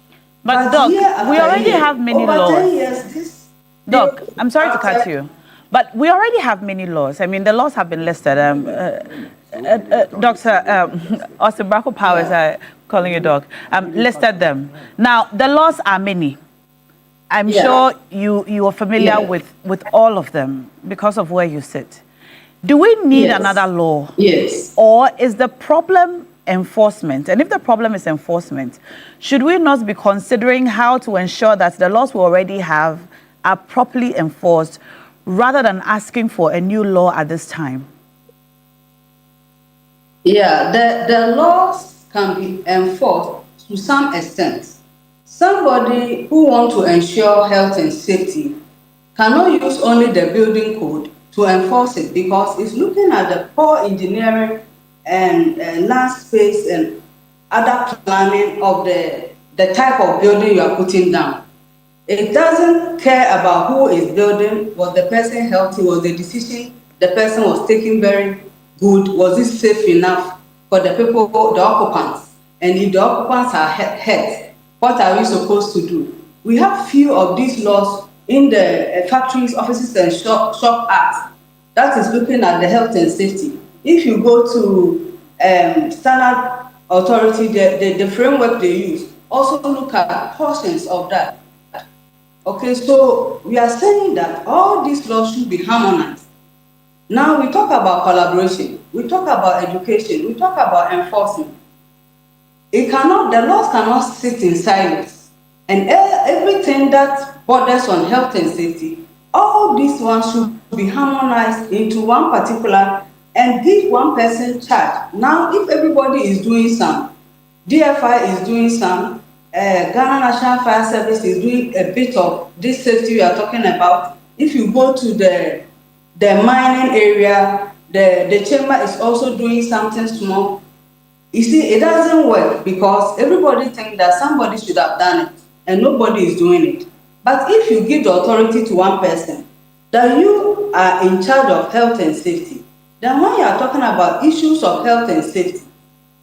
But Doc, we already have many laws. 10 years, Doc, I'm sorry to cut you, but we already have many laws. I mean, the laws have been listed. Dr. Austin Bracco Powers, calling you Doc, listed them. Now, the laws are many. I'm sure you are familiar with all of them because of where you sit. Do we need another law? Yes. Or is the problem enforcement? And if the problem is enforcement, should we not be considering how to ensure that the laws we already have are properly enforced rather than asking for a new law at this time? Yeah, the laws can be enforced to some extent. Somebody who wants to ensure health and safety cannot use only the building code to enforce it because it's looking at the poor engineering and land space and other planning of the type of building you are putting down. It doesn't care about who is building, was the person healthy, was the decision the person was taking very good, was it safe enough for the people, the occupants? And if the occupants are hurt, what are we supposed to do? We have few of these laws in the Factories, Offices and Shop Act that is looking at the health and safety. If you go to Standard Authority, the framework they use, also look at portions of that. Okay, so we are saying that all these laws should be harmonized. Now we talk about collaboration, we talk about education, we talk about enforcement. The laws cannot sit in silence. And everything that borders on health and safety, all these ones should be harmonized into one particular and give one person charge. Now, if everybody is doing some, DFI is doing some, Ghana National Fire Service is doing a bit of this safety we are talking about. If you go to the mining area, the chamber is also doing something small. You see, it doesn't work because everybody thinks that somebody should have done it and nobody is doing it. But if you give the authority to one person, that you are in charge of health and safety, then when you are talking about issues of health and safety,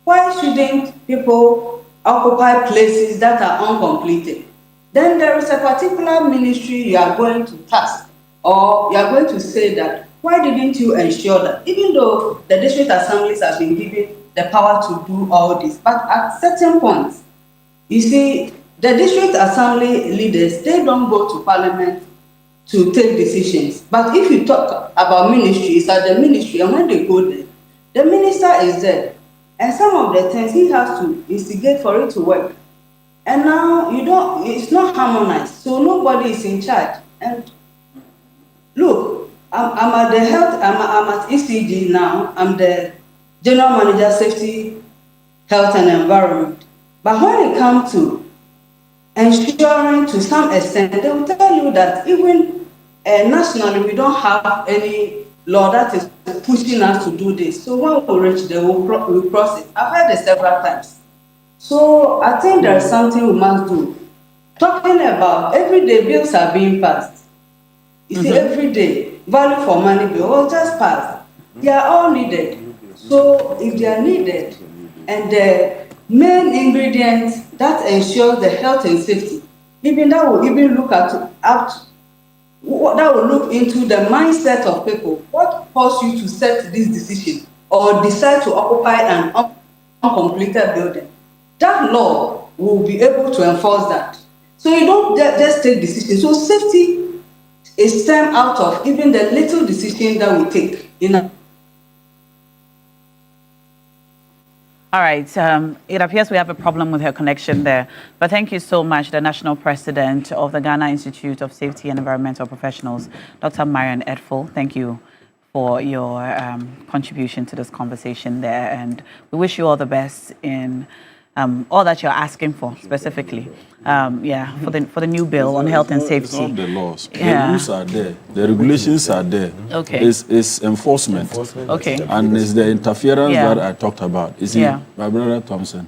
why shouldn't people occupy places that are uncompleted? Then there is a particular ministry you are going to task, or you are going to say that, why didn't you ensure that, even though the district assemblies have been given the power to do all this, but at certain points, you see, the district assembly leaders, they don't go to parliament to take decisions. But if you talk about ministry, it's at the ministry, and when they go there, the minister is there. And some of the things he has to instigate for it to work. And now it's not harmonized, so nobody is in charge. And look, I'm at the health, I'm at ECG now. I'm the general manager, safety, health and environment. But when it comes to ensuring to some extent, they will tell you that even nationally, we don't have any law that is pushing us to do this. So when we reach there, we'll cross it. I've heard it several times. So I think there's something we must do. Talking about everyday bills are being passed. You see, every day, value for money bill was just passed. They are all needed. So if they are needed, and the main ingredients that ensure the health and safety, even that will even look that will look into the mindset of people. What caused you to set this decision or decide to occupy an uncompleted building? That law will be able to enforce that. So you don't just take decisions. So safety is stemmed out of even the little decision that we take. All right. It appears we have a problem with her connection there. But thank you so much, the National President of the Ghana Institute of Safety and Environmental Professionals, Dr. Marion Edful. Thank you for your contribution to this conversation there. And we wish you all the best in all that you're asking for specifically. For the new bill on health and safety. It's not the laws. The rules are there. The regulations are there. Okay. It's enforcement. Okay. And it's the interference that I talked about. You see, Yeah. my brother Thompson,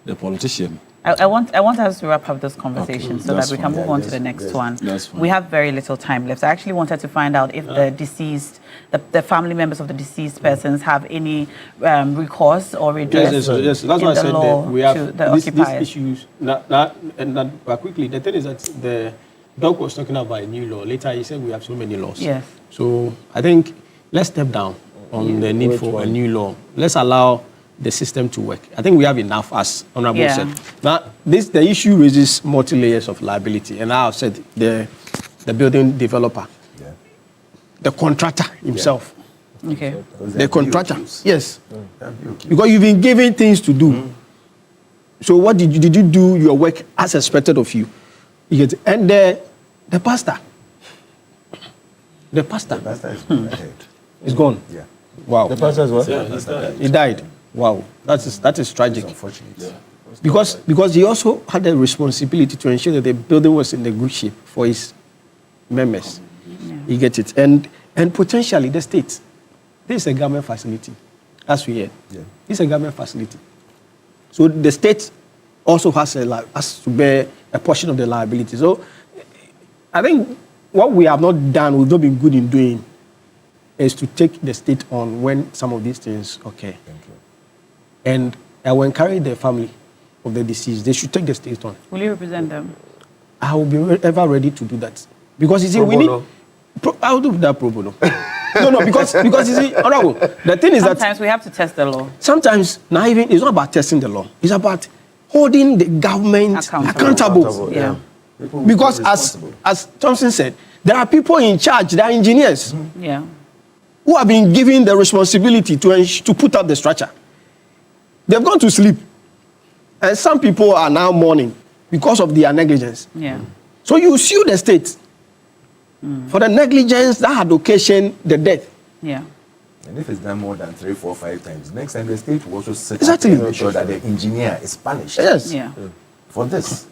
the politician. I want us to wrap up this conversation so that we can move on to the next one. That's fine. We have very little time left. I actually wanted to find out if the deceased, the family members of the deceased persons have any recourse or redress Yes. That's in why I the said law that we to have the these occupiers. issues. But quickly, the thing is that the doc was talking about a new law. Later, he said we have so many laws. Yes. So I think let's step down on the need for a new law. Let's allow the system to work. I think we have enough, as Honorable said. Now, the issue raises multi-layers of liability. And I've said the building developer, the contractor himself. Okay. The contractor, yes. Because you've been given things to do. So what did you do your work as expected of you? And the pastor. The pastor is gone. Yeah. Wow. The pastor is what? He died. Wow. That is tragic. Unfortunate. Because he also had the responsibility to ensure that the building was in a good shape for his members. You get it? And potentially the state. This is a government facility, as we heard. Yeah. This is a government facility. So the state also has to bear a portion of the liability. So I think what we have not done, we've not been good in doing, is to take the state on when some of these things occur. Thank you. And I will encourage the family of the deceased. They should take the state on. Will you represent them? I will be ever ready to do that. Because you see, we need... I will do that pro bono. No, because you see, honorable, the thing is Sometimes we have to test the law. Sometimes, now even, it's not about testing the law. It's about holding the government accountable. Yeah. Because as Thompson said, there are people in charge, there are engineers who have been given the responsibility to put up the structure. They've gone to sleep. And some people are now mourning because of their negligence. Yeah. So you sue the state for the negligence that had occasioned the death. Yeah. And if it's done more than 3, 4, 5 times, next time the state will also sit Exactly. and make sure that the engineer is punished. Yes. Yeah. For this.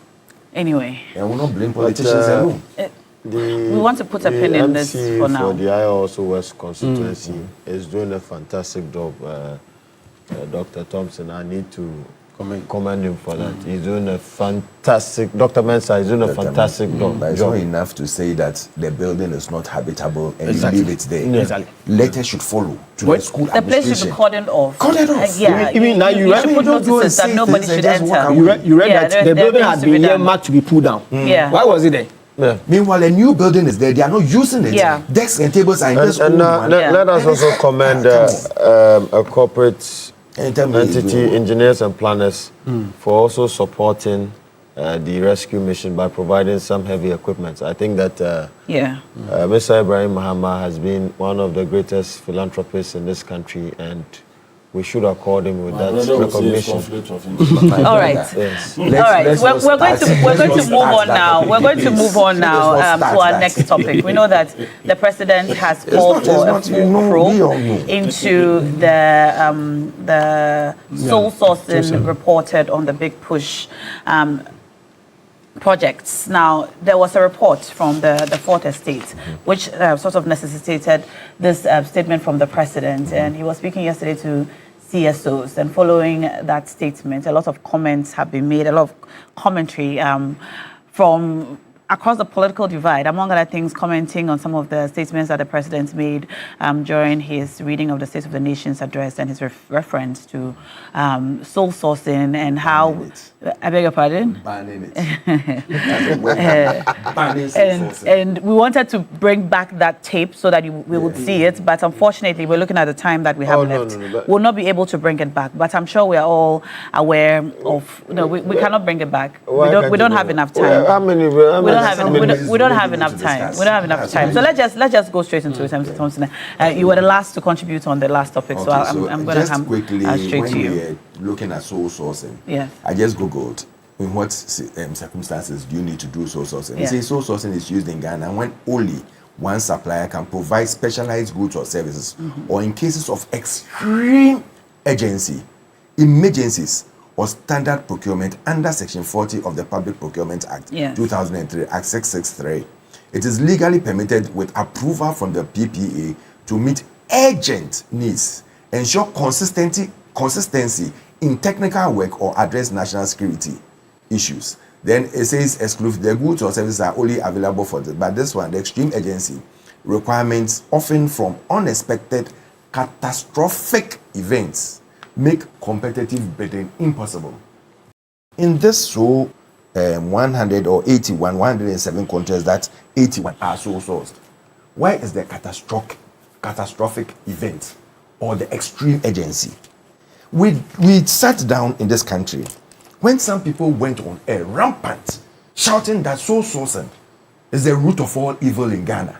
Anyway. And we'll not blame politicians alone. We want to put a pin in this for now. For the IOSO West constituency is doing a fantastic job. Dr. Thompson, I need to commend him for that. He's doing a fantastic, Dr. Mensah is doing a fantastic job. But it's not enough to say that the building is not habitable and you leave it there. Exactly. Letters should follow to the school The place should be cordoned off. Cordoned off. Yeah. Even now you should put notices that nobody should enter. You read Yeah, that the building had been earmarked to be pulled down. Yeah. Why was it there? Yeah. Meanwhile, a new building is there. They are not using it. Yeah. Desks and tables are in this And school. let us also commend a corporate entity, engineers and planners, for also supporting the rescue mission by providing some heavy equipment. I think that Mr. Ibrahim Mahama has been one of the greatest philanthropists in this country, and we should accord him with that recognition. All right. Yes. All right. We're going to move on now. We're going to move on now to our next topic. We know that the president has called for a full probe into the sole sourcing reported on the Big Push projects. Now, there was a report from the Fourth Estate, which sort of necessitated this statement from the president. And he was speaking yesterday to CSOs. And following that statement, a lot of comments have been made, a lot of commentary from across the political divide, among other things, commenting on some of the statements that the president made during his reading of the State of the Nation's address and his reference to sole sourcing and how... I beg your pardon? Banning it. And we wanted to bring back that tape so that we would see it, but unfortunately, we're looking at the time that we have left. We'll not be able to bring it back, but I'm sure we are all aware of... No, we cannot bring it back. We don't have enough time. We don't have enough time. We don't have enough time. So let's just go straight into it. Thompson, you were the last to contribute on the last topic, so I'm going to come straight to you. We're looking at sole sourcing. Yes. I just googled in what circumstances do you need to do sole sourcing. They say sole sourcing is used in Ghana when only one supplier can provide specialized goods or services, or in cases of extreme urgency, emergencies, or standard procurement under Section 40 of the Public Procurement Act, 2003, Act 663. It is legally permitted with approval from the PPA to meet urgent needs, ensure consistency in technical work, or address national security issues. Then it says exclusive, the goods or services are only available for this. But this one, the extreme urgency requirements, often from unexpected catastrophic events, make competitive bidding impossible. In this 107 countries, that 81 are sole sourced. Why is the catastrophic event or the extreme urgency? We sat down in this country when some people went on a rampant shouting that sole sourcing is the root of all evil in Ghana.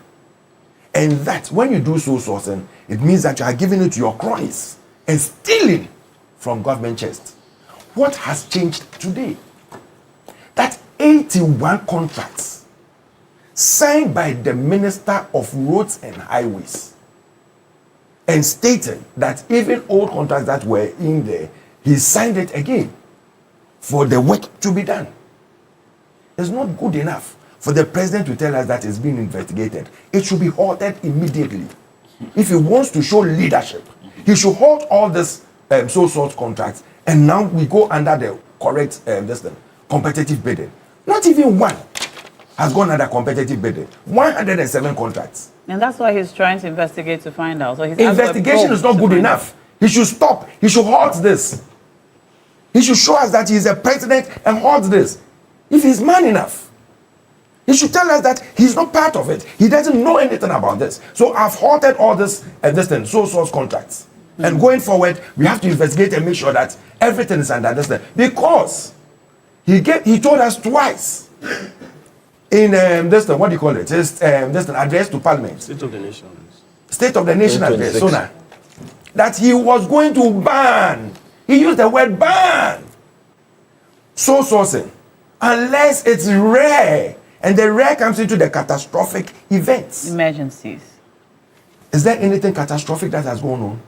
And that when you do sole sourcing, it means that you are giving it to your cronies and stealing from government chest. What has changed today? That 81 contracts signed by the Minister of Roads and Highways and stated that even old contracts that were in there, he signed it again for the work to be done. It's not good enough for the president to tell us that it's being investigated. It should be halted immediately. If he wants to show leadership, he should halt all this sole source contracts, and now we go under the correct competitive bidding. Not even one has gone under competitive bidding. 107 contracts. And that's why he's trying to investigate to find out. So he's investigation is not good enough. He should stop. He should halt this. He should show us that he is a president and halt this. If he's man enough, he should tell us that he's not part of it. He doesn't know anything about this. So I've halted all this sole source contracts. And going forward, we have to investigate and make sure that everything is under this. Because he told us twice in what do you call it? Just an address to Parliament. State of the Nation. State of the Nation address, SONA, that he was going to ban. He used the word ban sole sourcing unless it's rare, and the rare comes into the catastrophic events. Emergencies. Is there anything catastrophic that has gone on?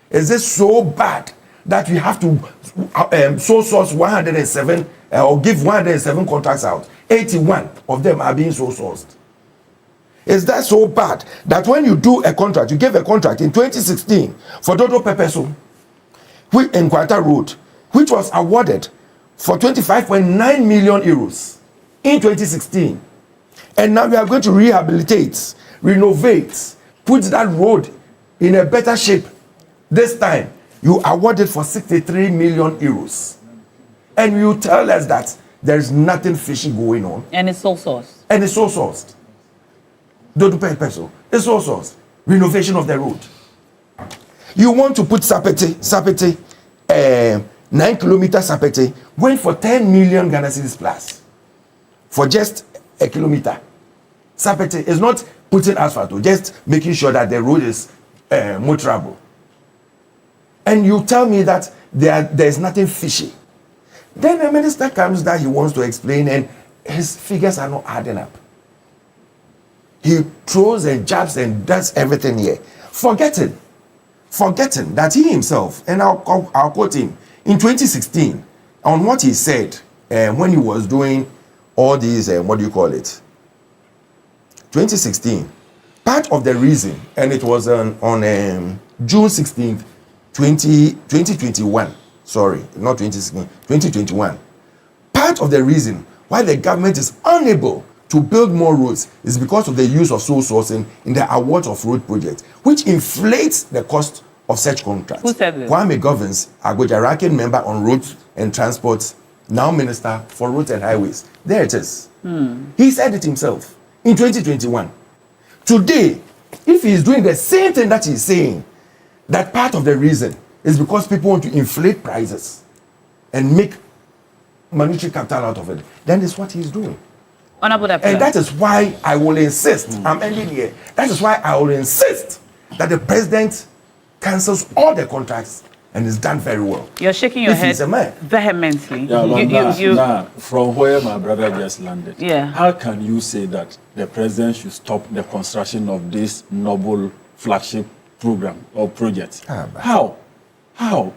Is this so bad that we have to sole source 107 or give 107 contracts out? 81 of them are being sole sourced. Is that so bad that when you do a contract, you gave a contract in 2016 for Dodo Pepeso in Kwanta Road, which was awarded for 25.9 million euros in 2016. And now we are going to rehabilitate, renovate, put that road in a better shape. This time, you awarded for 63 million euros. And you tell us that there is nothing fishy going on. And it's sole sourced. And it's sole sourced. Dodo Peso, it's sole sourced. Renovation of the road. You want to put Sapete, 9-kilometer Sapete, went for 10 million Ghana cedis plus. For just a kilometer. Sapete is not putting asphalt, just making sure that the road is motorable. and you tell me that there's nothing fishy. Then the minister comes that he wants to explain and his figures are not adding up. He throws and jabs and does everything here, forgetting that he himself, and I'll quote him, in 2016, on what he said when he was doing all these, 2016, part of the reason, and it was on June 16th, 2021, sorry, not 2016, 2021. Part of the reason why the government is unable to build more roads is because of the use of sole sourcing in the award of road projects, which inflates the cost of such contracts. Who said this? Kwame Govins, Agoja ranking member on roads and transport, now Minister for Roads and Highways. There it is. He said it himself in 2021. Today, if he is doing the same thing that he's saying, that part of the reason is because people want to inflate prices and make monetary capital out of it, then it's what he's doing. And that is why I will insist, I'm ending here, that is why I will insist that the president cancels all the contracts and is done very well. You're shaking your head vehemently. Yeah, from where my brother just landed, yeah. How can you say that the president should stop the construction of this noble flagship program or project? How,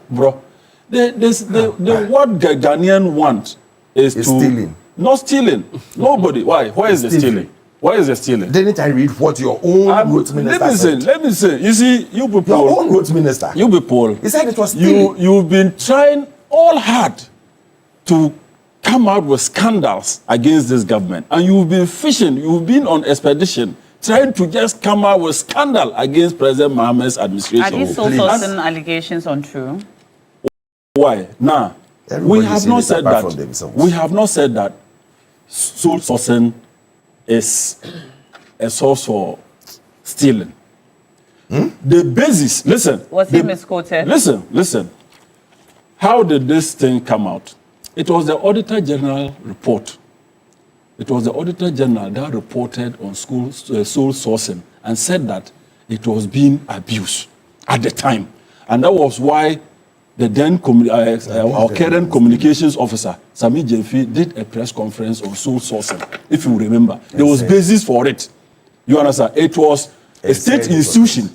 bro? What Ghanaian want is to stealing. Not stealing. Nobody. Why? Why is the stealing? Why is the stealing? Didn't I read what your own roads minister said? Let me say. You see, you people. Your own roads minister. You people. He said it was stealing. You've been trying all hard to come out with scandals against this government, and you've been fishing. You've been on expedition trying to just come out with scandal against President Mahama's administration. Are these sole sourcing allegations untrue? Why? Now, we have not said that. We have not said that sole sourcing is a source for stealing. The basis, listen. Was he misquoted? Listen. How did this thing come out? It was the Auditor General report. It was the Auditor General that reported on sole sourcing and said that it was being abused at the time. And that was why the then our current communications officer, Sami Jemfi, did a press conference on sole sourcing. If you remember, there was basis for it. You understand? It was a state institution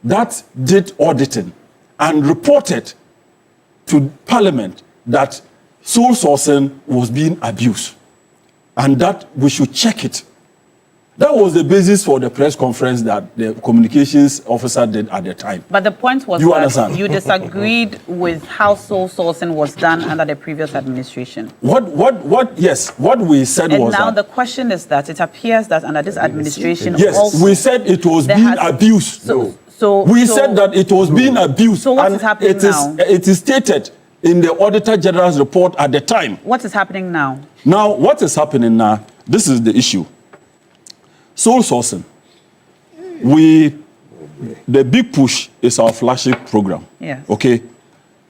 that did auditing and reported to Parliament that sole sourcing was being abused and that we should check it. That was the basis for the press conference that the communications officer did at the time. But the point was that you disagreed with how sole sourcing was done under the previous administration. Yes, what we said was that. And now the question is that it appears that under this administration yes, we said it was being abused. We said that it was being abused. So what is happening now? It is stated in the Auditor General's report at the time. What is happening now? Now, what is happening now, this is the issue. Sole sourcing. The big push is our flagship program. Yes. Okay.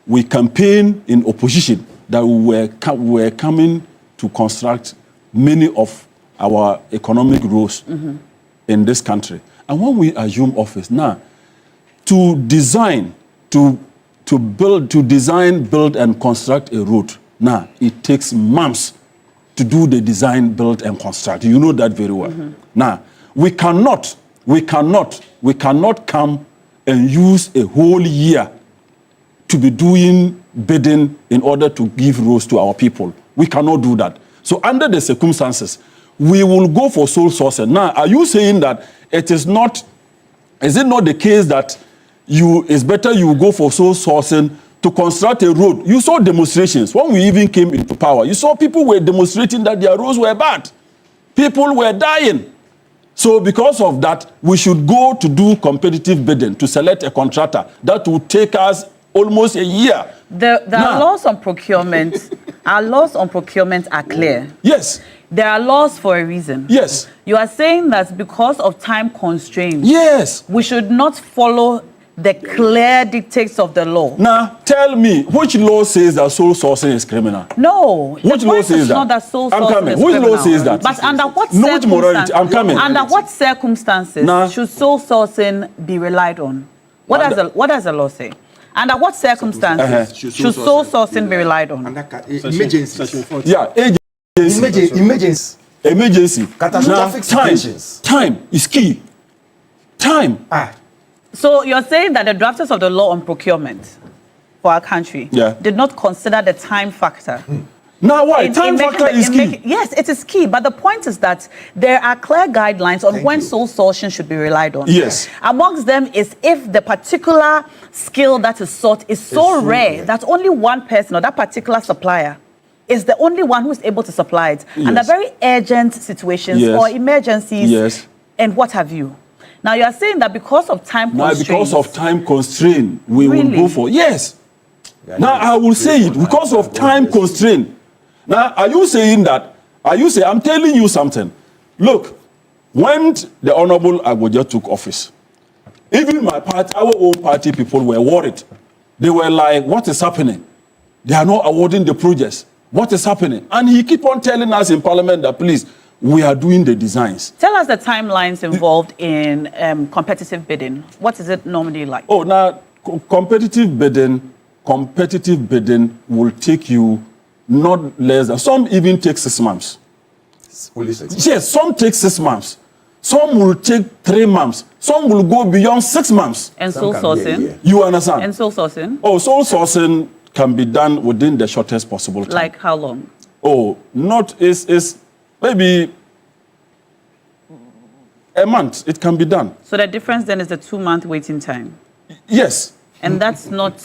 We campaign in opposition that we were coming to construct many of our economic roads in this country. And when we assume office now, to design, build, and construct a road, now it takes months to do the design, build, and construct. You know that very well. Now, we cannot come and use a whole year to be doing bidding in order to give roads to our people. We cannot do that. So under the circumstances, we will go for sole sourcing. Now, are you saying that is it not the case that it's better you go for sole sourcing to construct a road? You saw demonstrations. When we even came into power, you saw people were demonstrating that their roads were bad. People were dying. So because of that, we should go to do competitive bidding to select a contractor. That will take us almost a year. The laws on procurement, our laws on procurement are clear. Yes. There are laws for a reason. Yes. You are saying that because of time constraints, yes, we should not follow the clear dictates of the law. Now, tell me, which law says that sole sourcing is criminal? No. Which law says that? Not that sole sourcing is which criminal. law says that? But under what which morality? I'm coming. Under what circumstances should sole sourcing be relied on? What does the law say? Under what circumstances should sole sourcing be relied on? Emergency. Yeah, emergency. Catastrophic situations. Time is key. Time. So you're saying that the drafters of the law on procurement for our country did not consider the time factor? Now why? Time factor is key. Yes, it is key. But the point is that there are clear guidelines on when sole sourcing should be relied on. Yes. Amongst them is if the particular skill that is sought is so rare that only one person or that particular supplier is the only one who is able to supply it. Yes. Under very urgent situations or emergencies and what have you. Now you are saying that because of time constraints. Now because of time constraint, we will go for yes. Now I will say it because of time constraint. Now, are you saying that? I'm telling you something. Look, when the Honorable Agboja took office, even my party, our own party people were worried. They were like, what is happening? They are not awarding the projects. What is happening? And he keep on telling us in Parliament that, please, we are doing the designs. Tell us the timelines involved in competitive bidding. What is it normally like? Oh, now, competitive bidding will take you not less than, some even take 6 months. Only 6 months? Yes, some take 6 months. Some will take 3 months. Some will go beyond 6 months. And sole sourcing? You understand? And sole sourcing? Oh, sole sourcing can be done within the shortest possible time. Like how long? Oh, is maybe a month. It can be done. So the difference then is the 2-month waiting time? Yes. And that's not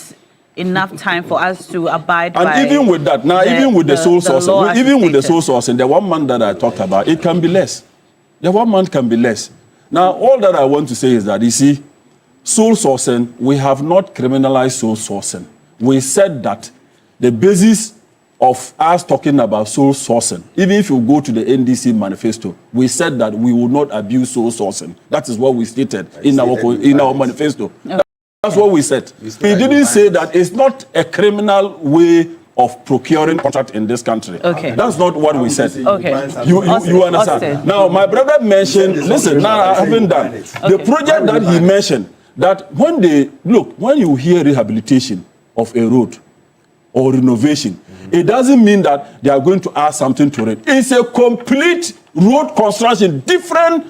enough time for us to abide by. And even with that, now even with the sole sourcing, even with the sole sourcing, the 1 month that I talked about, it can be less. The 1 month can be less. Now, all that I want to say is that, you see, sole sourcing, we have not criminalized sole sourcing. We said that the basis of us talking about sole sourcing, even if you go to the NDC manifesto, we said that we will not abuse sole sourcing. That is what we stated in our manifesto. Okay. That's what we said. We didn't say that it's not a criminal way of procuring contract in this country. Okay. That's not what we said. Okay. You understand? Now, my brother mentioned, listen, now I haven't done. The project that he mentioned, that when you hear rehabilitation of a road or renovation, it doesn't mean that they are going to add something to it. It's a complete road construction, different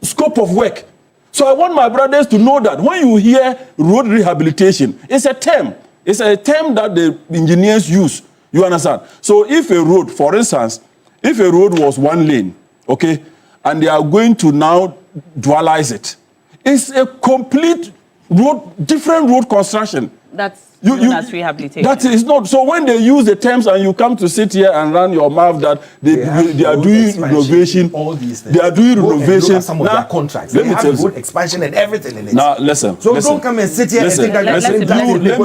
scope of work. So I want my brothers to know that when you hear road rehabilitation, it's a term. It's a term that the engineers use. You understand? So if a road, for instance, if a road was 1 lane, okay, and they are going to now dualize it, it's a complete road, different road construction. That's that's rehabilitation. That is not. So when they use the terms and you come to sit here and run your mouth that they are doing renovation, all these things. They are doing renovation. Look at some of their contracts. They have road expansion and everything in it. Now listen. So don't come and sit here and think that let me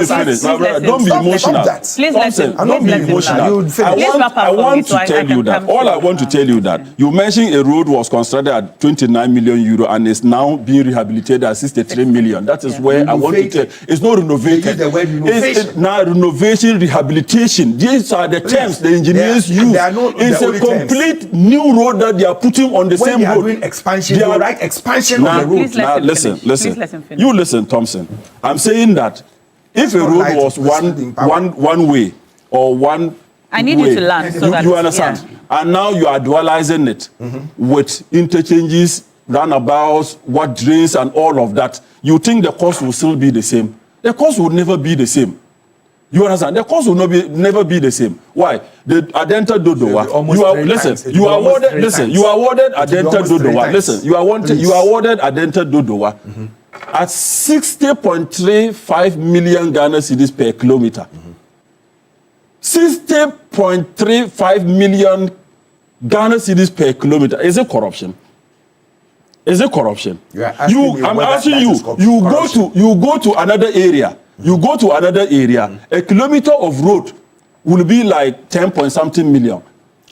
finish. Don't be emotional. Please let him. Don't be emotional. I want to tell you that. All I want to tell you that you mentioned a road was constructed at 29 million euro and is now being rehabilitated at 63 million. That is where I want to tell. It's not renovated. It's now renovation, rehabilitation. These are the terms the engineers use. It's a complete new road that they are putting on the same road. When they are doing expansion, they write expansion of the road. Now listen. You listen, Thompson. I'm saying that if a road was one way or one I need you to learn so that you understand. Yeah. And now you are dualizing it with interchanges, roundabouts, what drains and all of that. You think the cost will still be the same? The cost will never be the same. You understand? The cost will never be the same. Why? The Adenta Dodowa. You are awarded Adenta Dodowa. Listen, you are awarded Adenta Dodowa at 60.35 million Ghana cedis per kilometer. 60.35 million Ghana cedis per kilometer. Is it corruption? Is it corruption? I'm asking you. You go to another area. You go to another area. A kilometer of road will be like 10-point-something million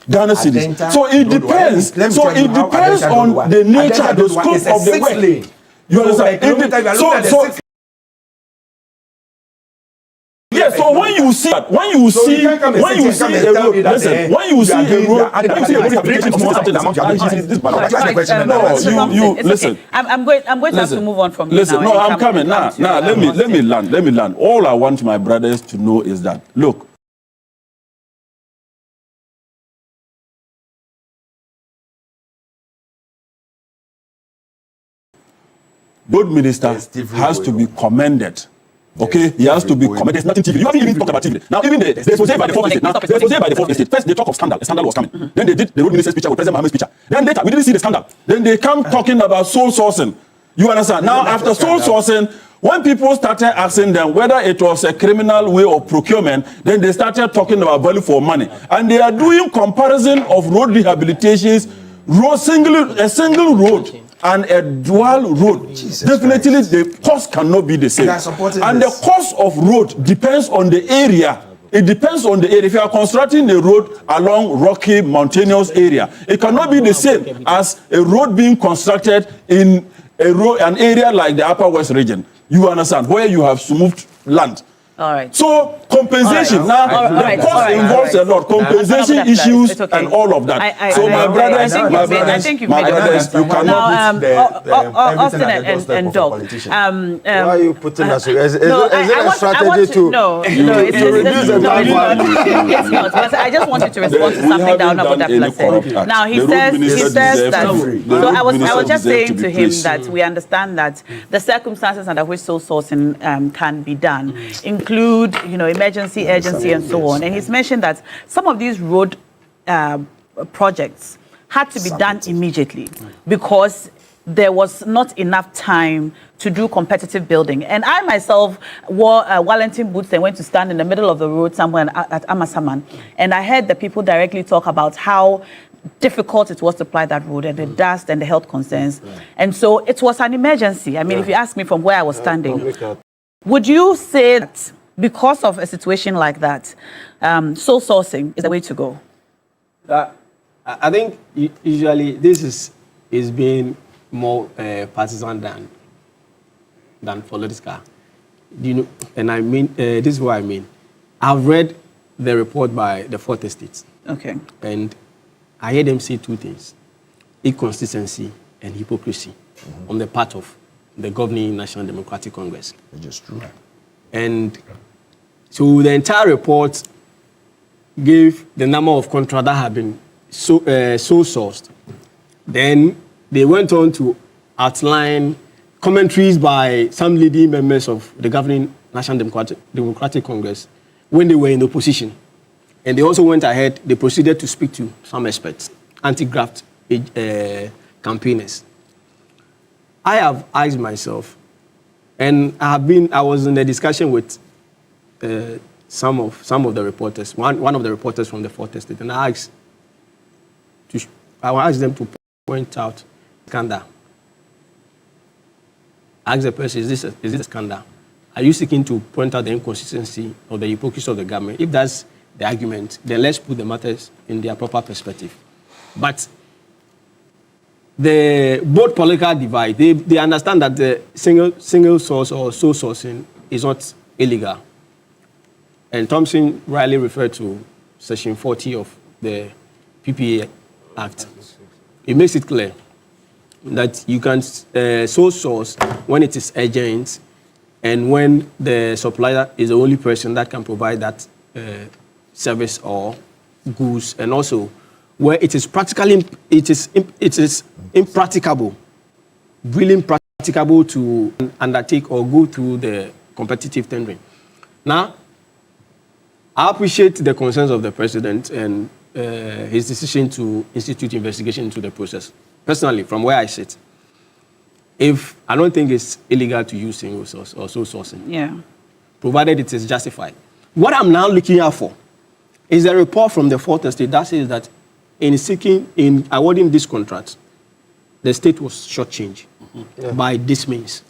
Ghana cedis. So it depends. So it depends on the nature, the scope of the work. You understand? So when you see a road, listen, when you see a road, listen. I'm going to have to move on from here. Listen, no, I'm coming now. Let me land. All I want my brothers to know is that, look, road minister has to be commended. Okay, he has to be commended. There's nothing TV. You haven't even talked about TV. Now, even they exposed by the fourth estate. Now, they exposed by the fourth estate. First, they talk of scandal. A scandal was coming. Then they did the road minister's picture with President Mahama's picture. Then later, we didn't see the scandal. Then they come talking about sole sourcing. You understand? Now, after sole sourcing, when people started asking them whether it was a criminal way of procurement, then they started talking about value for money. And they are doing comparison of road rehabilitations, a single road and a dual road. Definitely the cost cannot be the same. And the cost of road depends on the area. It depends on the area. If you are constructing a road along rocky, mountainous area, it cannot be the same as a road being constructed in an area like the Upper West region. You understand, where you have smooth land. All right. So compensation the cost involves a lot. Compensation issues and all of that. So my brothers, you cannot put Austin and Doc. Why are you putting us? Is it a strategy to? No, it's not. But I just wanted to respond to something that Honorable said. Now he says that. So I was just saying to him that we understand that the circumstances under which sole sourcing can be done include, emergency, urgency, and so on. And he's mentioned that some of these road projects had to be done immediately because there was not enough time to do competitive building. And I myself wore Wellington boots and went to stand in the middle of the road somewhere at Amasaman. And I heard the people directly talk about how difficult it was to apply that road and the dust and the health concerns. And so it was an emergency. I mean, if you ask me from where I was standing, would you say that because of a situation like that, sole sourcing is the way to go? I think usually this is being more partisan than political. And I mean, this is what I mean. I've read the report by the Fourth Estate. Okay. And I heard them say two things: inconsistency and hypocrisy on the part of the governing National Democratic Congress. It's just true. And so the entire report gave the number of contracts that have been sole sourced. Then they went on to outline commentaries by some leading members of the governing National Democratic Congress when they were in opposition. And they also went ahead, they proceeded to speak to some experts, anti-graft campaigners. I have asked myself, and I was in a discussion with some of the reporters, one of the reporters from the Fourth Estate, and I asked them to point out scandal. I asked the person, is this a scandal? Are you seeking to point out the inconsistency or the hypocrisy of the government? If that's the argument, then let's put the matters in their proper perspective. But both political divide, they understand that the single source or sole sourcing is not illegal. And Thompson rightly referred to Section 40 of the PPA Act. It makes it clear that you can sole source when it is urgent and when the supplier is the only person that can provide that service or goods, and also where it is practically impracticable, really impracticable to undertake or go through the competitive tendering. Now, I appreciate the concerns of the president and his decision to institute investigation into the process. Personally, from where I sit, I don't think it's illegal to use single source or sole sourcing, provided it is justified. What I'm now looking out for is a report from the Fourth Estate that says that in awarding this contract, the state was shortchanged by this means.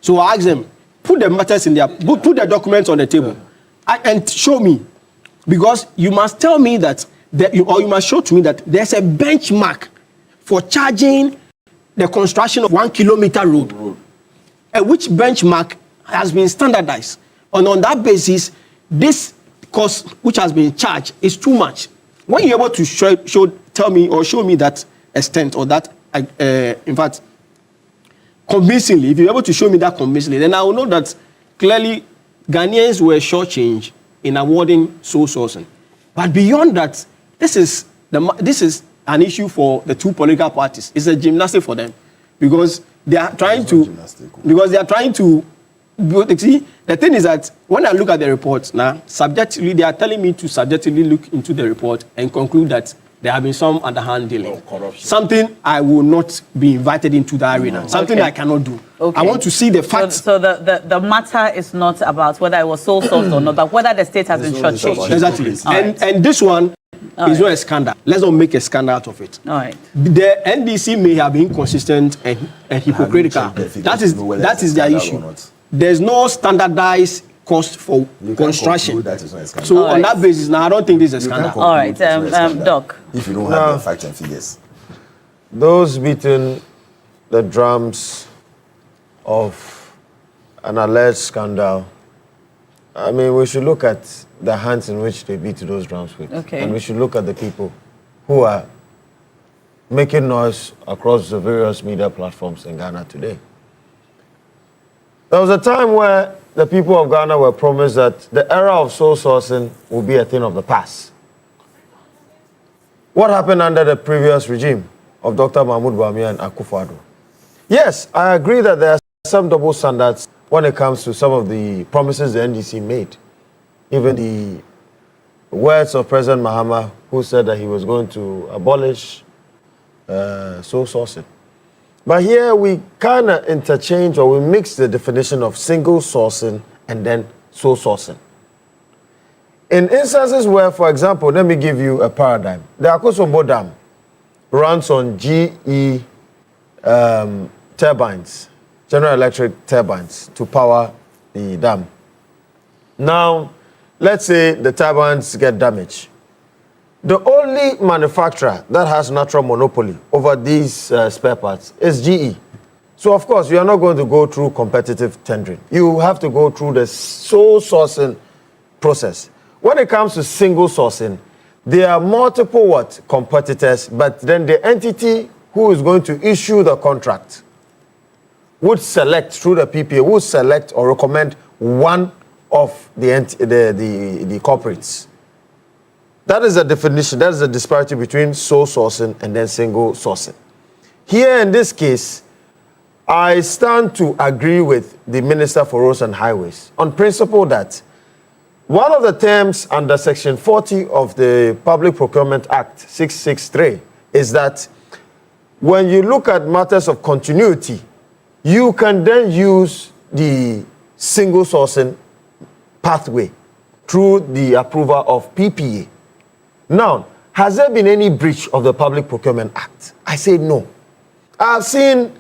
So I asked them, put the matters in put the documents on the table and show me, because you must tell me that, or you must show to me that there's a benchmark for charging the construction of 1 kilometer road, which benchmark has been standardized. And on that basis, this cost which has been charged is too much. When you're able to show me that extent or that, in fact, convincingly, if you're able to show me that convincingly, then I will know that clearly Ghanaians were shortchanged in awarding sole sourcing. But beyond that, this is an issue for the two political parties. It's a gymnastic for them because they are trying to. See, the thing is that when I look at the report now, subjectively, they are telling me to subjectively look into the report and conclude that there have been some underhand dealing. Something I will not be invited into the arena. Something I cannot do. I want to see the facts. So the matter is not about whether it was sole sourced or not, but whether the state has been shortchanged. Exactly. And this one is not a scandal. Let's not make a scandal out of it. All right. The NDC may have been inconsistent and hypocritical. That is their issue. There's no standardized cost for construction. So on that basis, now I don't think this is a scandal. All right, Doc. If you don't have the facts and figures. Those beating the drums of an alleged scandal, I mean, we should look at the hands in which they beat those drums with. Okay. And we should look at the people who are making noise across the various media platforms in Ghana today. There was a time where the people of Ghana were promised that the era of sole sourcing will be a thing of the past. What happened under the previous regime of Dr. Mahmoud Bawumia and Akufo-Addo? Yes, I agree that there are some double standards when it comes to some of the promises the NDC made. Even the words of President Mahama, who said that he was going to abolish sole sourcing. But here we kind of interchange or we mix the definition of single sourcing and then sole sourcing. In instances where, for example, let me give you a paradigm. The Akosombo Dam runs on GE turbines, General Electric turbines, to power the dam. Now, let's say the turbines get damaged. The only manufacturer that has natural monopoly over these spare parts is GE. So, of course, you are not going to go through competitive tendering. You have to go through the sole sourcing process. When it comes to single sourcing, there are multiple competitors, but then the entity who is going to issue the contract would select through the PPA, would select or recommend one of the corporates. That is the definition, that is the disparity between sole sourcing and then single sourcing. Here in this case, I stand to agree with the Minister for Roads and Highways on principle that one of the terms under Section 40 of the Public Procurement Act 663 is that when you look at matters of continuity, you can then use the single sourcing pathway through the approval of PPA. Now, has there been any breach of the Public Procurement Act? I say no. I've seen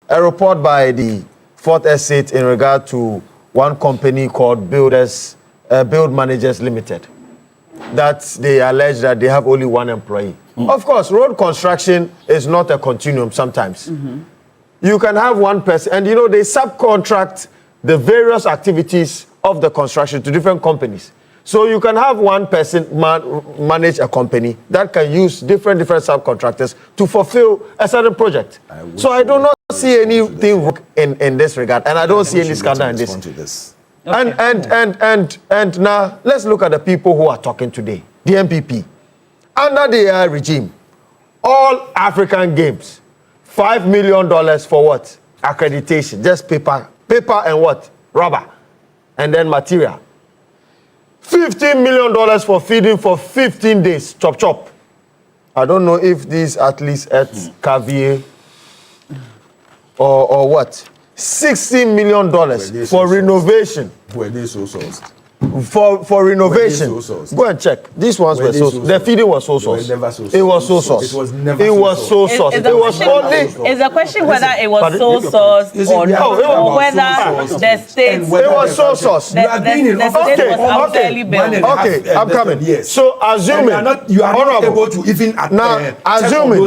a report by the 4th Estate in regard to one company called Build Managers Limited, that they allege that they have only one employee. Of course, road construction is not a continuum sometimes. You can have one person, and they subcontract the various activities of the construction to different companies. So you can have one person manage a company that can use different subcontractors to fulfill a certain project. So I do not see anything in this regard, and I don't see any scandal in this. Okay. And now let's look at the people who are talking today. The MPP, under the regime, all African Games, $5 million for what? Accreditation, just paper and what? Rubber, and then material. $15 million for feeding for 15 days, chop. I don't know if these athletes ate caviar or what. $60 million for renovation. Were they so sourced? For renovation. Go and check. These ones were so sourced. The feeding was so sourced. It was so sourced. It was never It was so sourced. It was only. Is the question whether it was so sourced or not, or whether the state? It was so sourced. Okay, I'm coming. So assuming you are not able to even assuming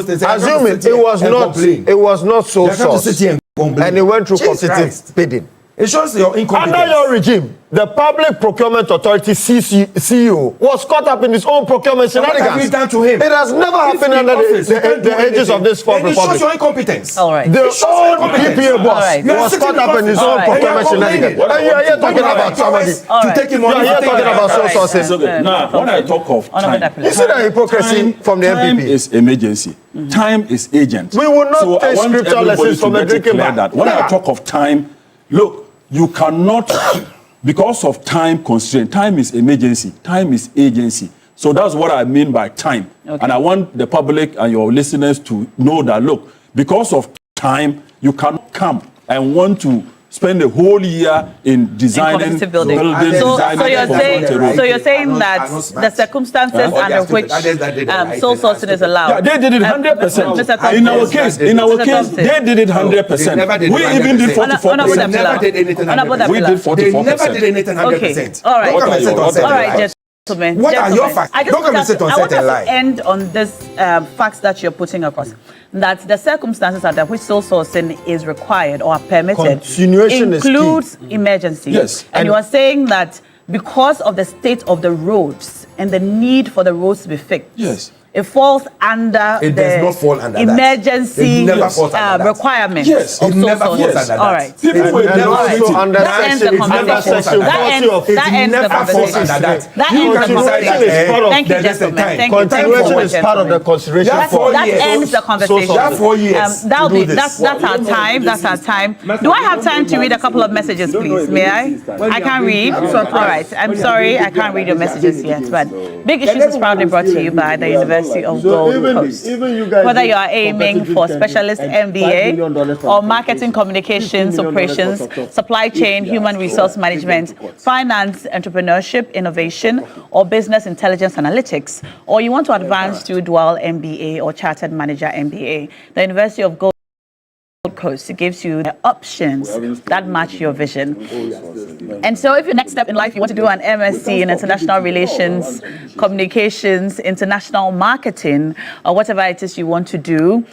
it was not so sourced, and it went through competitive bidding. It shows your incompetence. Under your regime, the Public Procurement Authority CEO was caught up in his own procurement shenanigans. What have you done to him? It has never happened under the edges of this fourth republic. It shows your incompetence. All right. The old PPA boss was caught up in his own procurement shenanigans. And you are here talking about somebody. To take him on. You are here talking about sole sources. Now, when I talk of time, you see the hypocrisy from the time MPP. is emergency. Time is agent. We will not So I take want scripture everybody lessons to from a get it drinking clear man. that when I talk of time, look, you cannot, because of time constraint, time is emergency, time is agency. So that's what I mean by time. Okay. And I want the public and your listeners to know that, look, because of time, you cannot come and want to spend a whole year in designing building. So you're saying that the circumstances under which sole sourcing is allowed. Yeah, they did it 100%. In our case, they did it 100%. We even did 44%. They never did anything 100%. We did 44%. They never did anything 100%. All right. Don't come and sit on All right, gentlemen. What are your facts? Don't come and sit on set and lie. I want to end on this facts that you're putting across. That the circumstances under which sole sourcing is required or permitted includes emergency. Yes. And you are saying that because of the state of the roads and the need for the roads to be fixed. Yes. It falls under It does not fall under emergency that. It never falls under that. requirements. Yes, it never falls under that. All right. People will never also under That ends the conversation. That ends the conversation. That ends the conversation. Thank you, gentlemen. Thank you. Continuation is part of the consideration. That ends the conversation. That 4 years. That's our time. That's our time. Do I have time to read a couple of messages, please? May I? I can't read. All right. I'm sorry. I can't read your messages yet. But Big Issues is proudly brought to you by the University of Gold Coast. Whether you are aiming for specialist MBA or marketing, communications, operations, supply chain, human resource management, finance, entrepreneurship, innovation, or business intelligence analytics, or you want to advance to dual MBA or chartered manager MBA, the University of Gold Coast gives you the options that match your vision. And so if your next step in life, you want to do an MSc in international relations, communications, international marketing, or whatever it is you want to do,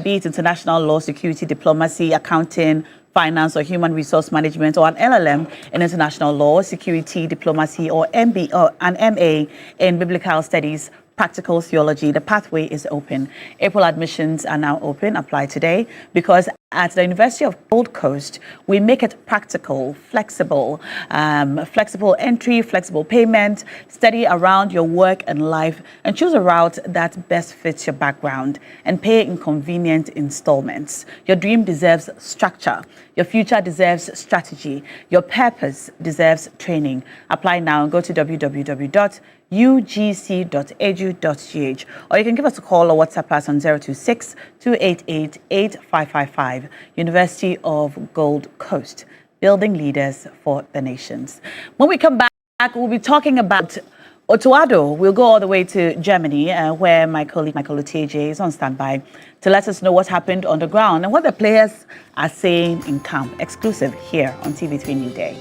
be it international law, security, diplomacy, accounting, finance, or human resource management, or an LLM in international law, security, diplomacy, or an MA in biblical studies, practical theology, the pathway is open. April admissions are now open. Apply today, because at the University of Gold Coast, we make it practical, flexible, flexible entry, flexible payment, study around your work and life, and choose a route that best fits your background and pay in convenient installments. Your dream deserves structure. Your future deserves strategy. Your purpose deserves training. Apply now and go to www.ugc.edu.gh, or you can give us a call or WhatsApp us on 026-288-8555. University of Gold Coast, building leaders for the nations. When we come back, we'll be talking about Otuado. We'll go all the way to Germany, where my colleague Michael Luteje is on standby to let us know what happened on the ground and what the players are saying in camp. Exclusive here on TV3 Newday.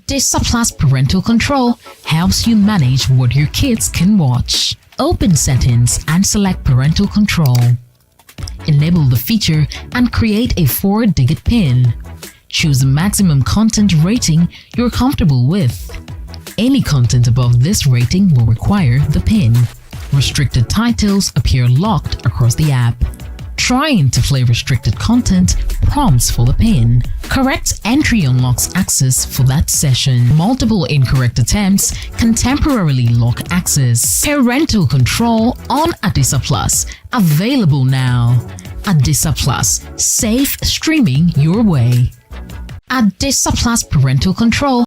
Plus Parental Control helps you manage what your kids can watch. Open settings and select parental control. Enable the feature and create a 4-digit PIN. Choose the maximum content rating you're comfortable with. Any content above this rating will require the PIN. Restricted titles appear locked across the app. Trying to play restricted content prompts for the PIN. Correct entry unlocks access for that session. Multiple incorrect attempts can temporarily lock access. Parental control on Adisa Plus. Available now. Adisa Plus. Safe streaming your way. Adisa Plus Parental Control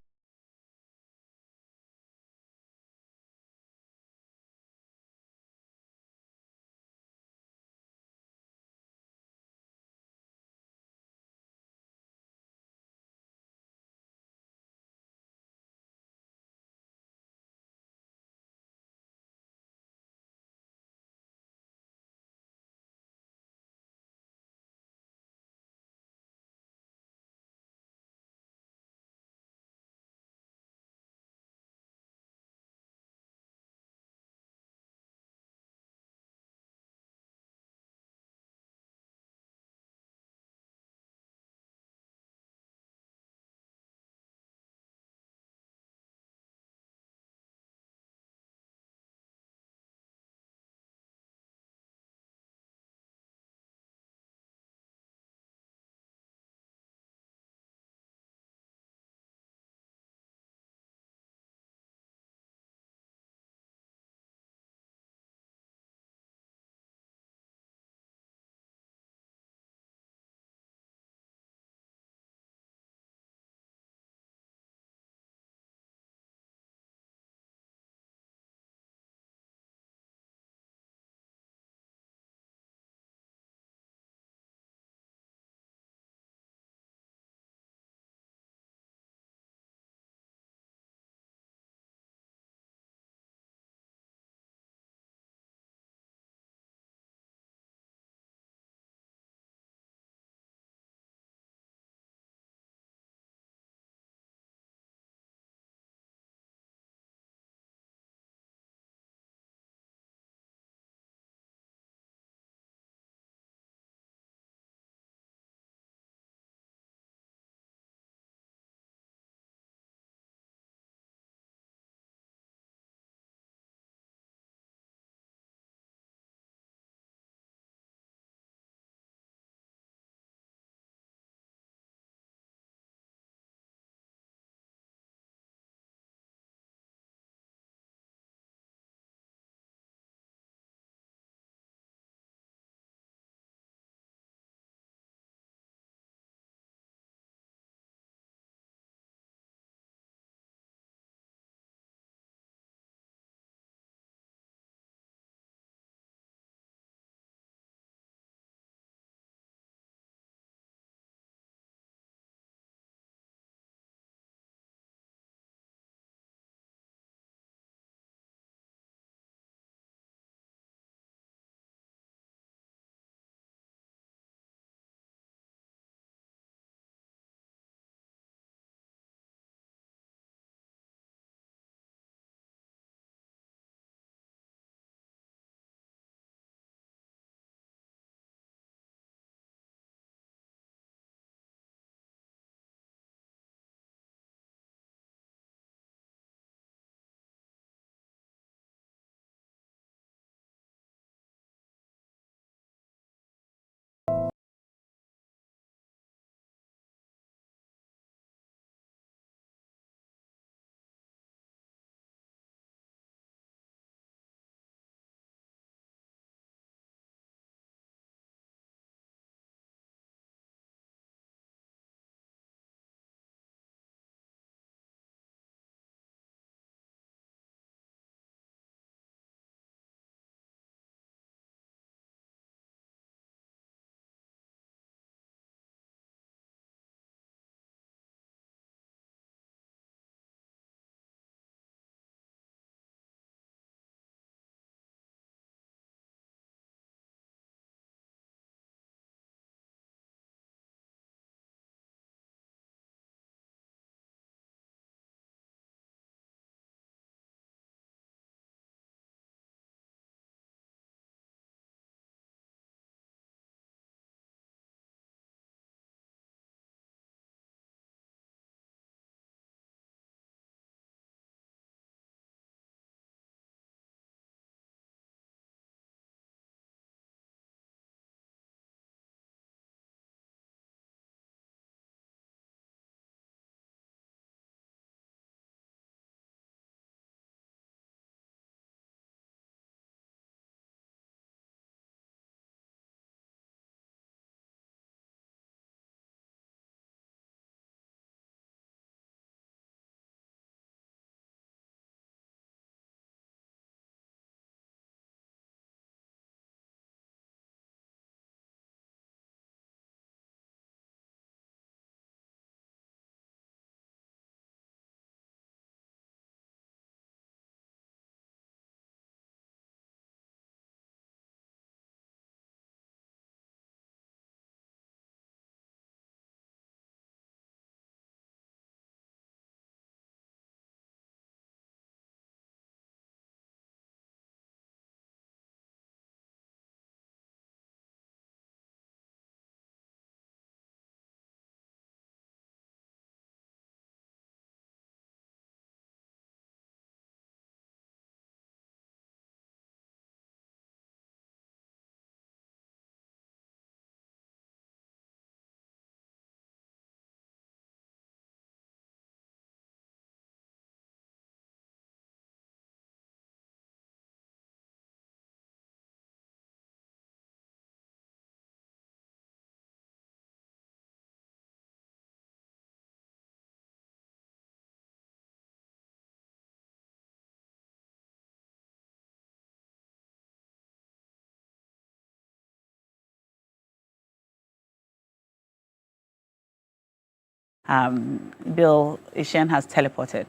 Bill Ishen has teleported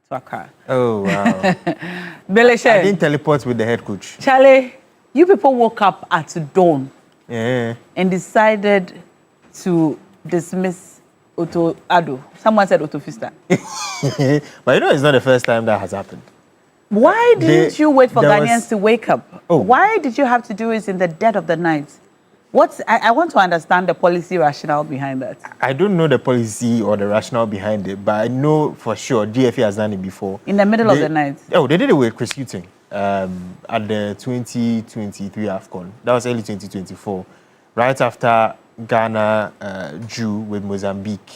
to Accra. Oh, wow. Bill Ishen. I didn't teleport with the head coach. Charlie, you people woke up at dawn and decided to dismiss Otto Addo. Someone said Otto Fista. But you know, it's not the first time that has happened. Why didn't you wait for Ghanaians to wake up? Oh. Why did you have to do it in the dead of the night? I want to understand the policy rationale behind that. I don't know the policy or the rationale behind it, but I know for sure GFA has done it before. In the middle of the night? Oh, they did it with Chris Hughton at the 2023 AFCON. That was early 2024. Right after Ghana drew with Mozambique,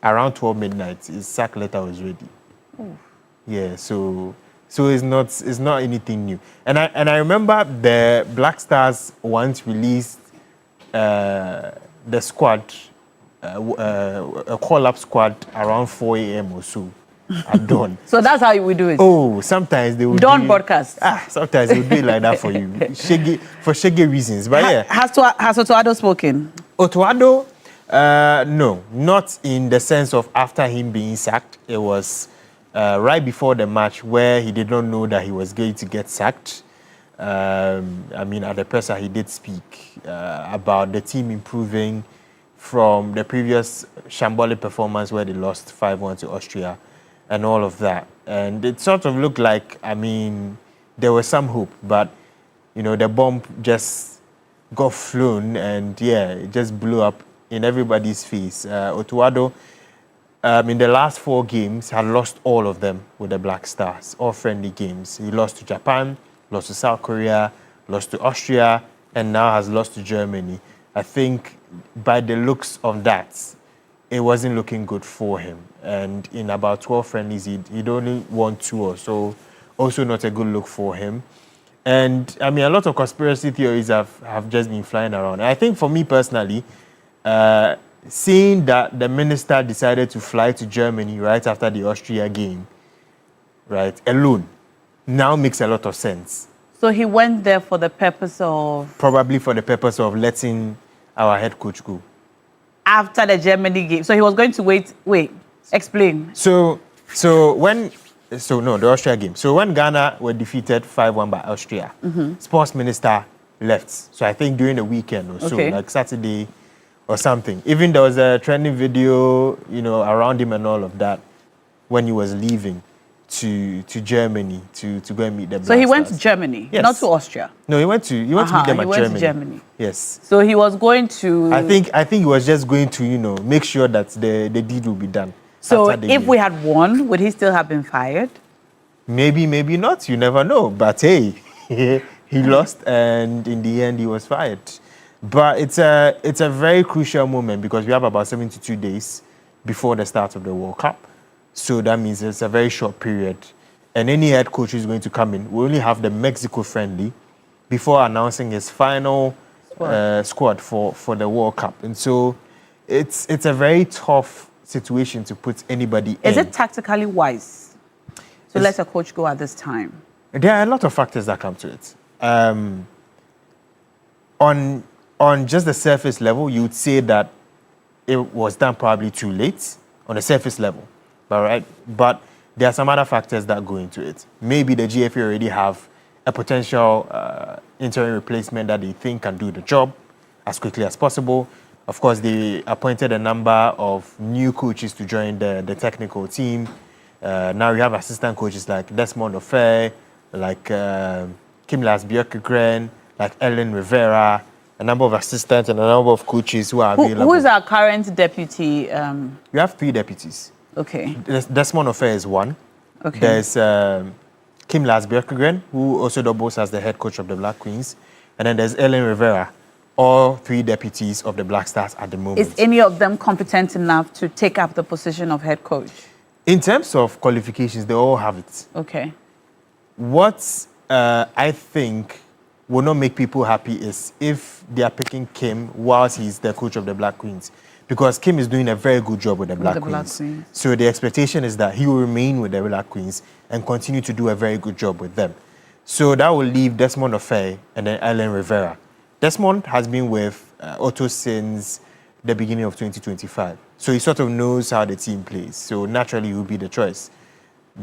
around 12 midnight, his sack letter was ready. Ooh. Yeah, so it's not anything new. And I remember the Black Stars once released the squad, a call-up squad around 4 a.m. or so at dawn. So that's how we do it? Oh, sometimes they would Dawn broadcast? Sometimes they would do it like that for you, for shaggy reasons. But yeah. Has Otto Addo spoken? Otto Addo, no, not in the sense of after him being sacked. It was right before the match where he did not know that he was going to get sacked. I mean, at the presser, he did speak about the team improving from the previous shambolic performance where they lost 5-1 to Austria and all of that. And it sort of looked like, I mean, there was some hope, but, you know, the bomb just got flown and, yeah, it just blew up in everybody's face. Otto Addo, in the last 4 games, had lost all of them with the Black Stars, all friendly games. He lost to Japan, lost to South Korea, lost to Austria, and now has lost to Germany. I think by the looks of that, it wasn't looking good for him. And in about 12 friendlies, he'd only won 2 or so. Also not a good look for him. And I mean, a lot of conspiracy theories have just been flying around. And I think for me personally, seeing that the minister decided to fly to Germany right after the Austria game, right, alone, now makes a lot of sense. So he went there for the purpose of? Probably for the purpose of letting our head coach go. After the Germany game. So he was going to wait, explain. The Austria game. So when Ghana were defeated 5-1 by Austria, sports minister left. So I think during the weekend or so, like Saturday or something. Even there was a trending video, you know, around him and all of that when he was leaving to Germany to go and meet them. So he went to Germany, yes. Not to Austria. No, he went to meet them at Germany. He went to Germany. Yes. So he was going to. I think he was just going to, you know, make sure that the deed will be done. So if we had won, would he still have been fired? Maybe, maybe not. You never know. But hey, he lost, and in the end, he was fired. But it's a very crucial moment because we have about 72 days before the start of the World Cup. So that means it's a very short period. And any head coach who's going to come in will only have the Mexico friendly before announcing his final squad for the World Cup. And so it's a very tough situation to put anybody in. Is it tactically wise to let a coach go at this time? There are a lot of factors that come to it. On just the surface level, you would say that it was done probably too late on the surface level. But there are some other factors that go into it. Maybe the GFA already have a potential interim replacement that they think can do the job as quickly as possible. Of course, they appointed a number of new coaches to join the technical team. Now we have assistant coaches like Desmond Ofe, like Kimlas Björkegren, like Ellen Rivera, a number of assistants and a number of coaches who are available. Who is our current deputy? We have 3 deputies. Okay. Desmond Ofe is one. Okay. There's Kimlas Björkegren, who also doubles as the head coach of the Black Queens. And then there's Ellen Rivera, all 3 deputies of the Black Stars at the moment. Is any of them competent enough to take up the position of head coach? In terms of qualifications, they all have it. Okay. What I think will not make people happy is if they are picking Kim whilst he's the coach of the Black Queens. Because Kim is doing a very good job with the Black Queens. So the expectation is that he will remain with the Black Queens and continue to do a very good job with them. So that will leave Desmond Ofe and then Ellen Rivera. Desmond has been with Otto since the beginning of 2025. So he sort of knows how the team plays. So naturally, he will be the choice.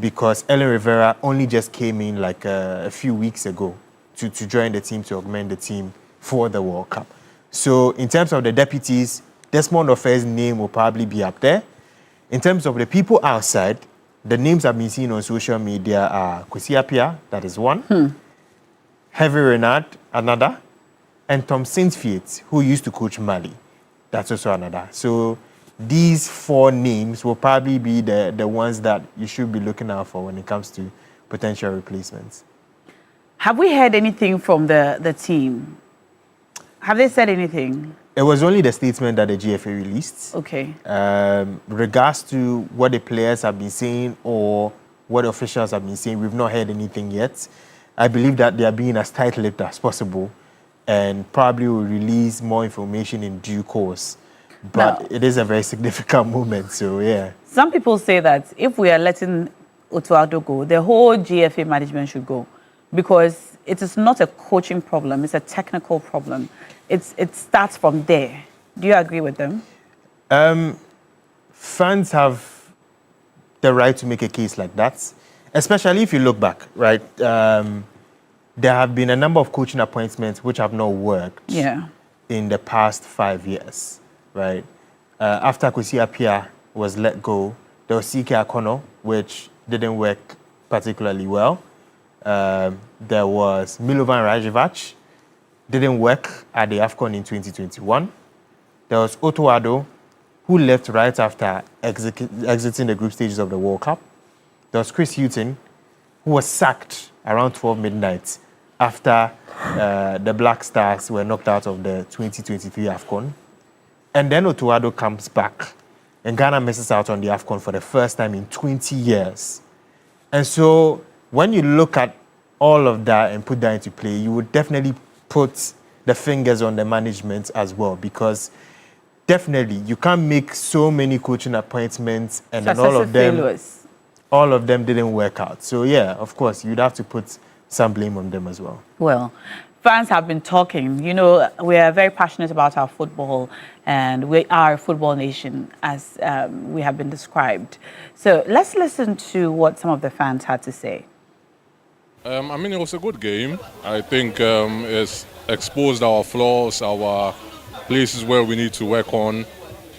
Because Ellen Rivera only just came in like a few weeks ago to join the team, to augment the team for the World Cup. So in terms of the deputies, Desmond Ofe's name will probably be up there. In terms of the people outside, the names I've been seeing on social media are Kwesi Appiah, that is one. Hervé Renard, another. And Tom Saintfiet, who used to coach Mali. That's also another. So these 4 names will probably be the ones that you should be looking out for when it comes to potential replacements. Have we heard anything from the team? Have they said anything? It was only the statement that the GFA released. Okay. Regards to what the players have been saying or what the officials have been saying, we've not heard anything yet. I believe that they are being as tight-lipped as possible and probably will release more information in due course. But it is a very significant moment, so yeah. Some people say that if we are letting Otuado go, the whole GFA management should go because it is not a coaching problem, it's a technical problem. It starts from there. Do you agree with them? Fans have the right to make a case like that, especially if you look back, right? There have been a number of coaching appointments which have not worked in the past 5 years, right? After Kwesi Appiah was let go, there was CK Akono, which didn't work particularly well. There was Milovan Rajevac, didn't work at the AFCON in 2021. There was Otuado, who left right after exiting the group stages of the World Cup. There was Chris Hughton, who was sacked around 12 midnight after the Black Stars were knocked out of the 2023 AFCON. And then Otuado comes back, and Ghana misses out on the AFCON for the first time in 20 years. And so when you look at all of that and put that into play, you would definitely put the fingers on the management as well, because definitely you can't make so many coaching appointments and then all of them didn't work out. So yeah, of course, you'd have to put some blame on them as well. Well, fans have been talking. You know, we are very passionate about our football, and we are a football nation, as we have been described. So let's listen to what some of the fans had to say. I mean, it was a good game. I think it's exposed our flaws, our places where we need to work on.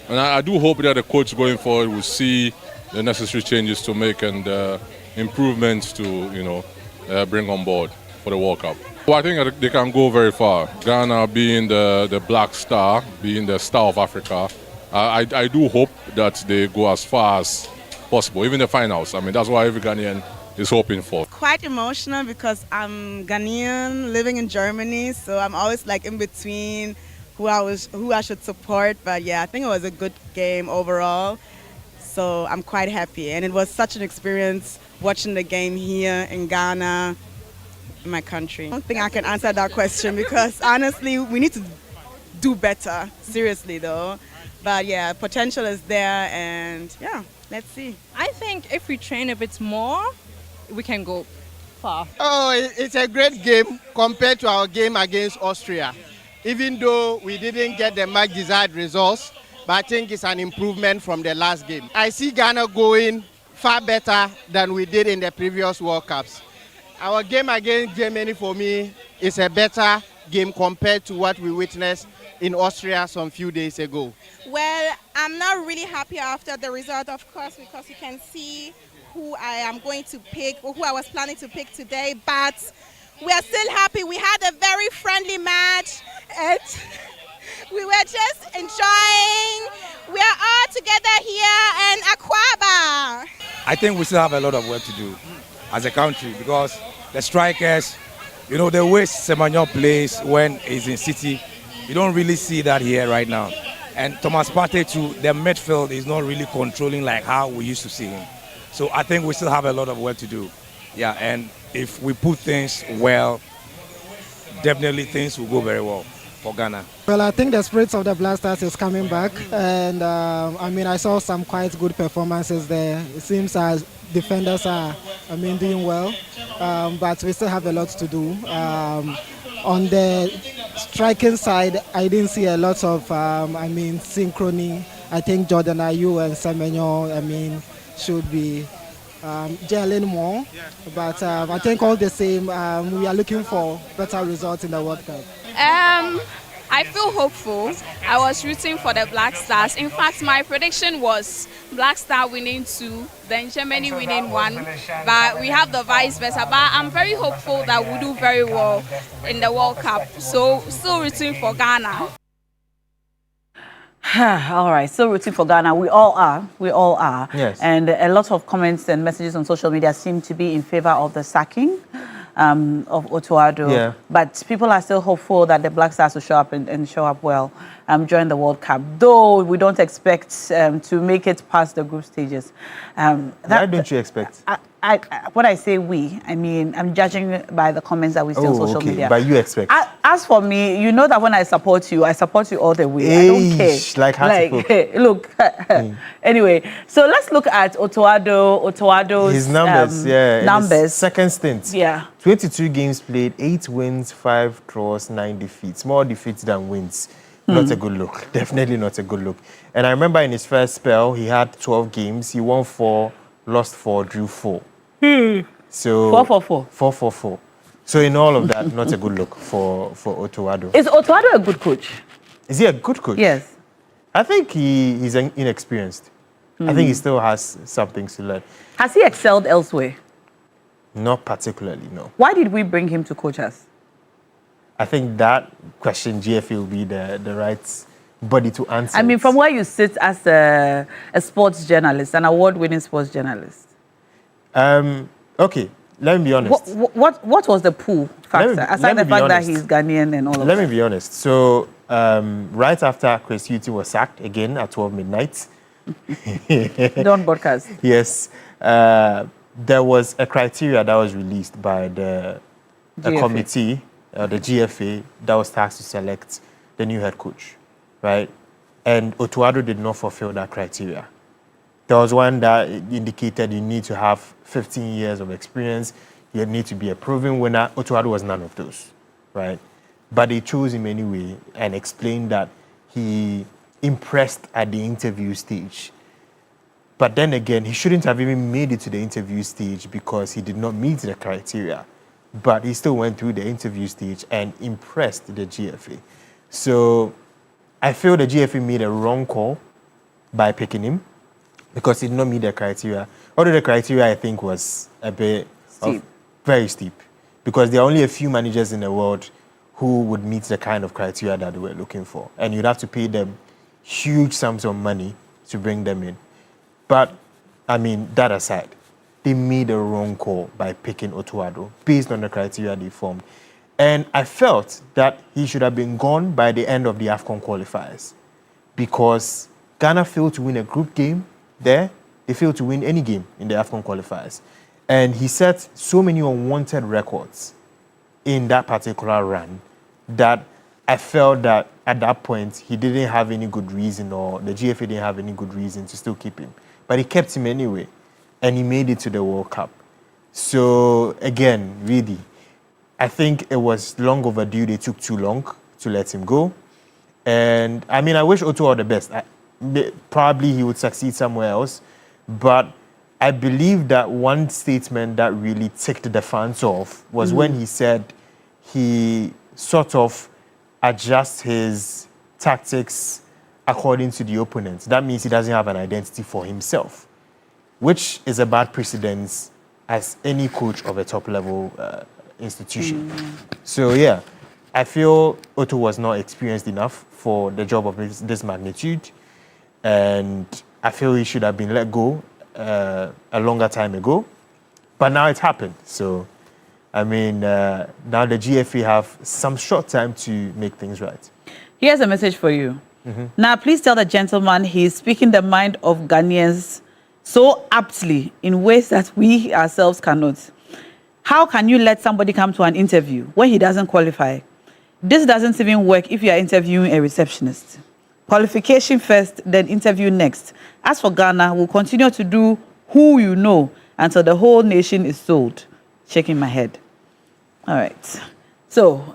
And I do hope that the coach going forward will see the necessary changes to make and improvements to, you know, bring on board for the World Cup. Well, I think they can go very far. Ghana being the black star, being the star of Africa, I do hope that they go as far as possible, even the finals. I mean, that's what every Ghanaian is hoping for. Quite emotional because I'm Ghanaian living in Germany, so I'm always like in between who I should support. But yeah, I think it was a good game overall. So I'm quite happy, and it was such an experience watching the game here in Ghana, in my country. I don't think I can answer that question because honestly, we need to do better. Seriously though, but yeah, potential is there, and yeah, let's see. I think if we train a bit more, we can go far. Oh, it's a great game compared to our game against Austria. Even though we didn't get the much desired results, but I think it's an improvement from the last game. I see Ghana going far better than we did in the previous World Cups. Our game against Germany, for me, is a better game compared to what we witnessed in Austria some few days ago. Well, I'm not really happy after the result, of course, because you can see who I am going to pick, or who I was planning to pick today, but we are still happy. We had a very friendly match, and we were just enjoying. We are all together here in Accra. I think we still have a lot of work to do as a country because the strikers, you know, the way Semenyo plays when he's in City, you don't really see that here right now. And Thomas Partey too, the midfield is not really controlling like how we used to see him. So I think we still have a lot of work to do. Yeah, and if we put things well, definitely things will go very well for Ghana. Well, I think the spirits of the Blasters is coming back, and I mean, I saw some quite good performances there. It seems as defenders are, doing well, but we still have a lot to do. On the striking side, I didn't see a lot of, synchrony. I think Jordan Ayew and Semenyo, should be gelling more. But I think all the same, we are looking for better results in the World Cup. I feel hopeful. I was rooting for the Black Stars. In fact, my prediction was Black Star winning 2, then Germany winning 1. But we have the vice versa. But I'm very hopeful that we'll do very well in the World Cup. So still rooting for Ghana. All right, so rooting for Ghana. We all are. We all are. Yes. And a lot of comments and messages on social media seem to be in favor of the sacking of Otuado. Yeah. But people are still hopeful that the Black Stars will show up and show up well during the World Cup. Though we don't expect to make it past the group stages. Why don't you expect? When I say we, I mean I'm judging by the comments that we see on social media. But you expect? As for me, you know that when I support you all the way. I don't care. Look. Anyway, so let's look at Otuado's his numbers. Numbers. Second stint. Yeah. 22 games played, 8 wins, 5 draws, 9 defeats. More defeats than wins. Not a good look. Definitely not a good look. And I remember in his first spell, he had 12 games. He won 4, lost 4, drew 4. So 4-4-4. 4-4-4. So in all of that, not a good look for Otuado. Is Otuado a good coach? Is he a good coach? Yes. I think he's inexperienced. I think he still has some things to learn. Has he excelled elsewhere? Not particularly, no. Why did we bring him to coach us? I think that question, GFA will be the right body to answer. I mean, from where you sit as a sports journalist, an award-winning sports journalist. Okay, let me be honest. What was the pull factor, aside the fact that he's Ghanaian and all of that? Let me be honest. So, right after Chris Hughton was sacked, again at 12 midnight. Don't broadcast. Yes. There was a criteria that was released by a committee, the GFA, that was tasked to select the new head coach, right? And Otuado did not fulfill that criteria. There was one that indicated you need to have 15 years of experience, you need to be a proven winner. Otuado was none of those, right? But they chose him anyway and explained that he impressed at the interview stage. But then again, he shouldn't have even made it to the interview stage because he did not meet the criteria. But he still went through the interview stage and impressed the GFA. So I feel the GFA made a wrong call by picking him because he did not meet the criteria. Although the criteria, I think, was a bit very steep because there are only a few managers in the world who would meet the kind of criteria that they were looking for. And you'd have to pay them huge sums of money to bring them in. But, I mean, that aside, they made a wrong call by picking Otuado based on the criteria they formed. And I felt that he should have been gone by the end of the AFCON qualifiers because Ghana failed to win a group game there. They failed to win any game in the AFCON qualifiers. And he set so many unwanted records in that particular run that I felt that at that point he didn't have any good reason, or the GFA didn't have any good reason to still keep him. But he kept him anyway, and he made it to the World Cup. So again, really, I think it was long overdue. They took too long to let him go. And I mean, I wish Otu all the best. Probably he would succeed somewhere else. But I believe that one statement that really ticked the fans off was when he said he sort of adjusts his tactics according to the opponent. That means he doesn't have an identity for himself, which is a bad precedent as any coach of a top-level institution. So, yeah, I feel Otto was not experienced enough for the job of this magnitude, and I feel he should have been let go a longer time ago, but now it happened. So, I mean, now the GFA have some short time to make things right. Here's a message for you. Now, please tell the gentleman he's speaking the mind of Ghanaians so aptly in ways that we ourselves cannot. How can you let somebody come to an interview when he doesn't qualify? This doesn't even work if you are interviewing a receptionist. Qualification first, then interview next. As for Ghana, we'll continue to do who you know until the whole nation is sold. Shaking my head. All right. So,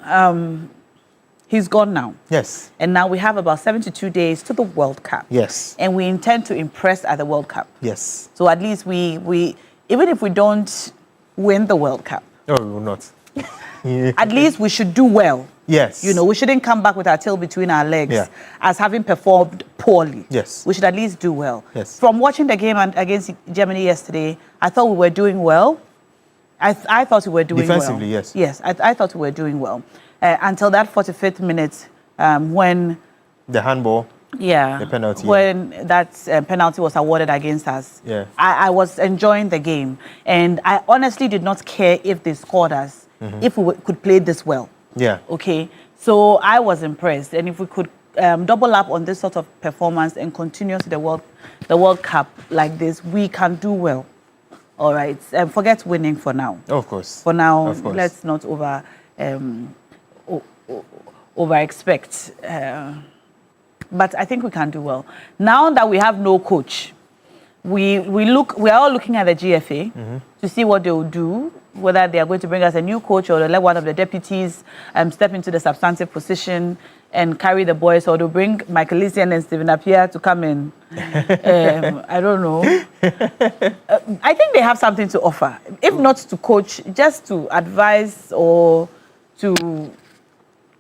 He's gone now. Yes. And now we have about 72 days to the World Cup. Yes. And we intend to impress at the World Cup. Yes. So at least we even if we don't win the World Cup. No, we will not. At least we should do well. Yes. You know, we shouldn't come back with our tail between our legs Yeah. as having performed poorly. Yes. We should at least do well. Yes. From watching the game against Germany yesterday, I thought we were doing well. I thought we were doing Defensively, well. yes. Yes, I thought we were doing well. Until that 45th minute when... The handball. Yeah. The penalty. When that penalty was awarded against us. Yeah. I was enjoying the game. And I honestly did not care if they scored us, if we could play this well. Yeah. Okay. So I was impressed. And if we could double up on this sort of performance and continue to the World Cup like this, we can do well. All right. Forget winning for now. Of course. For now, Of course. let's not over expect. But I think we can do well. Now that we have no coach, we are all looking at the GFA to see what they will do, whether they are going to bring us a new coach or let one of the deputies step into the substantive position and carry the boys, or to bring Michael Essien and Stephen Appiah to come in. I don't know. I think they have something to offer. If not to coach, just to advise or to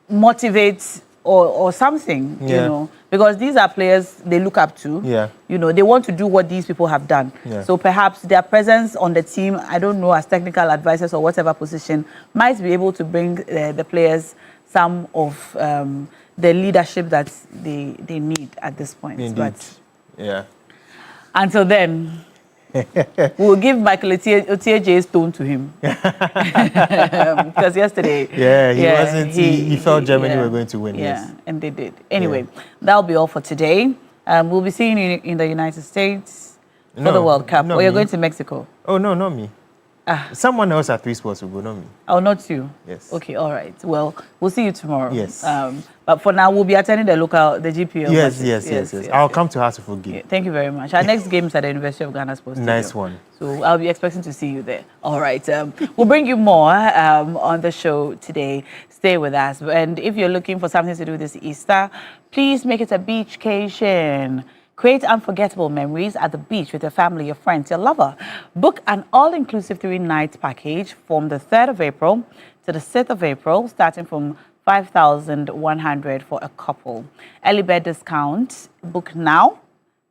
motivate or something, you know. Because these are players they look up to. Yeah. You know, they want to do what these people have done. Yeah. So perhaps their presence on the team, I don't know, as technical advisors or whatever position, might be able to bring the players some of the leadership that they need at this point. Indeed. But yeah. until then, we'll give Michael Otieje's stone to him. Because yesterday... Yeah, he wasn't... He felt Germany were going to win, yes. Yeah, and they did. Anyway, that'll be all for today. We'll be seeing you in the United States for the World Cup. Or you're going to Mexico? Oh, no, not me. Someone else at 3 Sports will go, not me. Oh, not you? Yes. Okay, all right. Well, we'll see you tomorrow. Yes. But for now, we'll be attending the GPL. Yes. I'll come to House of Forgive. Yeah, thank you very much. Our next game is at the University of Ghana Sports Stadium. Nice one. So I'll be expecting to see you there. All right. We'll bring you more on the show today. Stay with us. And if you're looking for something to do this Easter, please make it a beachcation. Create unforgettable memories at the beach with your family, your friends, your lover. Book an all-inclusive 3-night package from the 3rd of April to the 6th of April, starting from $5,100 for a couple. Early bird discount. Book now.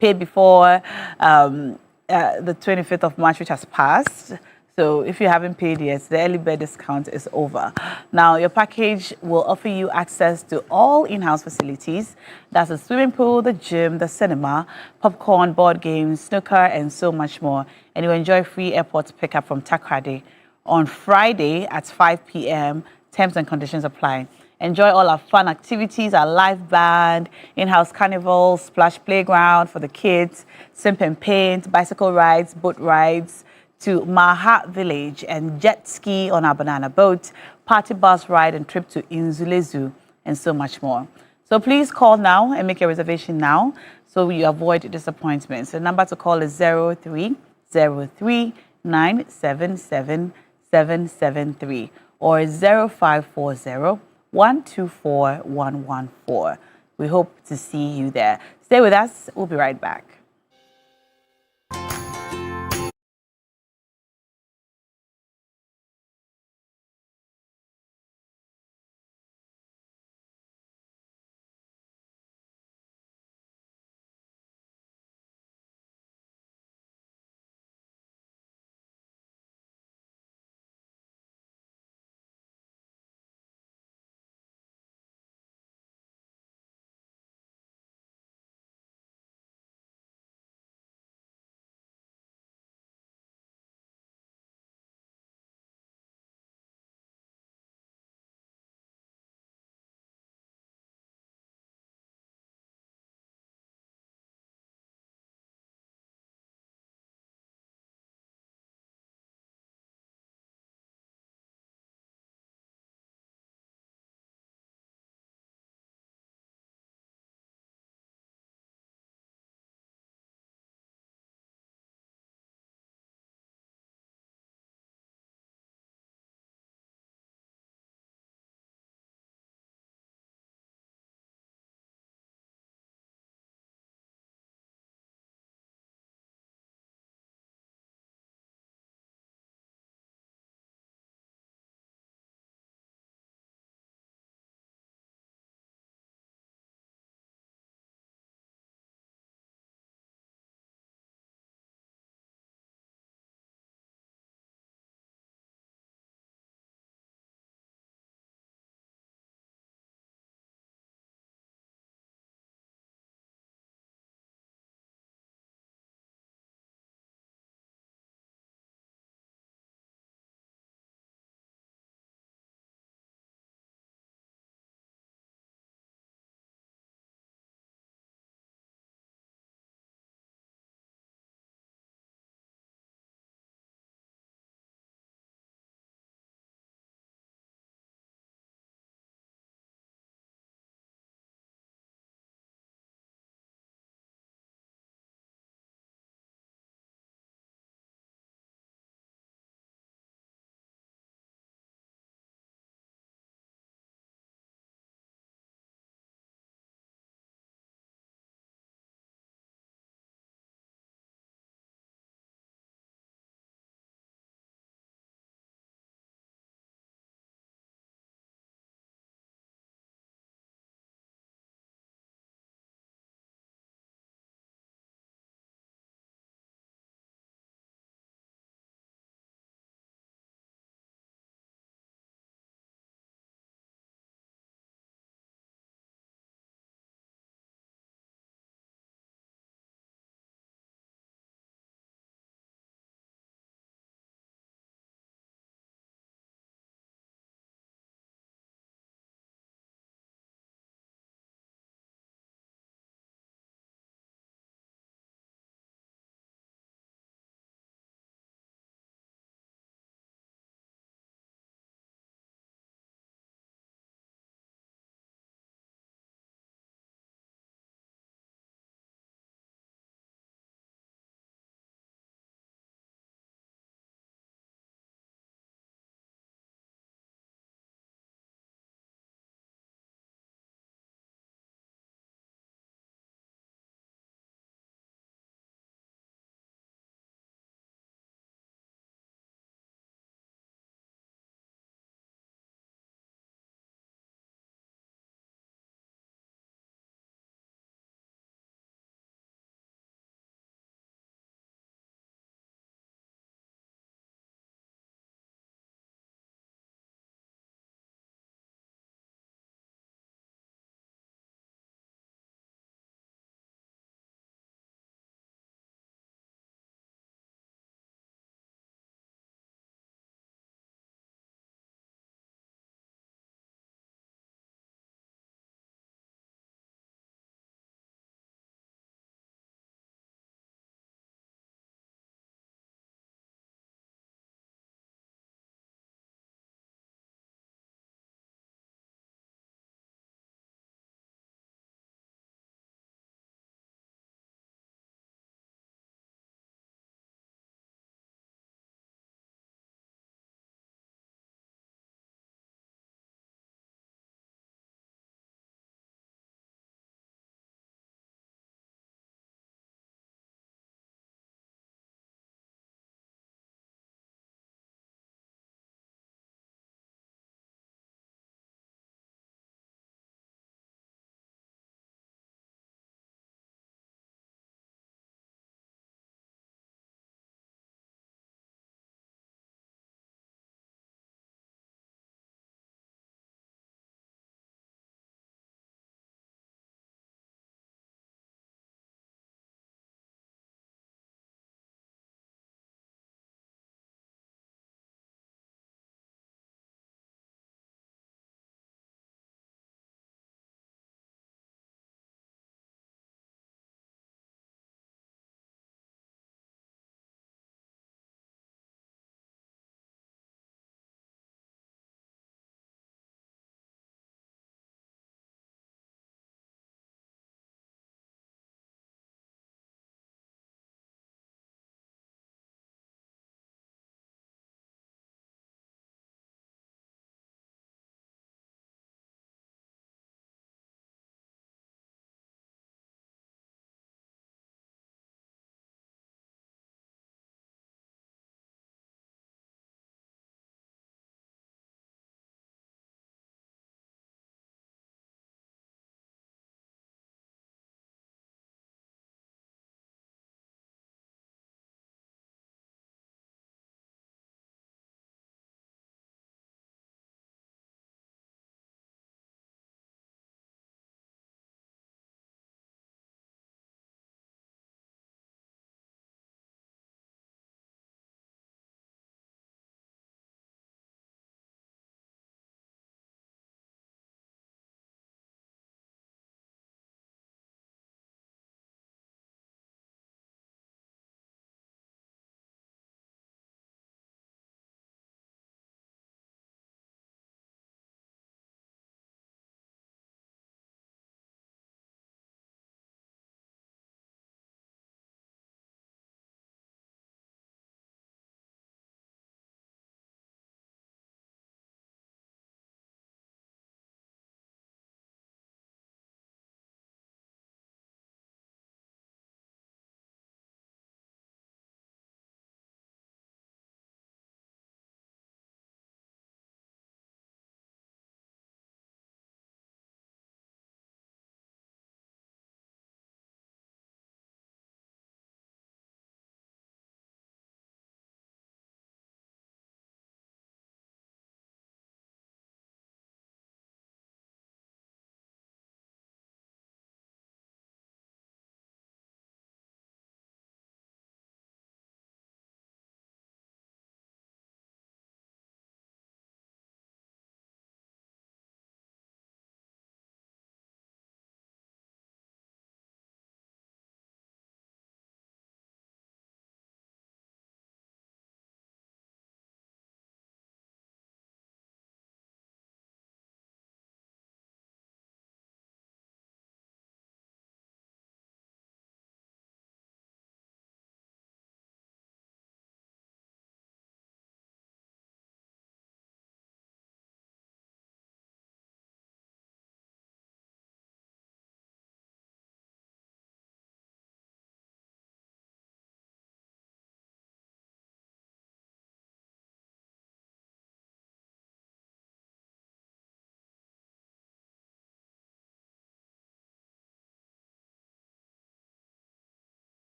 Pay before the 25th of March, which has passed. So if you haven't paid yet, the early bird discount is over. Now, your package will offer you access to all in-house facilities. That's the swimming pool, the gym, the cinema, popcorn, board games, snooker, and so much more. And you enjoy free airport pickup from Takrady on Friday at 5 p.m. Terms and conditions apply. Enjoy all our fun activities, our live band, in-house carnival, splash playground for the kids, simp and paint, bicycle rides, boat rides, to Maha Village and jet ski on our banana boat, party bus ride and trip to Inzulezu, and so much more. So please call now and make your reservation now so you avoid disappointments. The number to call is 0303-977-773 or 0540-124-114. We hope to see you there. Stay with us. We'll be right back.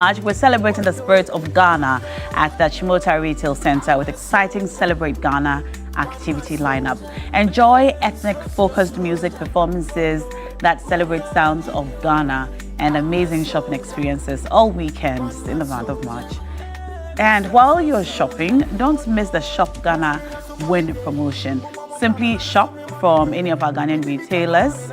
We're celebrating the spirit of Ghana at the Chimota Retail Center with exciting Celebrate Ghana activity lineup. Enjoy ethnic-focused music performances that celebrate sounds of Ghana and amazing shopping experiences all weekends in the month of March. And while you're shopping, don't miss the Shop Ghana Win promotion. Simply shop from any of our Ghanaian retailers,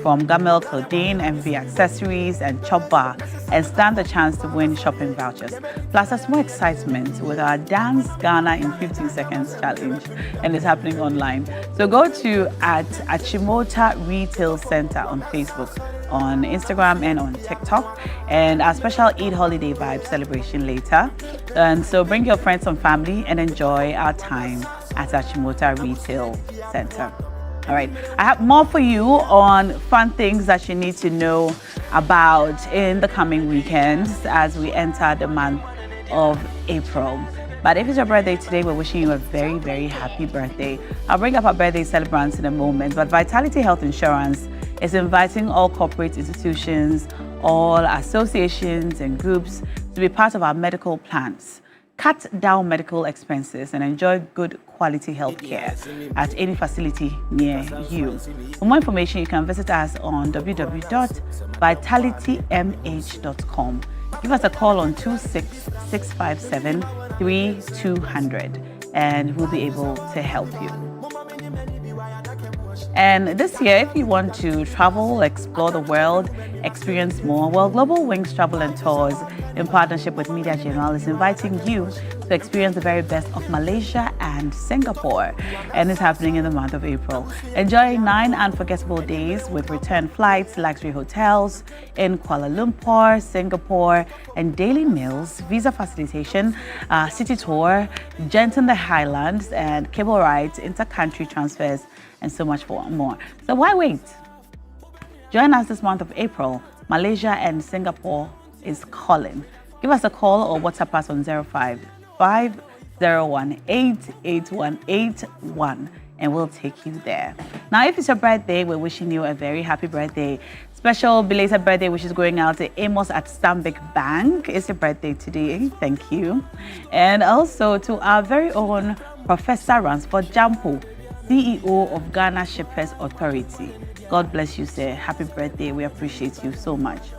from Gamel Clothing, MV Accessories, and Chop Bar, and stand the chance to win shopping vouchers. Plus, there's more excitement with our Dance Ghana in 15 Seconds challenge, and it's happening online. So go to Achimota Retail Center on Facebook, on Instagram, and on TikTok, and our special Eid Holiday Vibe celebration later. And so bring your friends and family and enjoy our time at Achimota Retail Center. All right, I have more for you on fun things that you need to know about in the coming weekends as we enter the month of April. But if it's your birthday today, we're wishing you a very, very happy birthday. I'll bring up our birthday celebrants in a moment, but Vitality Health Insurance is inviting all corporate institutions, all associations and groups to be part of our medical plans. Cut down medical expenses and enjoy good quality health care at any facility near you. For more information, you can visit us on www.vitalitymh.com. Give us a call on 26657-3200 and we'll be able to help you. And this year, if you want to travel, explore the world, experience more, well, Global Wings Travel and Tours, in partnership with Media General, is inviting you to experience the very best of Malaysia and Singapore. And it's happening in the month of April. Enjoy 9 unforgettable days with return flights, luxury hotels in Kuala Lumpur, Singapore, and daily meals, visa facilitation, city tour, gent in the Highlands, and cable rides, inter-country transfers, and so much more. So why wait? Join us this month of April. Malaysia and Singapore is calling. Give us a call or WhatsApp us on 055-018-8181 and we'll take you there. Now, if it's your birthday, we're wishing you a very happy birthday. Special belated birthday wishes going out to Amos at Stanbic Bank. It's your birthday today. Thank you. And also to our very own Professor Ransford Jampo, CEO of Ghana Shippers Authority. God bless you, sir. Happy birthday. We appreciate you so much.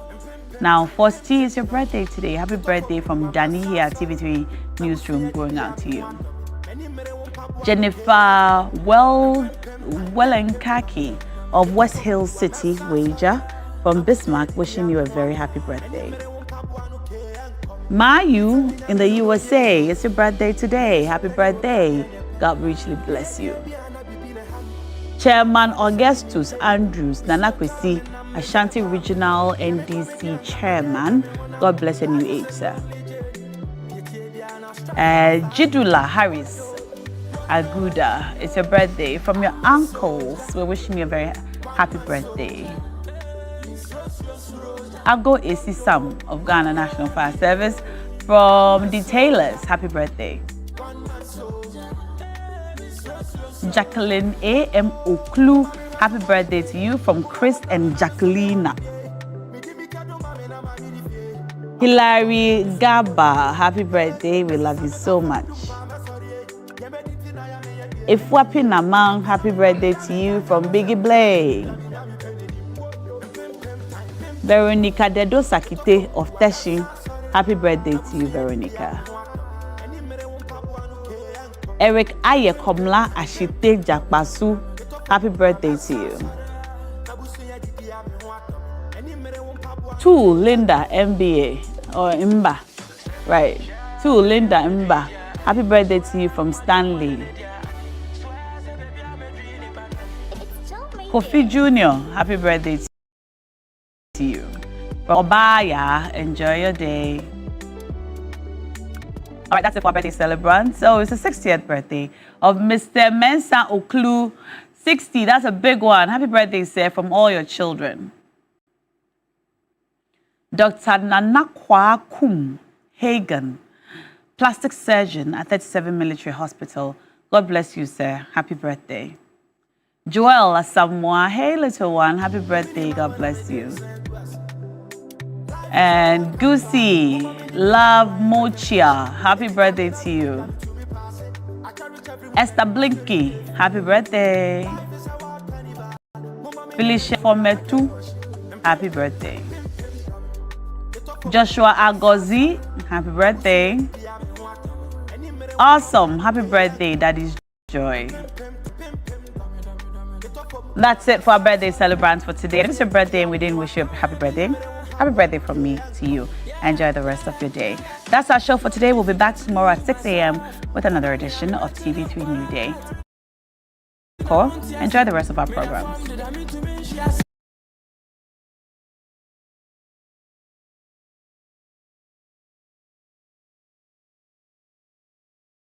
Now, First T, it's your birthday today. Happy birthday from Danny here at TV3 Newsroom going out to you. Jennifer Wellenkaki of West Hill City, Wager from Bismarck, wishing you a very happy birthday. Mayu in the USA, it's your birthday today. Happy birthday. God richly bless you. Chairman Augustus Andrews Nanakwesi, Ashanti Regional NDC Chairman. God bless your new age, sir. Jidula Harris Aguda, it's your birthday. From your uncles, we're wishing you a very happy birthday. Ago AC Sam of Ghana National Fire Service. From the Taylors, happy birthday. Jacqueline A.M. Oklu, happy birthday to you from Chris and Jacqueline. Hilary Gaba, happy birthday. We love you so much. Ifwapi Namang, happy birthday to you from Biggie Blay. Veronica Dedo Sakite of Teshin, happy birthday to you, Veronica. Eric Ayekomla Ashite Jakbasu, happy birthday to you. To Linda MBA or Imba, right? To Linda Imba, happy birthday to you from Stanley. Kofi Jr., happy birthday to you. From Obaya, enjoy your day. All right, that's it for our birthday celebrant. So it's the 60th birthday of Mr. Mensa Oklu. 60, that's a big one. Happy birthday, sir, from all your children. Dr. Nanakwa Kum Hagen, plastic surgeon at 37 Military Hospital. God bless you, sir. Happy birthday. Joel Asamoah, hey little one, happy birthday. God bless you. And Goosey, Love Mochia, happy birthday to you. Esther Blinky, happy birthday. Felicia Formetu, happy birthday. Joshua Agozi, happy birthday. Awesome, happy birthday, Daddy's Joy. That's it for our birthday celebrants for today. If it's your birthday and we didn't wish you a happy birthday from me to you. Enjoy the rest of your day. That's our show for today. We'll be back tomorrow at 6 a.m. with another edition of TV3 Newday. Enjoy the rest of our programs.